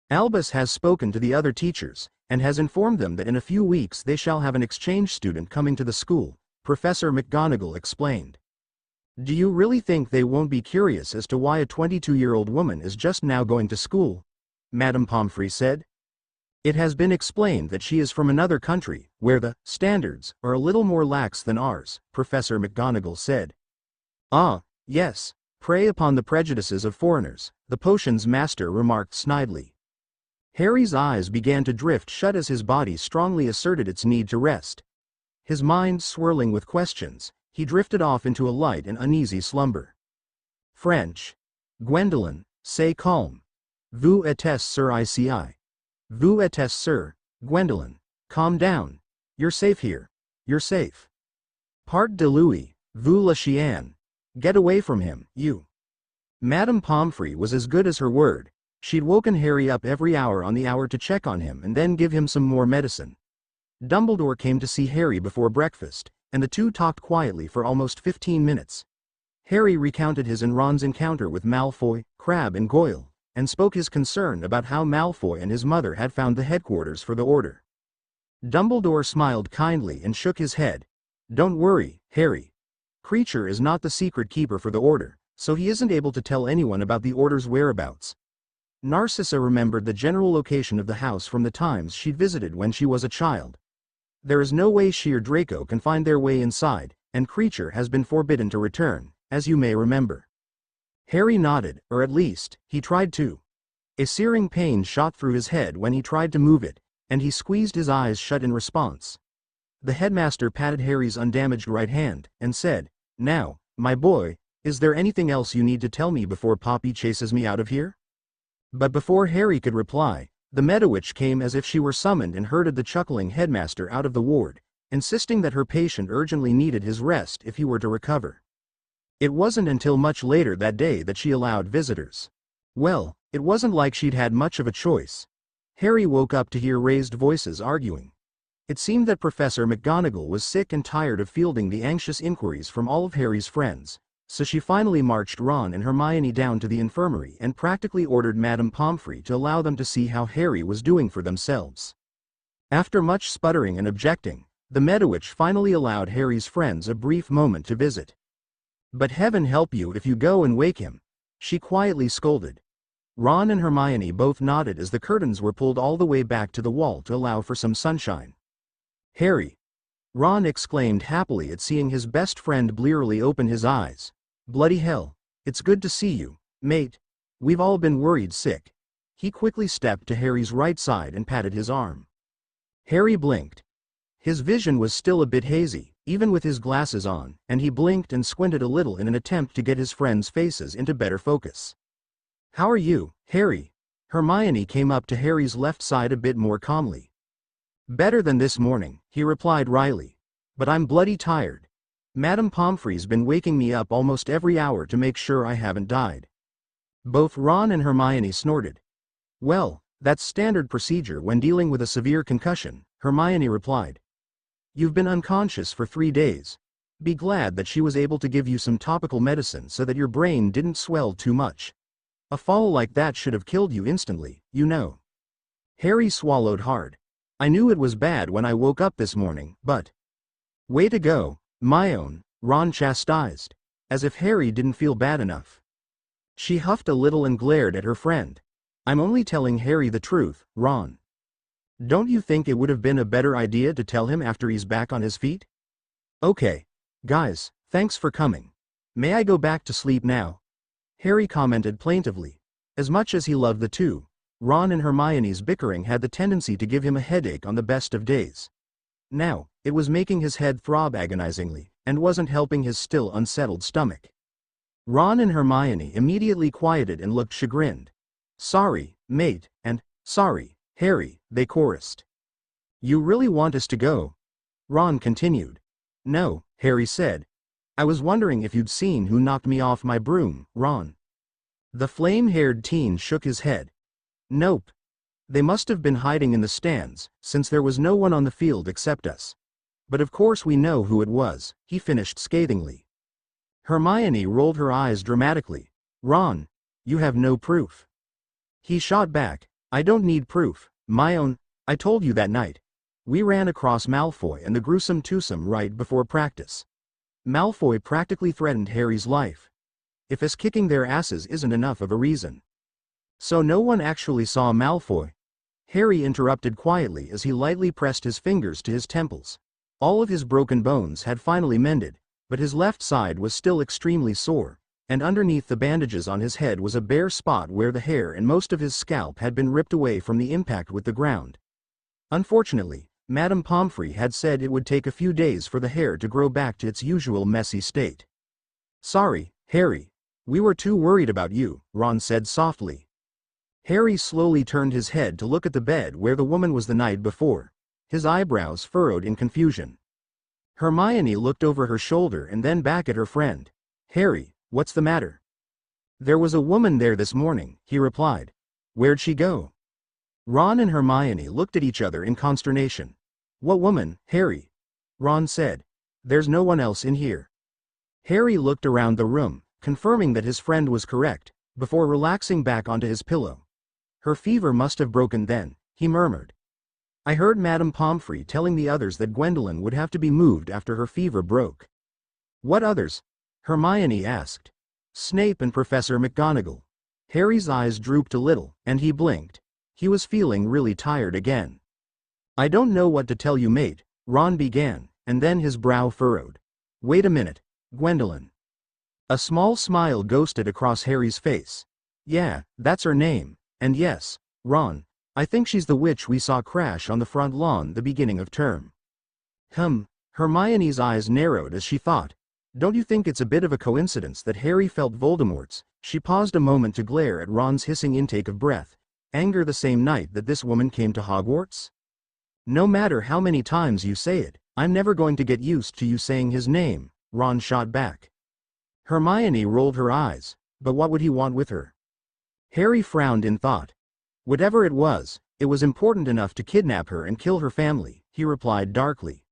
Albus has spoken to the other teachers, and has informed them that in a few weeks they shall have an exchange student coming to the school," Professor McGonagall explained. "Do you really think they won't be curious as to why a 22-year-old woman is just now going to school?" Madame Pomfrey said. "It has been explained that she is from another country, where the standards are a little more lax than ours," Professor McGonagall said. "Ah, yes, prey upon the prejudices of foreigners," the potions master remarked snidely. Harry's eyes began to drift shut as his body strongly asserted its need to rest. His mind swirling with questions, he drifted off into a light and uneasy slumber. French. "Gwendolyn, say calm. Vous êtes sur ici. Vous êtes sur, Gwendolyn. Calm down. You're safe here. You're safe. Part de Louis, vous la chienne. Get away from him, you." Madame Pomfrey was as good as her word. She'd woken Harry up every hour on the hour to check on him and then give him some more medicine. Dumbledore came to see Harry before breakfast, and the two talked quietly for almost 15 minutes. Harry recounted his and Ron's encounter with Malfoy, Crabbe and Goyle, and spoke his concern about how Malfoy and his mother had found the headquarters for the Order. Dumbledore smiled kindly and shook his head. "Don't worry, Harry. Kreacher is not the secret keeper for the Order, so he isn't able to tell anyone about the Order's whereabouts. Narcissa remembered the general location of the house from the times she'd visited when she was a child. There is no way she or Draco can find their way inside, and Creature has been forbidden to return, as you may remember. Harry nodded, or at least, he tried to. A searing pain shot through his head when he tried to move it, and he squeezed his eyes shut in response. The headmaster patted Harry's undamaged right hand, and said, "Now, my boy, is there anything else you need to tell me before Poppy chases me out of here?" But before Harry could reply, the Meadowitch came as if she were summoned and herded the chuckling headmaster out of the ward, insisting that her patient urgently needed his rest if he were to recover. It wasn't until much later that day that she allowed visitors. Well, it wasn't like she'd had much of a choice. Harry woke up to hear raised voices arguing. It seemed that Professor McGonagall was sick and tired of fielding the anxious inquiries from all of Harry's friends, so she finally marched Ron and Hermione down to the infirmary and practically ordered Madame Pomfrey to allow them to see how Harry was doing for themselves. After much sputtering and objecting, the Meadowitch finally allowed Harry's friends a brief moment to visit. "But heaven help you if you go and wake him," she quietly scolded. Ron and Hermione both nodded as the curtains were pulled all the way back to the wall to allow for some sunshine. "Harry!" Ron exclaimed happily at seeing his best friend blearily open his eyes. "Bloody hell, it's good to see you, mate. We've all been worried sick." He quickly stepped to Harry's right side and patted his arm. Harry blinked. His vision was still a bit hazy, even with his glasses on, and he blinked and squinted a little in an attempt to get his friends' faces into better focus. "How are you, Harry?" Hermione came up to Harry's left side a bit more calmly. "Better than this morning," he replied wryly. "But I'm bloody tired. Madame Pomfrey's been waking me up almost every hour to make sure I haven't died." Both Ron and Hermione snorted. "Well, that's standard procedure when dealing with a severe concussion," Hermione replied. "You've been unconscious for 3 days. Be glad that she was able to give you some topical medicine so that your brain didn't swell too much. A fall like that should have killed you instantly, you know." Harry swallowed hard. "I knew it was bad when I woke up this morning, but—" "Way to go, my own," Ron chastised, as if Harry didn't feel bad enough. She huffed a little and glared at her friend. "I'm only telling Harry the truth, Ron. Don't you think it would have been a better idea to tell him after he's back on his feet?" "Okay. Guys, thanks for coming. May I go back to sleep now?" Harry commented plaintively. As much as he loved the two, Ron and Hermione's bickering had the tendency to give him a headache on the best of days. Now, it was making his head throb agonizingly, and wasn't helping his still unsettled stomach. Ron and Hermione immediately quieted and looked chagrined. "Sorry, mate, and sorry, Harry," they chorused. "You really want us to go?" Ron continued. "No," Harry said. "I was wondering if you'd seen who knocked me off my broom, Ron." The flame-haired teen shook his head. "Nope. They must have been hiding in the stands, since there was no one on the field except us. But of course we know who it was," he finished scathingly. Hermione rolled her eyes dramatically. "Ron, you have no proof." He shot back. "I don't need proof, my own. I told you that night. We ran across Malfoy and the gruesome twosome right before practice. Malfoy practically threatened Harry's life. If us kicking their asses isn't enough of a reason." "So no one actually saw Malfoy?" Harry interrupted quietly as he lightly pressed his fingers to his temples. All of his broken bones had finally mended, but his left side was still extremely sore, and underneath the bandages on his head was a bare spot where the hair and most of his scalp had been ripped away from the impact with the ground. Unfortunately, Madame Pomfrey had said it would take a few days for the hair to grow back to its usual messy state. "Sorry, Harry. We were too worried about you," Ron said softly. Harry slowly turned his head to look at the bed where the woman was the night before, his eyebrows furrowed in confusion. Hermione looked over her shoulder and then back at her friend. "Harry, what's the matter?" "There was a woman there this morning," he replied. "Where'd she go?" Ron and Hermione looked at each other in consternation. "What woman, Harry?" Ron said. "There's no one else in here." Harry looked around the room, confirming that his friend was correct, before relaxing back onto his pillow. "Her fever must have broken then," he murmured. "I heard Madame Pomfrey telling the others that Gwendolyn would have to be moved after her fever broke." "What others?" Hermione asked. "Snape and Professor McGonagall." Harry's eyes drooped a little, and he blinked. He was feeling really tired again. I don't know what to tell you, mate, Ron began, and then his brow furrowed. Wait a minute, Gwendolyn. A small smile ghosted across Harry's face. Yeah, that's her name, and yes, Ron, I think she's the witch we saw crash on the front lawn the beginning of term. Hermione's eyes narrowed as she thought. Don't you think it's a bit of a coincidence that Harry felt Voldemort's? She paused a moment to glare at Ron's hissing intake of breath. Anger the same night that this woman came to Hogwarts? No matter how many times you say it, I'm never going to get used to you saying his name, Ron shot back. Hermione rolled her eyes, but what would he want with her? Harry frowned in thought. Whatever it was important enough to kidnap her and kill her family, he replied darkly.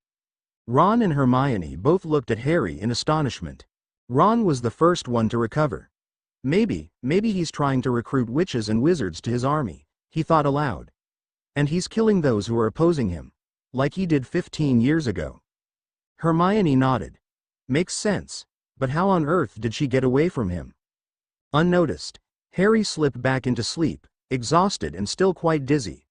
Ron and Hermione both looked at Harry in astonishment. Ron was the first one to recover. Maybe he's trying to recruit witches and wizards to his army, he thought aloud. And he's killing those who are opposing him, like he did 15 years ago. Hermione nodded. Makes sense, but how on earth did she get away from him? Unnoticed, Harry slipped back into sleep, exhausted and still quite dizzy.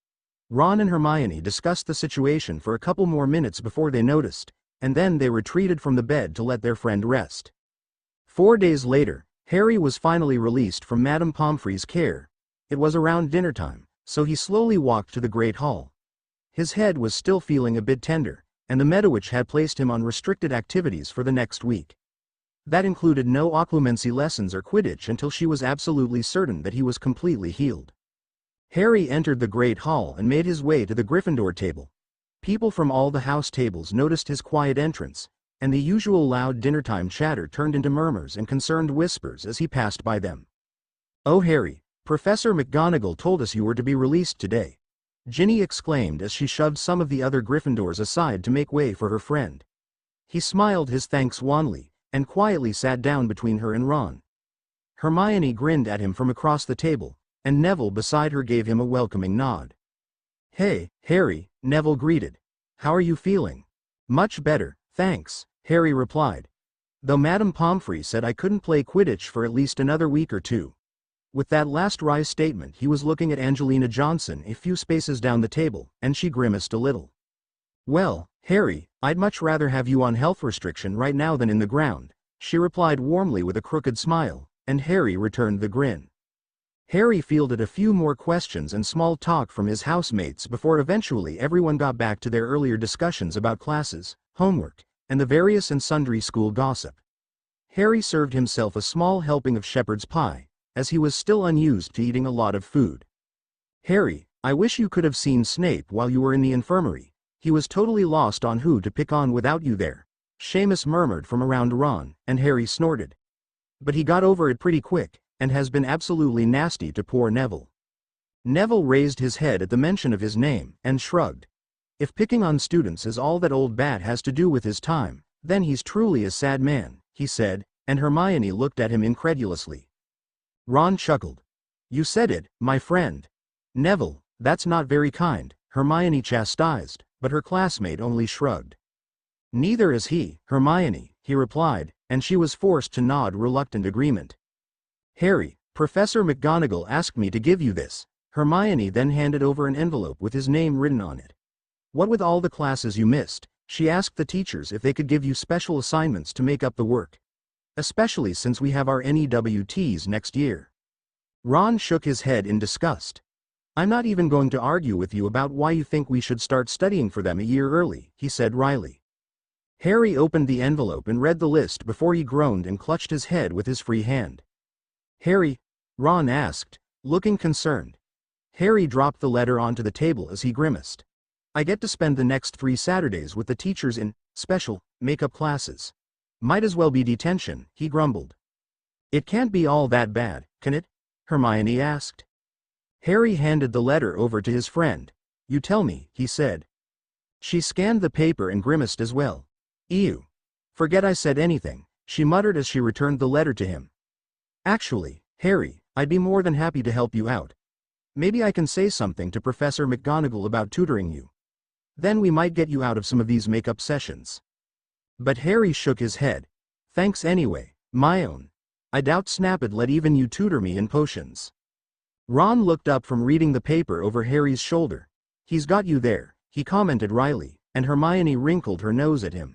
Ron and Hermione discussed the situation for a couple more minutes before they noticed, and then they retreated from the bed to let their friend rest. 4 days later, Harry was finally released from Madame Pomfrey's care. It was around dinner time, so he slowly walked to the Great Hall. His head was still feeling a bit tender, and the Medowitch had placed him on restricted activities for the next week. That included no occlumency lessons or Quidditch until she was absolutely certain that he was completely healed. Harry entered the Great Hall and made his way to the Gryffindor table. People from all the house tables noticed his quiet entrance, and the usual loud dinner-time chatter turned into murmurs and concerned whispers as he passed by them. "Oh Harry, Professor McGonagall told us you were to be released today," Ginny exclaimed as she shoved some of the other Gryffindors aside to make way for her friend. He smiled his thanks wanly, and quietly sat down between her and Ron. Hermione grinned at him from across the table, and Neville beside her gave him a welcoming nod. "Hey, Harry," Neville greeted. "How are you feeling?" "Much better, thanks," Harry replied. "Though Madame Pomfrey said I couldn't play Quidditch for at least another week or two." With that last wry statement he was looking at Angelina Johnson a few spaces down the table, and she grimaced a little. "Well, Harry, I'd much rather have you on health restriction right now than in the ground," she replied warmly with a crooked smile, and Harry returned the grin. Harry fielded a few more questions and small talk from his housemates before eventually everyone got back to their earlier discussions about classes, homework, and the various and sundry school gossip. Harry served himself a small helping of shepherd's pie, as he was still unused to eating a lot of food. "Harry, I wish you could have seen Snape while you were in the infirmary. He was totally lost on who to pick on without you there," Seamus murmured from around Ron, and Harry snorted. "But he got over it pretty quick, and has been absolutely nasty to poor Neville." Neville raised his head at the mention of his name, and shrugged. "If picking on students is all that old Bat has to do with his time, then he's truly a sad man," he said, and Hermione looked at him incredulously. Ron chuckled. "You said it, my friend." "Neville, that's not very kind," Hermione chastised, but her classmate only shrugged. "Neither is he, Hermione," he replied, and she was forced to nod reluctant agreement. "Harry, Professor McGonagall asked me to give you this." Hermione then handed over an envelope with his name written on it. "What with all the classes you missed, she asked the teachers if they could give you special assignments to make up the work. Especially since we have our NEWTs next year." Ron shook his head in disgust. "I'm not even going to argue with you about why you think we should start studying for them a year early," he said wryly. Harry opened the envelope and read the list before he groaned and clutched his head with his free hand. "Harry?" Ron asked, looking concerned. Harry dropped the letter onto the table as he grimaced. "I get to spend the next 3 Saturdays with the teachers in special makeup classes. Might as well be detention," he grumbled. "It can't be all that bad, can it?" Hermione asked. Harry handed the letter over to his friend. "You tell me," he said. She scanned the paper and grimaced as well. "Ew. Forget I said anything," she muttered as she returned the letter to him. "Actually, Harry, I'd be more than happy to help you out. Maybe I can say something to Professor McGonagall about tutoring you. Then we might get you out of some of these makeup sessions." But Harry shook his head. "Thanks anyway, my own. I doubt Snap'd let even you tutor me in potions." Ron looked up from reading the paper over Harry's shoulder. "He's got you there," he commented wryly, and Hermione wrinkled her nose at him.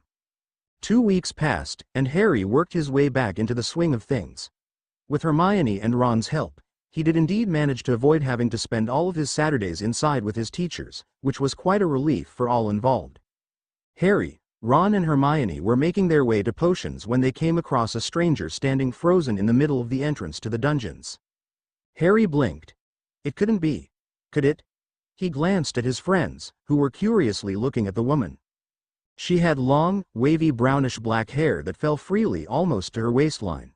2 weeks passed, and Harry worked his way back into the swing of things. With Hermione and Ron's help, he did indeed manage to avoid having to spend all of his Saturdays inside with his teachers, which was quite a relief for all involved. Harry, Ron and Hermione were making their way to potions when they came across a stranger standing frozen in the middle of the entrance to the dungeons. Harry blinked. It couldn't be. Could it? He glanced at his friends, who were curiously looking at the woman. She had long, wavy brownish-black hair that fell freely almost to her waistline.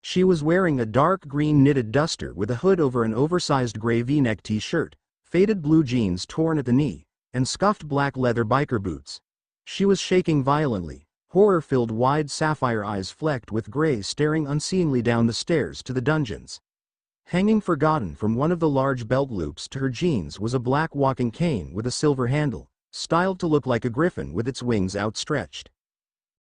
She was wearing a dark green knitted duster with a hood over an oversized gray V-neck t-shirt, faded blue jeans torn at the knee, and scuffed black leather biker boots. She was shaking violently, horror-filled wide sapphire eyes flecked with gray staring unseeingly down the stairs to the dungeons. Hanging forgotten from one of the large belt loops to her jeans was a black walking cane with a silver handle, styled to look like a griffin with its wings outstretched.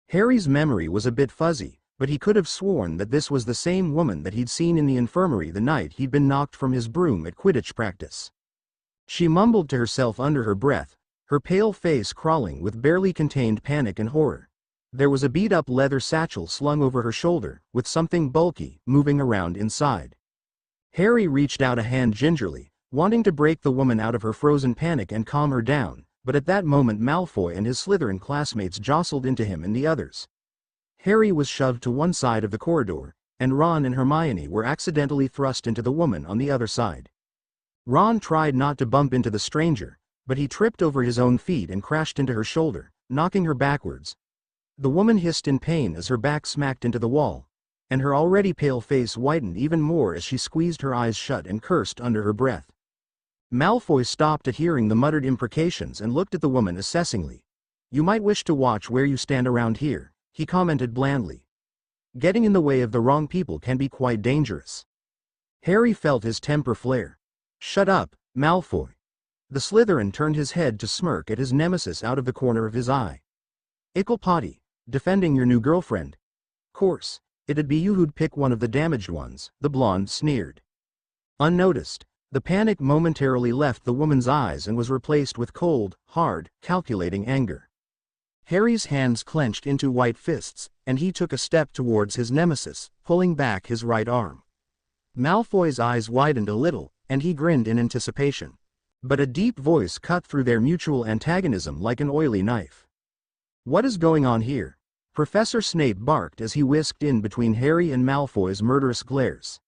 Harry's memory was a bit fuzzy, but he could have sworn that this was the same woman that he'd seen in the infirmary the night he'd been knocked from his broom at Quidditch practice. She mumbled to herself under her breath, her pale face crawling with barely contained panic and horror. There was a beat-up leather satchel slung over her shoulder, with something bulky moving around inside. Harry reached out a hand gingerly, wanting to break the woman out of her frozen panic and calm her down, but at that moment Malfoy and his Slytherin classmates jostled into him and the others. Harry was shoved to one side of the corridor, and Ron and Hermione were accidentally thrust into the woman on the other side. Ron tried not to bump into the stranger, but he tripped over his own feet and crashed into her shoulder, knocking her backwards. The woman hissed in pain as her back smacked into the wall, and her already pale face whitened even more as she squeezed her eyes shut and cursed under her breath. Malfoy stopped at hearing the muttered imprecations and looked at the woman assessingly. "You might wish to watch where you stand around here," he commented blandly. "Getting in the way of the wrong people can be quite dangerous." Harry felt his temper flare. "Shut up, Malfoy." The Slytherin turned his head to smirk at his nemesis out of the corner of his eye. "Ickle potty, defending your new girlfriend. Course, it'd be you who'd pick one of the damaged ones," the blonde sneered. Unnoticed, the panic momentarily left the woman's eyes and was replaced with cold, hard, calculating anger. Harry's hands clenched into white fists, and he took a step towards his nemesis, pulling back his right arm. Malfoy's eyes widened a little, and he grinned in anticipation. But a deep voice cut through their mutual antagonism like an oily knife. "What is going on here?" Professor Snape barked as he whisked in between Harry and Malfoy's murderous glares.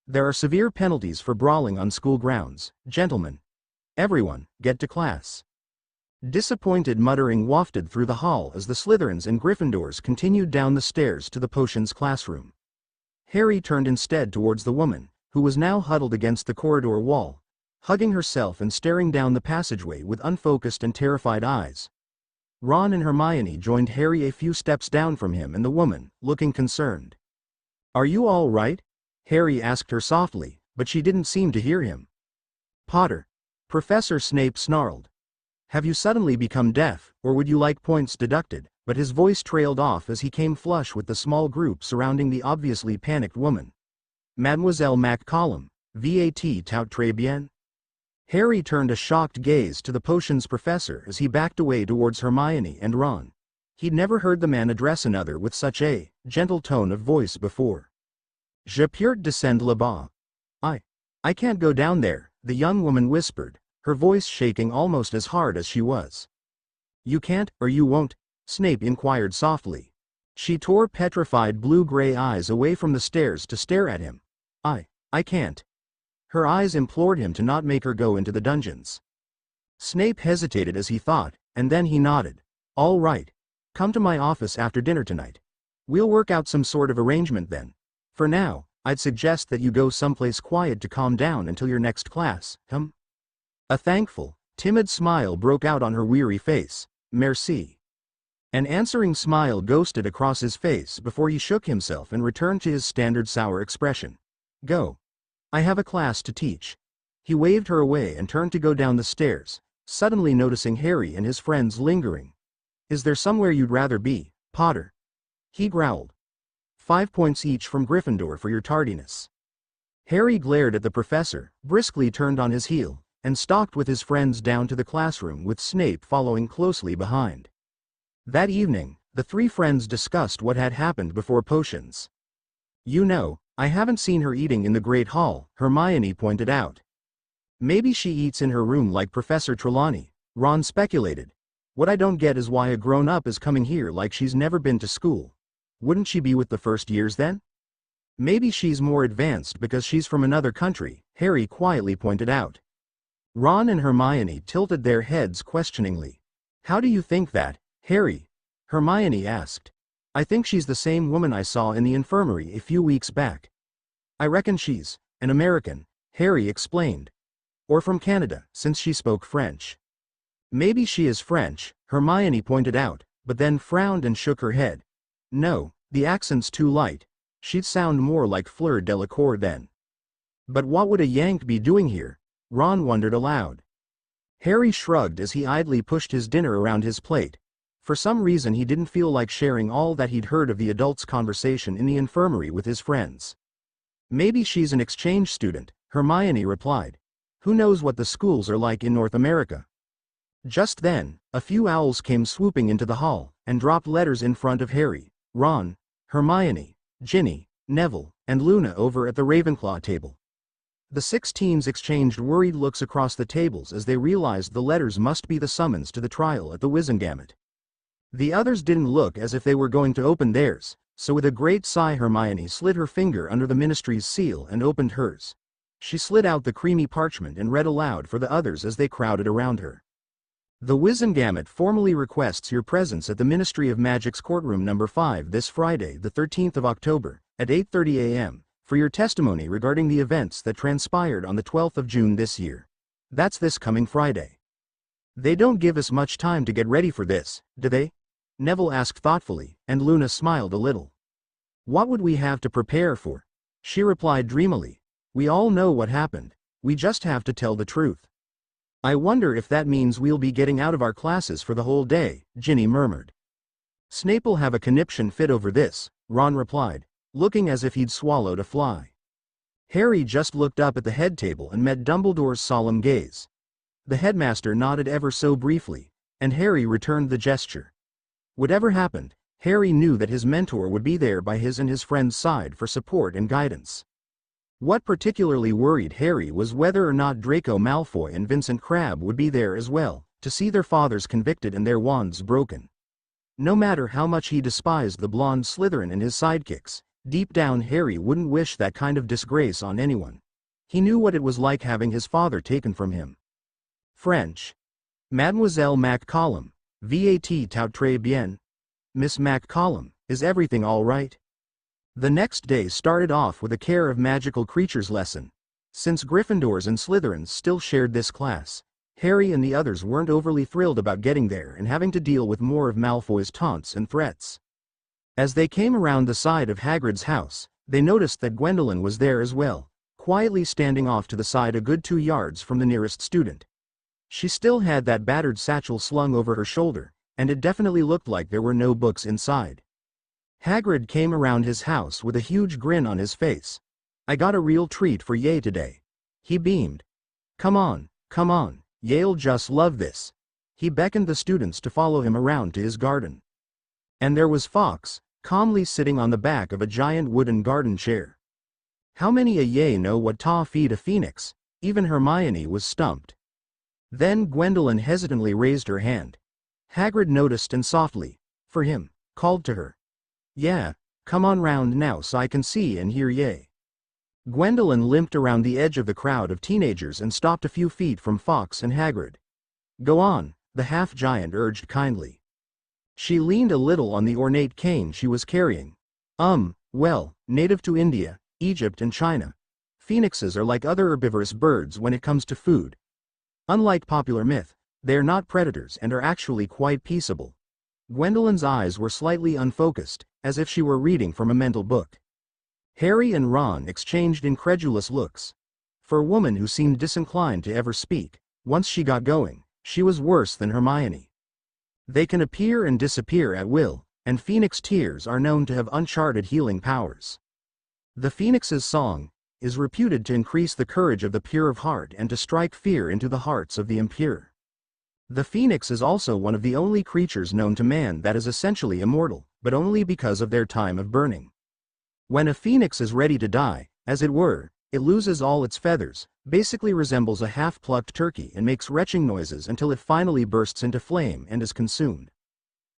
"There are severe penalties for brawling on school grounds, gentlemen. Everyone, get to class." Disappointed muttering wafted through the hall as the Slytherins and Gryffindors continued down the stairs to the potions classroom. Harry turned instead towards the woman, who was now huddled against the corridor wall, hugging herself and staring down the passageway with unfocused and terrified eyes. Ron and Hermione joined Harry a few steps down from him and the woman, looking concerned. "Are you all right?" Harry asked her softly, but she didn't seem to hear him. "Potter," Professor Snape snarled. "Have you suddenly become deaf, or would you like points deducted?" But his voice trailed off as he came flush with the small group surrounding the obviously panicked woman. "Mademoiselle McCollum, VAT tout très bien?" Harry turned a shocked gaze to the potions professor as he backed away towards Hermione and Ron. He'd never heard the man address another with such a gentle tone of voice before. "Je peux descendre là-bas." I can't go down there," the young woman whispered, her voice shaking almost as hard as she was. "You can't, or you won't?" Snape inquired softly. She tore petrified blue-gray eyes away from the stairs to stare at him. I can't." Her eyes implored him to not make her go into the dungeons. Snape hesitated as he thought, and then he nodded. "All right. Come to my office after dinner tonight. We'll work out some sort of arrangement then. For now, I'd suggest that you go someplace quiet to calm down until your next class, come?" A thankful, timid smile broke out on her weary face. "Merci." An answering smile ghosted across his face before he shook himself and returned to his standard sour expression. "Go. I have a class to teach." He waved her away and turned to go down the stairs, suddenly noticing Harry and his friends lingering. "Is there somewhere you'd rather be, Potter?" he growled. 5 points each from Gryffindor for your tardiness." Harry glared at the professor, briskly turned on his heel, and stalked with his friends down to the classroom with Snape following closely behind. That evening, the three friends discussed what had happened before potions. "You know, I haven't seen her eating in the Great Hall," Hermione pointed out. "Maybe she eats in her room like Professor Trelawney," Ron speculated. "What I don't get is why a grown-up is coming here like she's never been to school. Wouldn't she be with the first years then?" "Maybe she's more advanced because she's from another country," Harry quietly pointed out. Ron and Hermione tilted their heads questioningly. "How do you think that, Harry?" Hermione asked. "I think she's the same woman I saw in the infirmary a few weeks back." "I reckon she's an American," Harry explained. "Or from Canada, since she spoke French." "Maybe she is French," Hermione pointed out, but then frowned and shook her head. "No, the accent's too light. She'd sound more like Fleur Delacour then." "But what would a Yank be doing here?" Ron wondered aloud. Harry shrugged as he idly pushed his dinner around his plate. For some reason he didn't feel like sharing all that he'd heard of the adults' conversation in the infirmary with his friends. "Maybe she's an exchange student," Hermione replied. "Who knows what the schools are like in North America?" Just then, a few owls came swooping into the hall, and dropped letters in front of Harry, Ron, Hermione, Ginny, Neville, and Luna over at the Ravenclaw table. The 6 teens exchanged worried looks across the tables as they realized the letters must be the summons to the trial at the Wizengamot. The others didn't look as if they were going to open theirs, so with a great sigh Hermione slid her finger under the ministry's seal and opened hers. She slid out the creamy parchment and read aloud for the others as they crowded around her. "The Wizengamot formally requests your presence at the Ministry of Magic's courtroom number 5 this Friday, the 13th of October, at 8:30 a.m., for your testimony regarding the events that transpired on the 12th of June this year. That's this coming Friday." "They don't give us much time to get ready for this, do they?" Neville asked thoughtfully, and Luna smiled a little. "What would we have to prepare for?" She replied dreamily. "We all know what happened. We just have to tell the truth." "I wonder if that means we'll be getting out of our classes for the whole day," Ginny murmured. "Snape'll have a conniption fit over this," Ron replied, looking as if he'd swallowed a fly. Harry just looked up at the head table and met Dumbledore's solemn gaze. The headmaster nodded ever so briefly, and Harry returned the gesture. Whatever happened, Harry knew that his mentor would be there by his and his friend's side for support and guidance. What particularly worried Harry was whether or not Draco Malfoy and Vincent Crabbe would be there as well, to see their fathers convicted and their wands broken. No matter how much he despised the blonde Slytherin and his sidekicks, deep down Harry wouldn't wish that kind of disgrace on anyone. He knew what it was like having his father taken from him. French. "Mademoiselle MacCallum, VAT tout très bien." "Miss MacCallum, is everything all right?" The next day started off with a Care of Magical Creatures lesson. Since Gryffindors and Slytherins still shared this class, Harry and the others weren't overly thrilled about getting there and having to deal with more of Malfoy's taunts and threats. As they came around the side of Hagrid's house, they noticed that Gwendolyn was there as well, quietly standing off to the side a good 2 yards from the nearest student. She still had that battered satchel slung over her shoulder, and it definitely looked like there were no books inside. Hagrid came around his house with a huge grin on his face. "I got a real treat for Ye today." He beamed. Come on, Ye'll just love this." He beckoned the students to follow him around to his garden. And there was Fawkes, calmly sitting on the back of a giant wooden garden chair. How many a Ye know what ta feed a phoenix? Even Hermione was stumped. Then Gwendolyn hesitantly raised her hand. Hagrid noticed and softly, "For him," called to her. "Yeah, come on round now so I can see and hear Ye." Gwendolyn limped around the edge of the crowd of teenagers and stopped a few feet from Fawkes and Hagrid. "Go on," the half-giant urged kindly. She leaned a little on the ornate cane she was carrying. Well, native to India, Egypt and China, phoenixes are like other herbivorous birds when it comes to food. Unlike popular myth, they are not predators and are actually quite peaceable." Gwendolyn's eyes were slightly unfocused, as if she were reading from a mental book. Harry and Ron exchanged incredulous looks. For a woman who seemed disinclined to ever speak, once she got going, she was worse than Hermione. They can appear and disappear at will, and phoenix tears are known to have uncharted healing powers. The phoenix's song, is reputed to increase the courage of the pure of heart and to strike fear into the hearts of the impure. The phoenix is also one of the only creatures known to man that is essentially immortal, but only because of their time of burning. When a phoenix is ready to die, as it were, it loses all its feathers, basically resembles a half-plucked turkey and makes retching noises until it finally bursts into flame and is consumed.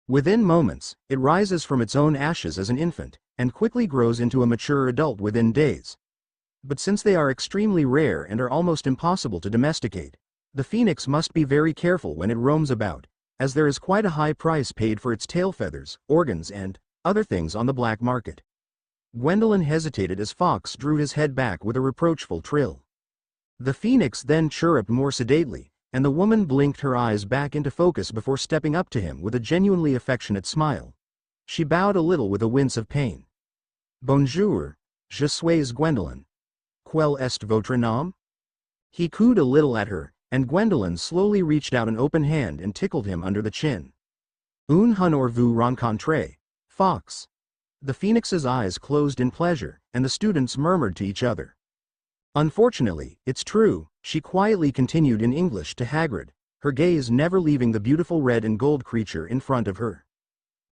Within moments, it rises from its own ashes as an infant, and quickly grows into a mature adult within days. But since they are extremely rare and are almost impossible to domesticate, the phoenix must be very careful when it roams about, as there is quite a high price paid for its tail feathers, organs and other things on the black market. Gwendolyn hesitated as Fox drew his head back with a reproachful trill. The phoenix then chirruped more sedately, and the woman blinked her eyes back into focus before stepping up to him with a genuinely affectionate smile. She bowed a little with a wince of pain. "Bonjour, je suis Gwendolyn. Quel est votre nom?" He cooed a little at her, and Gwendolyn slowly reached out an open hand and tickled him under the chin. "Un honneur vous rencontrer, Fox." The phoenix's eyes closed in pleasure, and the students murmured to each other. "Unfortunately, it's true," she quietly continued in English to Hagrid, her gaze never leaving the beautiful red and gold creature in front of her.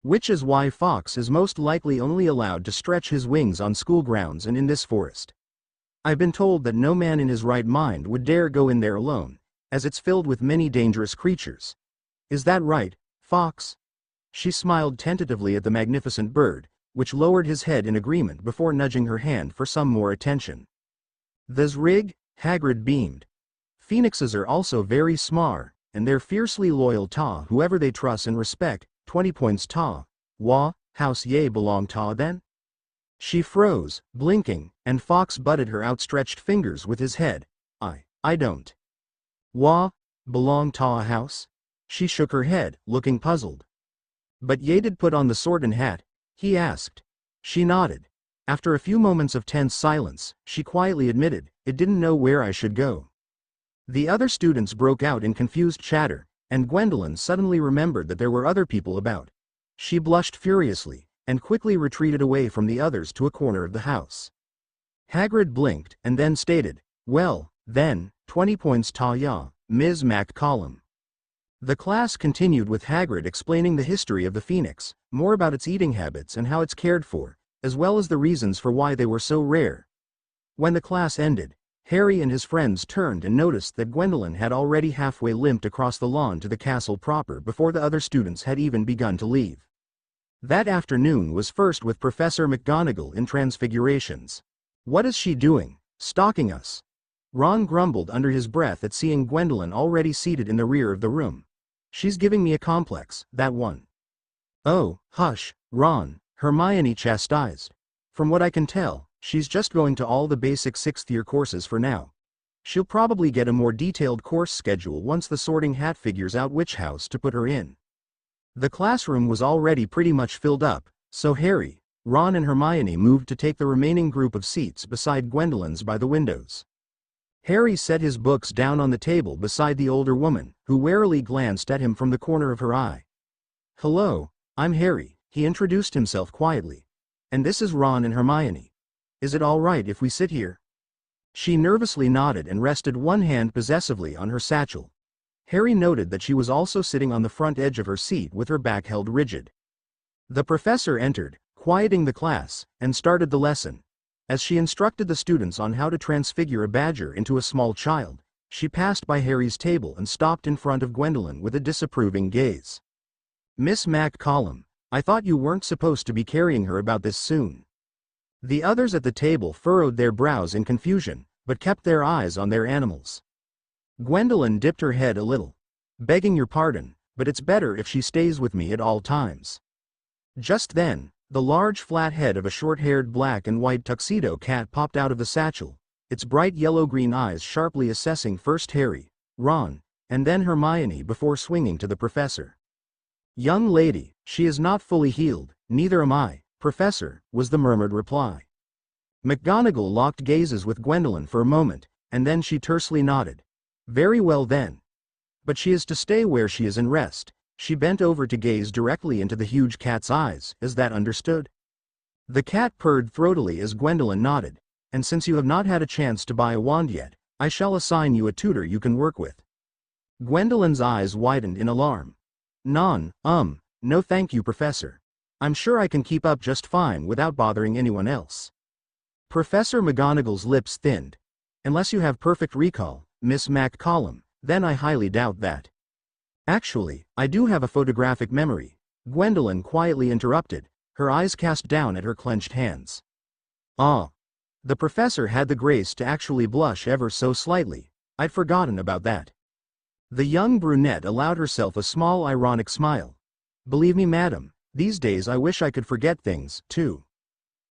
"Which is why Fox is most likely only allowed to stretch his wings on school grounds and in this forest. I've been told that no man in his right mind would dare go in there alone, as it's filled with many dangerous creatures. Is that right, Fox?" She smiled tentatively at the magnificent bird, which lowered his head in agreement before nudging her hand for some more attention. "Thes rig," Hagrid beamed. "Phoenixes are also very smart, and they're fiercely loyal ta whoever they trust and respect. 20 points ta. Wha, house ye belong ta then?" She froze, blinking, and Fox butted her outstretched fingers with his head. I don't. Wha, belong ta a house?" She shook her head, looking puzzled. "But ye did put on the sword and hat?" he asked. She nodded. After a few moments of tense silence, she quietly admitted, "It didn't know where I should go." The other students broke out in confused chatter, and Gwendolyn suddenly remembered that there were other people about. She blushed furiously, and quickly retreated away from the others to a corner of the house. Hagrid blinked, and then stated, "Well, then, 20 points ta ya, Ms. McCollum." The class continued with Hagrid explaining the history of the phoenix, more about its eating habits and how it's cared for, as well as the reasons for why they were so rare. When the class ended, Harry and his friends turned and noticed that Gwendolyn had already halfway limped across the lawn to the castle proper before the other students had even begun to leave. That afternoon was first with Professor McGonagall in Transfigurations. "What is she doing, stalking us?" Ron grumbled under his breath at seeing Gwendolyn already seated in the rear of the room. "She's giving me a complex, that one." "Oh, hush, Ron," Hermione chastised. "From what I can tell, she's just going to all the basic 6th-year courses for now. She'll probably get a more detailed course schedule once the Sorting Hat figures out which house to put her in." The classroom was already pretty much filled up, so Harry, Ron and Hermione moved to take the remaining group of seats beside Gwendolyn's by the windows. Harry set his books down on the table beside the older woman, who warily glanced at him from the corner of her eye. "Hello, I'm Harry," he introduced himself quietly. "And this is Ron and Hermione. Is it all right if we sit here?" She nervously nodded and rested one hand possessively on her satchel. Harry noted that she was also sitting on the front edge of her seat with her back held rigid. The professor entered, quieting the class, and started the lesson. As she instructed the students on how to transfigure a badger into a small child, she passed by Harry's table and stopped in front of Gwendolyn with a disapproving gaze. "Miss McCollum, I thought you weren't supposed to be carrying her about this soon." The others at the table furrowed their brows in confusion, but kept their eyes on their animals. Gwendolyn dipped her head a little. "Begging your pardon, but it's better if she stays with me at all times." Just then, the large flat head of a short-haired black and white tuxedo cat popped out of the satchel, its bright yellow-green eyes sharply assessing first Harry, Ron, and then Hermione before swinging to the professor. "Young lady, she is not fully healed, neither am I, Professor," was the murmured reply. McGonagall locked gazes with Gwendolyn for a moment, and then she tersely nodded. "Very well then. But she is to stay where she is and rest." She bent over to gaze directly into the huge cat's eyes. "Is that understood?" The cat purred throatily as Gwendolyn nodded. and since you have not had a chance to buy a wand yet, I shall assign you a tutor you can work with." Gwendolyn's eyes widened in alarm. No thank you, Professor. I'm sure I can keep up just fine without bothering anyone else." Professor McGonagall's lips thinned. "Unless you have perfect recall, Miss McCollum, then I highly doubt that." "Actually, I do have a photographic memory," Gwendolyn quietly interrupted, her eyes cast down at her clenched hands. "Ah." The professor had the grace to actually blush ever so slightly. "I'd forgotten about that." The young brunette allowed herself a small ironic smile. "Believe me, madam, these days I wish I could forget things, too."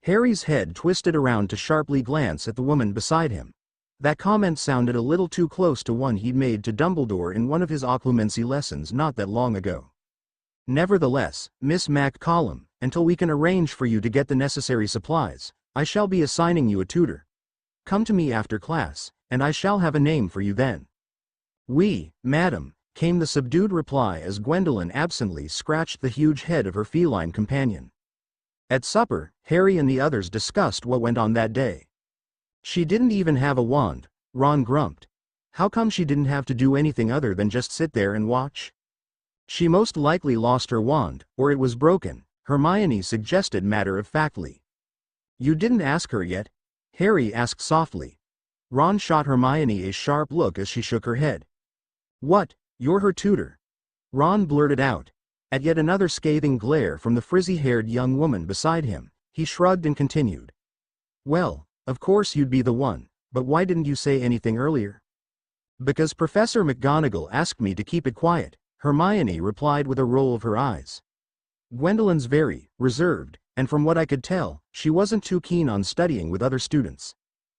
Harry's head twisted around to sharply glance at the woman beside him. That comment sounded a little too close to one he'd made to Dumbledore in one of his occlumency lessons not that long ago. "Nevertheless, Miss McCollum, until we can arrange for you to get the necessary supplies, I shall be assigning you a tutor. Come to me after class, and I shall have a name for you then." "Oui, madam," came the subdued reply as Gwendolyn absently scratched the huge head of her feline companion. At supper, Harry and the others discussed what went on that day. "She didn't even have a wand," Ron grumped. "How come she didn't have to do anything other than just sit there and watch?" "She most likely lost her wand, or it was broken," Hermione suggested matter-of-factly. "You didn't ask her yet?" Harry asked softly. Ron shot Hermione a sharp look as she shook her head. "What, you're her tutor?" Ron blurted out. At yet another scathing glare from the frizzy-haired young woman beside him, he shrugged and continued. "Well, of course you'd be the one, but why didn't you say anything earlier?" "Because Professor McGonagall asked me to keep it quiet," Hermione replied with a roll of her eyes. Gwendolyn's very reserved, and from what I could tell, she wasn't too keen on studying with other students.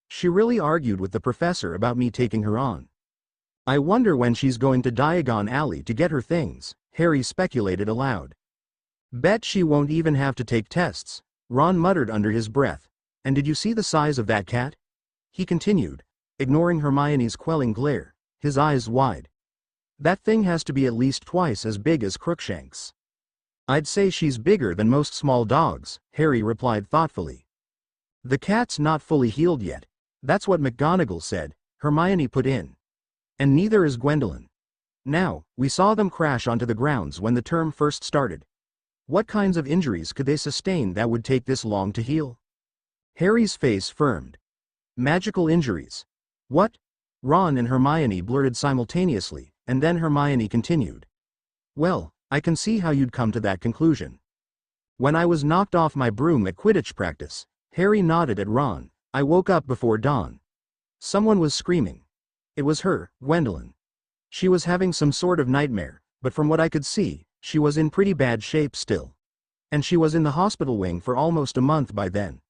She really argued with the professor about me taking her on. "I wonder when she's going to Diagon Alley to get her things," Harry speculated aloud. "Bet she won't even have to take tests," Ron muttered under his breath. "And did you see the size of that cat?" he continued, ignoring Hermione's quelling glare, his eyes wide. "That thing has to be at least twice as big as Crookshanks." "I'd say she's bigger than most small dogs," Harry replied thoughtfully. "The cat's not fully healed yet. That's what McGonagall said," Hermione put in. "And neither is Gwendolyn. Now, we saw them crash onto the grounds when the term first started. What kinds of injuries could they sustain that would take this long to heal?" Harry's face firmed. "Magical injuries." "What?" Ron and Hermione blurted simultaneously, and then Hermione continued. "Well, I can see how you'd come to that conclusion. When I was knocked off my broom at Quidditch practice," Harry nodded at Ron, "I woke up before dawn. Someone was screaming. It was her, Gwendolyn. She was having some sort of nightmare, but from what I could see, she was in pretty bad shape still. And she was in the hospital wing for almost a month by then.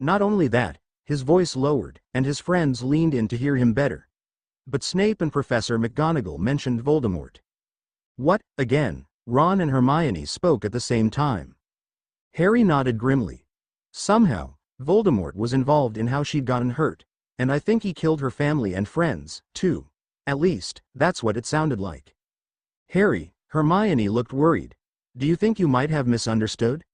Not only that," his voice lowered, and his friends leaned in to hear him better. "But Snape and Professor McGonagall mentioned Voldemort." "What, again?" Ron and Hermione spoke at the same time. Harry nodded grimly. "Somehow, Voldemort was involved in how she'd gotten hurt, and I think he killed her family and friends, too. At least, that's what it sounded like." "Harry," Hermione looked worried. "Do you think you might have misunderstood?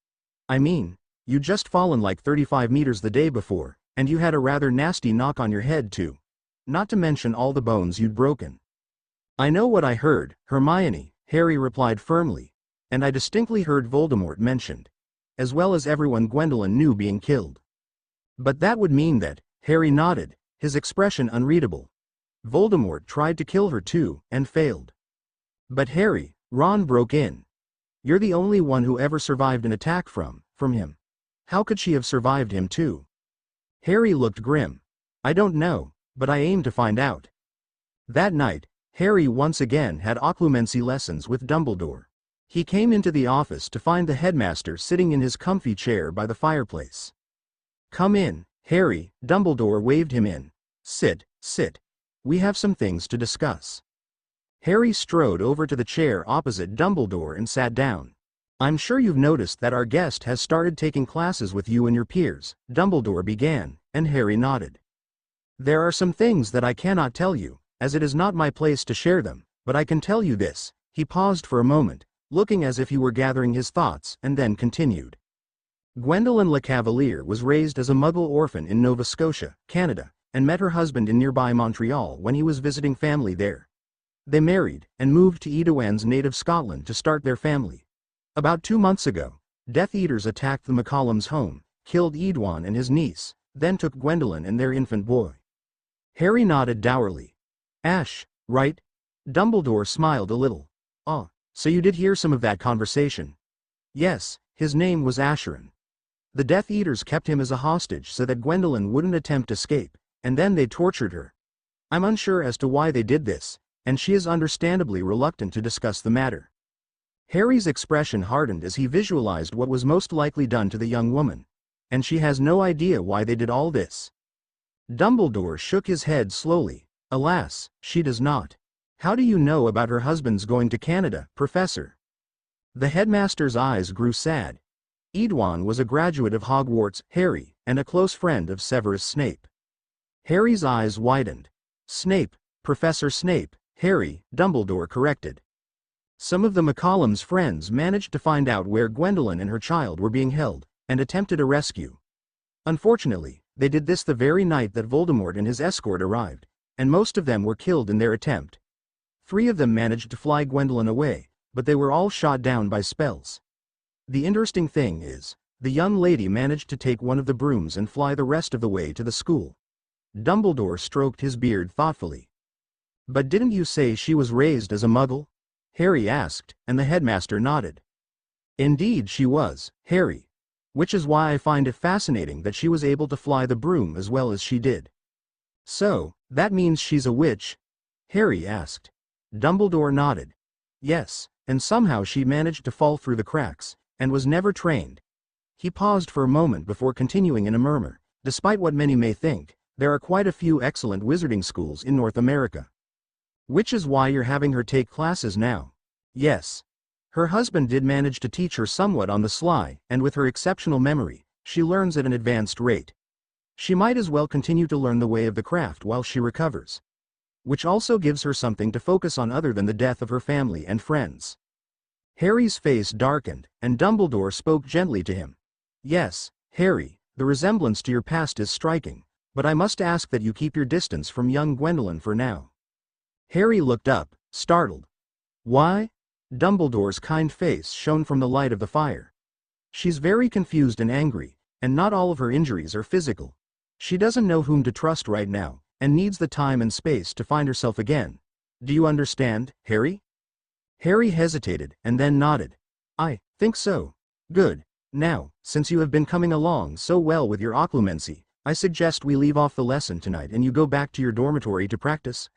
I mean, you'd just fallen like 35 meters the day before, and you had a rather nasty knock on your head too. Not to mention all the bones you'd broken." "I know what I heard, Hermione," Harry replied firmly. "And I distinctly heard Voldemort mentioned. As well as everyone Gwendolyn knew being killed." "But that would mean that," Harry nodded, his expression unreadable. "Voldemort tried to kill her too, and failed." "But Harry," Ron broke in. "You're the only one who ever survived an attack from him. How could she have survived him too?" Harry looked grim. "I don't know, but I aim to find out." That night, Harry once again had occlumency lessons with Dumbledore. He came into the office to find the headmaster sitting in his comfy chair by the fireplace. "Come in, Harry," Dumbledore waved him in. Sit. We have some things to discuss." Harry strode over to the chair opposite Dumbledore and sat down. "I'm sure you've noticed that our guest has started taking classes with you and your peers," Dumbledore began, and Harry nodded. "There are some things that I cannot tell you, as it is not my place to share them, but I can tell you this." He paused for a moment, looking as if he were gathering his thoughts, and then continued. Gwendolyn Le Cavalier was raised as a Muggle orphan in Nova Scotia, Canada, and met her husband in nearby Montreal when he was visiting family there. They married and moved to Edouan's native Scotland to start their family. About 2 months ago, Death Eaters attacked the McCollums' home, killed Edouan and his niece, then took Gwendolyn and their infant boy. Harry nodded dourly. Ash, right? Dumbledore smiled a little. Oh, so you did hear some of that conversation? Yes, his name was Asheron. The Death Eaters kept him as a hostage so that Gwendolyn wouldn't attempt escape, and then they tortured her. I'm unsure as to why they did this, and she is understandably reluctant to discuss the matter. Harry's expression hardened as he visualized what was most likely done to the young woman. And she has no idea why they did all this. Dumbledore shook his head slowly. Alas, she does not. How do you know about her husband's going to Canada, Professor? The headmaster's eyes grew sad. Edouan was a graduate of Hogwarts, Harry, and a close friend of Severus Snape. Harry's eyes widened. Snape, Professor Snape, Harry, Dumbledore corrected. Some of the McCollums' friends managed to find out where Gwendolyn and her child were being held, and attempted a rescue. Unfortunately, they did this the very night that Voldemort and his escort arrived, and most of them were killed in their attempt. 3 of them managed to fly Gwendolyn away, but they were all shot down by spells. The interesting thing is, the young lady managed to take one of the brooms and fly the rest of the way to the school. Dumbledore stroked his beard thoughtfully. But didn't you say she was raised as a Muggle? Harry asked, and the headmaster nodded. Indeed she was, Harry. Which is why I find it fascinating that she was able to fly the broom as well as she did. So, that means she's a witch? Harry asked. Dumbledore nodded. Yes, and somehow she managed to fall through the cracks, and was never trained. He paused for a moment before continuing in a murmur. Despite what many may think, there are quite a few excellent wizarding schools in North America. Which is why you're having her take classes now. Yes. Her husband did manage to teach her somewhat on the sly, and with her exceptional memory, she learns at an advanced rate. She might as well continue to learn the way of the craft while she recovers. Which also gives her something to focus on other than the death of her family and friends. Harry's face darkened, and Dumbledore spoke gently to him. Yes, Harry, the resemblance to your past is striking, but I must ask that you keep your distance from young Gwendolyn for now. Harry looked up, startled. Why? Dumbledore's kind face shone from the light of the fire. She's very confused and angry, and not all of her injuries are physical. She doesn't know whom to trust right now, and needs the time and space to find herself again. Do you understand, Harry? Harry hesitated, and then nodded. I think so. Good. Now, since you have been coming along so well with your occlumency, I suggest we leave off the lesson tonight and you go back to your dormitory to practice,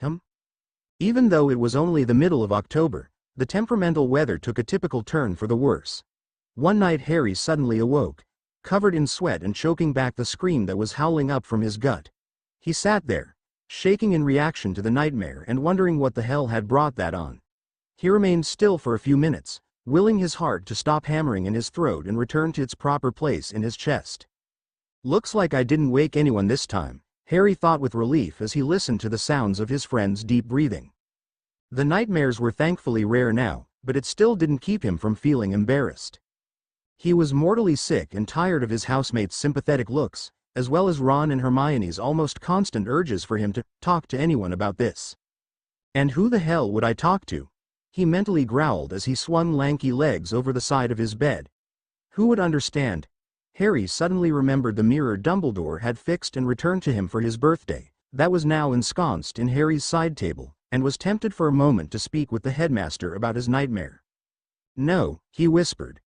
Even though it was only the middle of October, the temperamental weather took a typical turn for the worse. One night Harry suddenly awoke, covered in sweat and choking back the scream that was howling up from his gut. He sat there, shaking in reaction to the nightmare and wondering what the hell had brought that on. He remained still for a few minutes, willing his heart to stop hammering in his throat and return to its proper place in his chest. Looks like I didn't wake anyone this time, Harry thought with relief as he listened to the sounds of his friend's deep breathing. The nightmares were thankfully rare now, but it still didn't keep him from feeling embarrassed. He was mortally sick and tired of his housemates' sympathetic looks, as well as Ron and Hermione's almost constant urges for him to talk to anyone about this. And who the hell would I talk to? He mentally growled as he swung lanky legs over the side of his bed. Who would understand? Harry suddenly remembered the mirror Dumbledore had fixed and returned to him for his birthday, that was now ensconced in Harry's side table, and was tempted for a moment to speak with the headmaster about his nightmare. No, he whispered.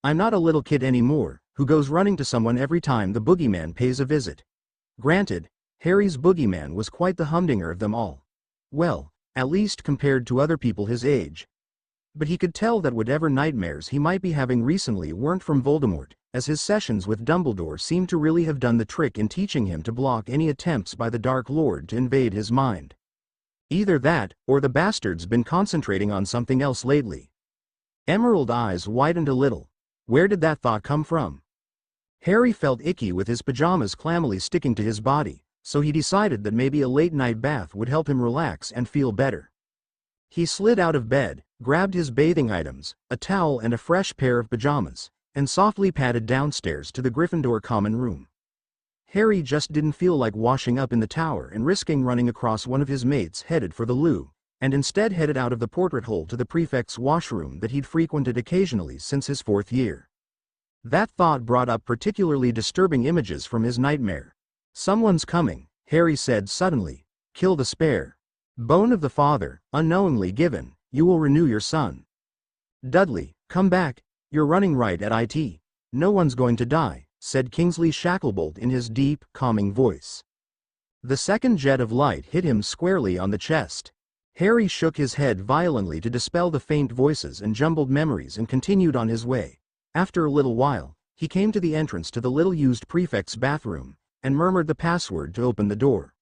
I'm not a little kid anymore, who goes running to someone every time the boogeyman pays a visit. Granted, Harry's boogeyman was quite the humdinger of them all. Well, at least compared to other people his age. But he could tell that whatever nightmares he might be having recently weren't from Voldemort, as his sessions with Dumbledore seemed to really have done the trick in teaching him to block any attempts by the Dark Lord to invade his mind. Either that, or the bastard's been concentrating on something else lately. Emerald eyes widened a little. Where did that thought come from? Harry felt icky with his pajamas clammily sticking to his body, so he decided that maybe a late-night bath would help him relax and feel better. He slid out of bed, grabbed his bathing items, a towel and a fresh pair of pajamas, and softly padded downstairs to the Gryffindor common room. Harry just didn't feel like washing up in the tower and risking running across one of his mates headed for the loo, and instead headed out of the portrait hole to the prefect's washroom that he'd frequented occasionally since his 4th year. That thought brought up particularly disturbing images from his nightmare. "Someone's coming," Harry said suddenly. "Kill the spare bone of the father, unknowingly given, you will renew your son. Dudley, come back, you're running right at it. No one's going to die," said Kingsley Shacklebolt in his deep, calming voice. The second jet of light hit him squarely on the chest. Harry shook his head violently to dispel the faint voices and jumbled memories and continued on his way. After a little while, he came to the entrance to the little-used prefect's bathroom, and murmured the password to open the door.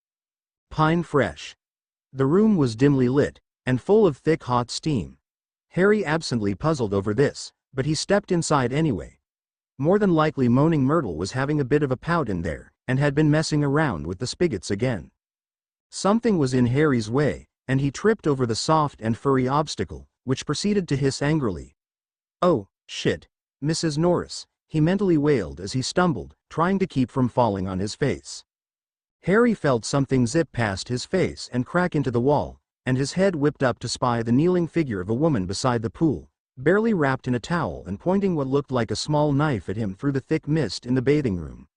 Pine Fresh. The room was dimly lit, and full of thick hot steam. Harry absently puzzled over this, but he stepped inside anyway. More than likely Moaning Myrtle was having a bit of a pout in there, and had been messing around with the spigots again. Something was in Harry's way, and he tripped over the soft and furry obstacle, which proceeded to hiss angrily. "Oh, shit, Mrs. Norris," he mentally wailed as he stumbled, trying to keep from falling on his face. Harry felt something zip past his face and crack into the wall, and his head whipped up to spy the kneeling figure of a woman beside the pool, barely wrapped in a towel and pointing what looked like a small knife at him through the thick mist in the bathing room.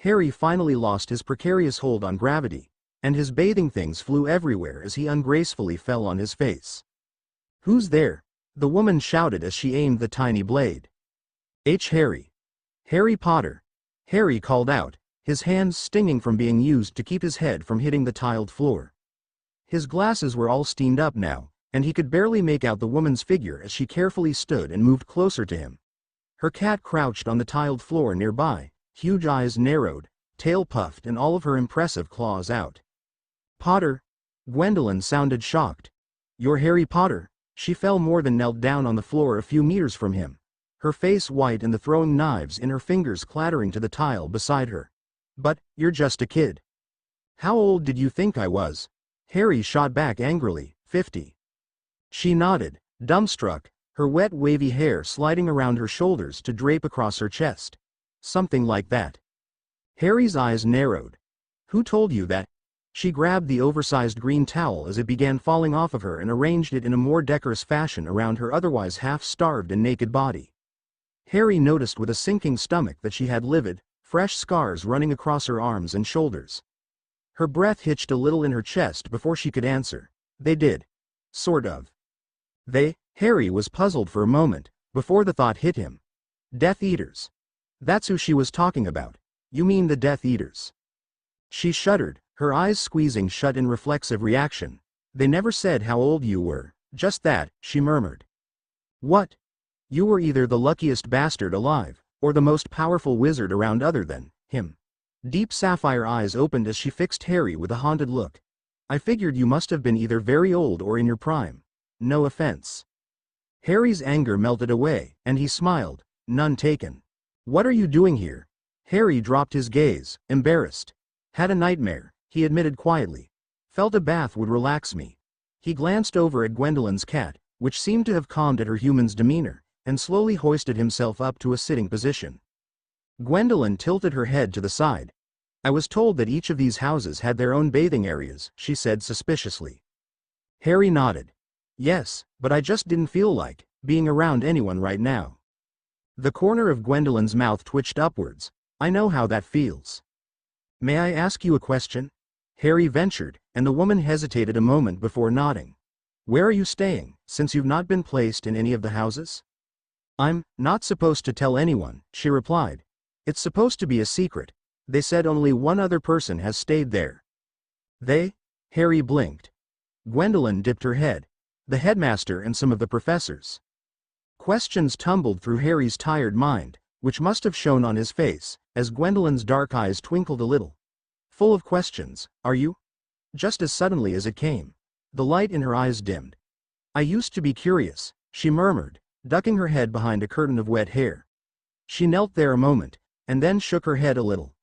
Harry finally lost his precarious hold on gravity, and his bathing things flew everywhere as he ungracefully fell on his face. "Who's there?" the woman shouted as she aimed the tiny blade. Harry. "Harry Potter," Harry called out, his hands stinging from being used to keep his head from hitting the tiled floor. His glasses were all steamed up now, and he could barely make out the woman's figure as she carefully stood and moved closer to him. Her cat crouched on the tiled floor nearby, huge eyes narrowed, tail puffed and all of her impressive claws out. "Potter?" Gwendolyn sounded shocked. "You're Harry Potter?" She fell more than knelt down on the floor a few meters from him, her face white and the throwing knives in her fingers clattering to the tile beside her. "But, you're just a kid." "How old did you think I was?" Harry shot back angrily. 50. She nodded, dumbstruck, her wet wavy hair sliding around her shoulders to drape across her chest. "Something like that." Harry's eyes narrowed. "Who told you that?" She grabbed the oversized green towel as it began falling off of her and arranged it in a more decorous fashion around her otherwise half-starved and naked body. Harry noticed with a sinking stomach that she had livid, fresh scars running across her arms and shoulders. Her breath hitched a little in her chest before she could answer. "They did. Sort of." "They?" Harry was puzzled for a moment, before the thought hit him. "Death Eaters. That's who she was talking about. You mean the Death Eaters." She shuddered, her eyes squeezing shut in reflexive reaction. "They never said how old you were, just that," she murmured. "What? You were either the luckiest bastard alive, or the most powerful wizard around other than him." Deep sapphire eyes opened as she fixed Harry with a haunted look. "I figured you must have been either very old or in your prime. No offense." Harry's anger melted away, and he smiled. "None taken." "What are you doing here?" Harry dropped his gaze, embarrassed. "Had a nightmare," he admitted quietly. "Felt a bath would relax me." He glanced over at Gwendolyn's cat, which seemed to have calmed at her human's demeanor, and slowly hoisted himself up to a sitting position. Gwendolyn tilted her head to the side. "I was told that each of these houses had their own bathing areas," she said suspiciously. Harry nodded. "Yes, but I just didn't feel like being around anyone right now." The corner of Gwendolyn's mouth twitched upwards. "I know how that feels." "May I ask you a question?" Harry ventured, and the woman hesitated a moment before nodding. "Where are you staying, since you've not been placed in any of the houses?" "I'm not supposed to tell anyone," she replied. "It's supposed to be a secret. They said only one other person has stayed there." "They?" Harry blinked. Gwendolyn dipped her head. "The headmaster and some of the professors." Questions tumbled through Harry's tired mind, which must have shown on his face, as Gwendolyn's dark eyes twinkled a little. "Full of questions, are you?" Just as suddenly as it came, the light in her eyes dimmed. "I used to be curious," she murmured, ducking her head behind a curtain of wet hair. She knelt there a moment, and then shook her head a little.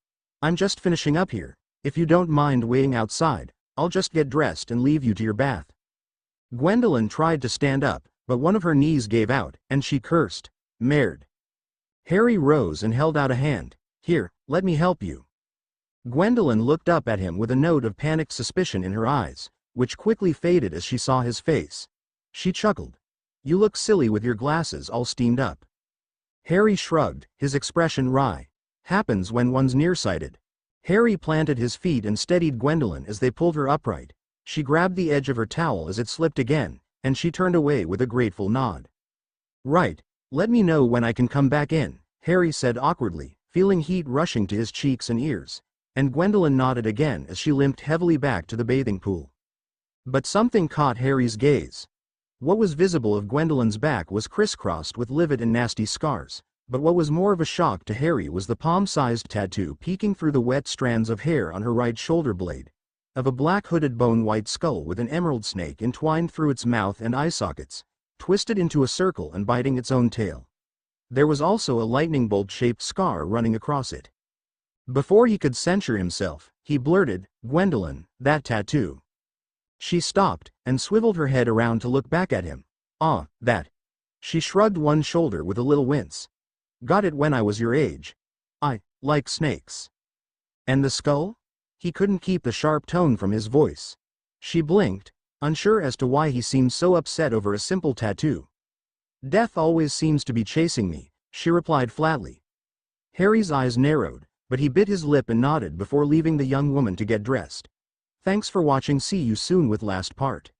"I'm just finishing up here. If you don't mind waiting outside, I'll just get dressed and leave you to your bath." Gwendolyn tried to stand up, but one of her knees gave out, and she cursed. "Merde." Harry rose and held out a hand. "Here, let me help you." Gwendolyn looked up at him with a note of panicked suspicion in her eyes, which quickly faded as she saw his face. She chuckled. "You look silly with your glasses all steamed up." Harry shrugged, his expression wry. "Happens when one's nearsighted." Harry planted his feet and steadied Gwendolyn as they pulled her upright. She grabbed the edge of her towel as it slipped again, and she turned away with a grateful nod. "Right. Let me know when I can come back in," Harry said awkwardly, feeling heat rushing to his cheeks and ears. And Gwendolyn nodded again as she limped heavily back to the bathing pool. But something caught Harry's gaze. What was visible of Gwendolyn's back was crisscrossed with livid and nasty scars, but what was more of a shock to Harry was the palm-sized tattoo peeking through the wet strands of hair on her right shoulder blade, of a black hooded bone-white skull with an emerald snake entwined through its mouth and eye sockets, twisted into a circle and biting its own tail. There was also a lightning bolt-shaped scar running across it. Before he could censure himself, he blurted, "Gwendolyn, that tattoo." She stopped, and swiveled her head around to look back at him. "Ah, that." She shrugged one shoulder with a little wince. "Got it when I was your age. I like snakes." "And the skull?" He couldn't keep the sharp tone from his voice. She blinked, unsure as to why he seemed so upset over a simple tattoo. "Death always seems to be chasing me," she replied flatly. Harry's eyes narrowed, but he bit his lip and nodded before leaving the young woman to get dressed. Thanks for watching. See you soon with last part.